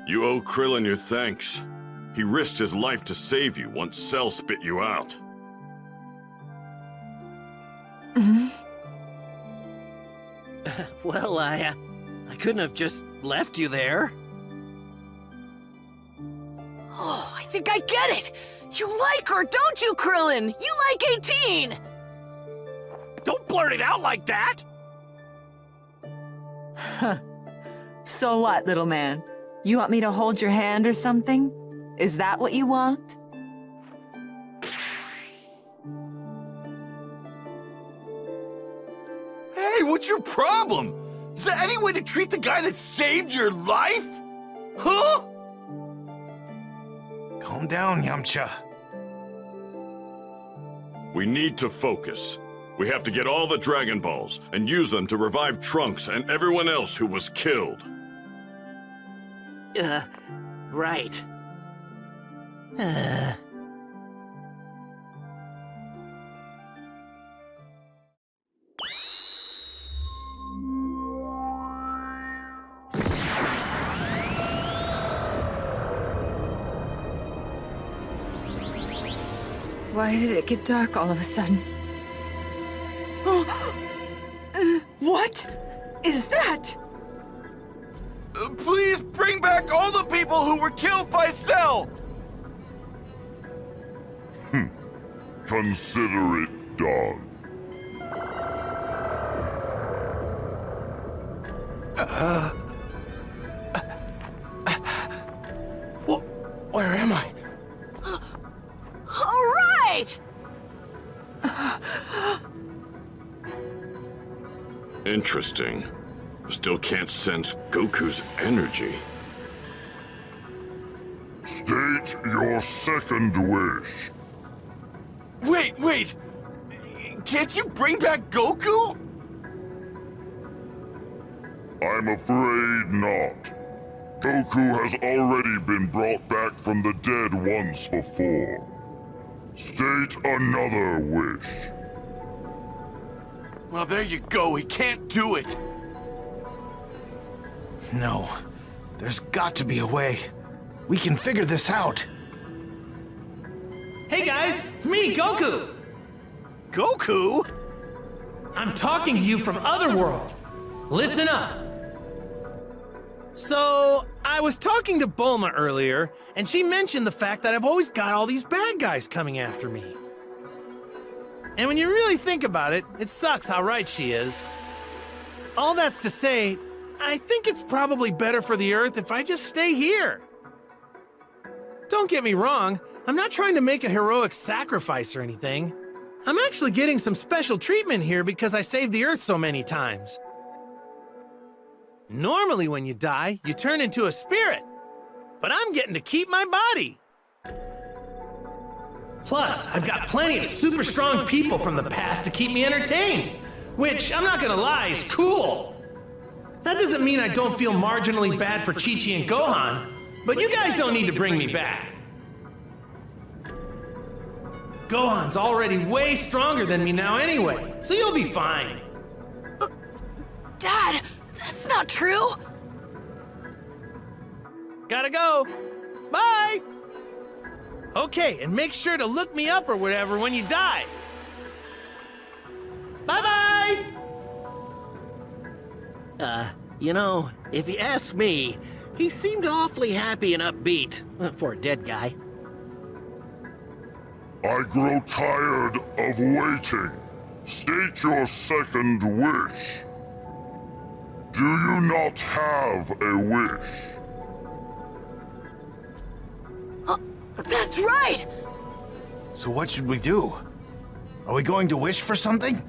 You owe Krillin your thanks. He risked his life to save you once Cell spit you out. Well, I couldn't have just left you there. Oh, I think I get it! You like her, don't you, Krillin? You like 18! Don't blurt it out like that! So what, little man? You want me to hold your hand or something? Is that what you want? Hey, what's your problem? Is there any way to treat the guy that saved your life? Huh? Calm down, Yamcha. We need to focus. We have to get all the Dragon Balls and use them to revive Trunks and everyone else who was killed. Right. Why did it get dark all of a sudden? What is that? Please bring back all the people who were killed by Cell! Consider it done. Where am I? All right! Interesting. Still can't sense Goku's energy. State your second wish. Wait! Can't you bring back Goku? I'm afraid not. Goku has already been brought back from the dead once before. State another wish. Well, there you go. He can't do it. No. There's got to be a way. We can figure this out. Hey guys, it's me, Goku! Goku? I'm talking to you from Otherworld. Listen up. So, I was talking to Bulma earlier, and she mentioned the fact that I've always got all these bad guys coming after me. And when you really think about it, it sucks how right she is. All that's to say, I think it's probably better for the Earth if I just stay here. Don't get me wrong, I'm not trying to make a heroic sacrifice or anything. I'm actually getting some special treatment here because I saved the Earth so many times. Normally when you die, you turn into a spirit. But I'm getting to keep my body. Plus, I've got plenty of super strong people from the past to keep me entertained. Which, I'm not gonna lie, is cool. That doesn't mean I don't feel marginally bad for Chi-Chi and Gohan, but you guys don't need to bring me back. Gohan's already way stronger than me now anyway, so you'll be fine. Dad, that's not true. Gotta go. Bye. Okay, and make sure to look me up or whatever when you die. Bye-bye! You know, if you ask me, he seemed awfully happy and upbeat for a dead guy. I grow tired of waiting. State your second wish. Do you not have a wish? That's right! So what should we do? Are we going to wish for something?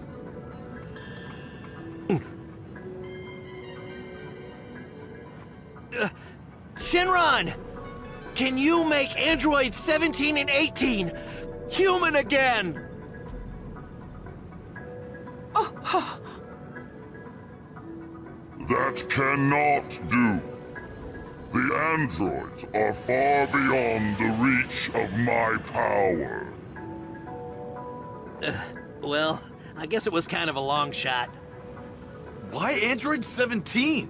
Shenron! Can you make androids 17 and 18 human again? That cannot do. The androids are far beyond the reach of my power. Well, I guess it was kind of a long shot. Why Android 17?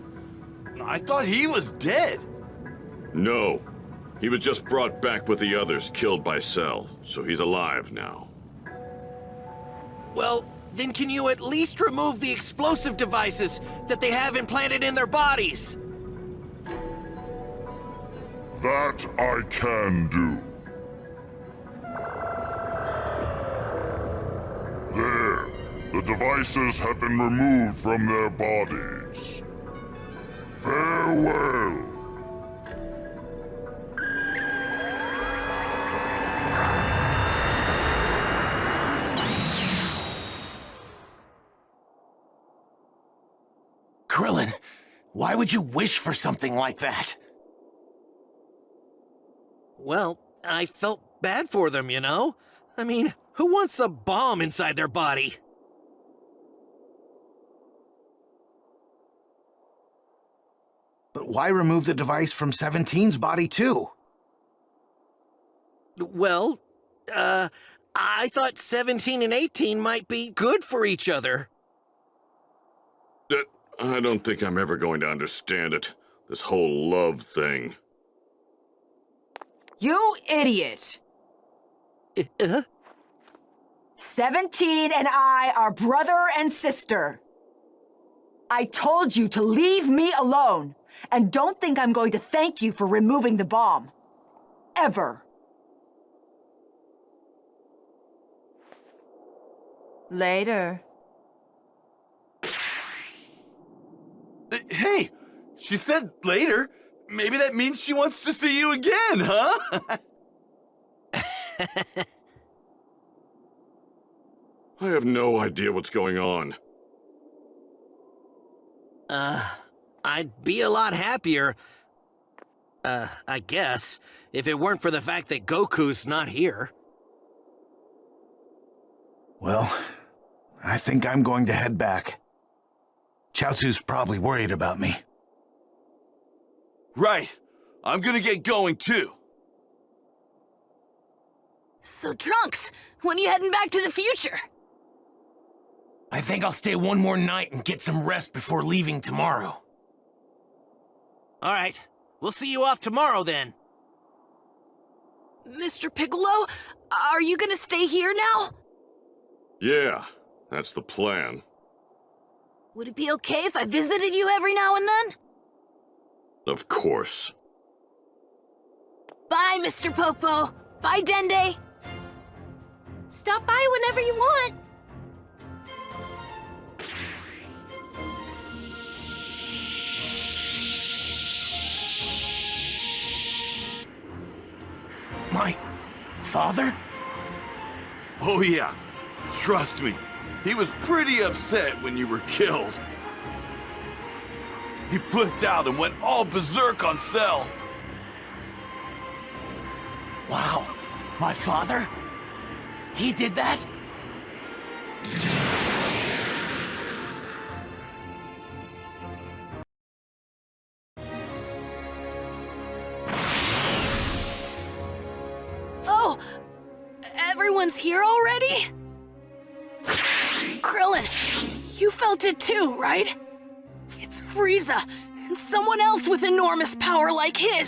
I thought he was dead. No. He was just brought back with the others killed by Cell, so he's alive now. Well, then can you at least remove the explosive devices that they have implanted in their bodies? That I can do. There. The devices have been removed from their bodies. Farewell. Krillin, why would you wish for something like that? Well, I felt bad for them, you know? I mean, who wants a bomb inside their body? But why remove the device from 17's body too? Well, I thought 17 and 18 might be good for each other. I don't think I'm ever going to understand it. This whole love thing. You idiot! 17 and I are brother and sister. I told you to leave me alone, and don't think I'm going to thank you for removing the bomb. Ever. Later. Hey, she said later. Maybe that means she wants to see you again, huh? I have no idea what's going on. I'd be a lot happier, I guess, if it weren't for the fact that Goku's not here. Well, I think I'm going to head back. Chaozu's probably worried about me. Right. I'm gonna get going too. So, Trunks, when are you heading back to the future? I think I'll stay one more night and get some rest before leaving tomorrow. All right, we'll see you off tomorrow then. Mr. Piccolo, are you gonna stay here now? Yeah, that's the plan. Would it be okay if I visited you every now and then? Of course. Bye, Mr. Popo. Bye, Dende. Stop by whenever you want. Father? Oh yeah, trust me, he was pretty upset when you were killed. He flipped out and went all berserk on Cell. Wow, my father? He did that? Oh, everyone's here already? Krillin, you felt it too, right? It's Frieza, and someone else with enormous power like his.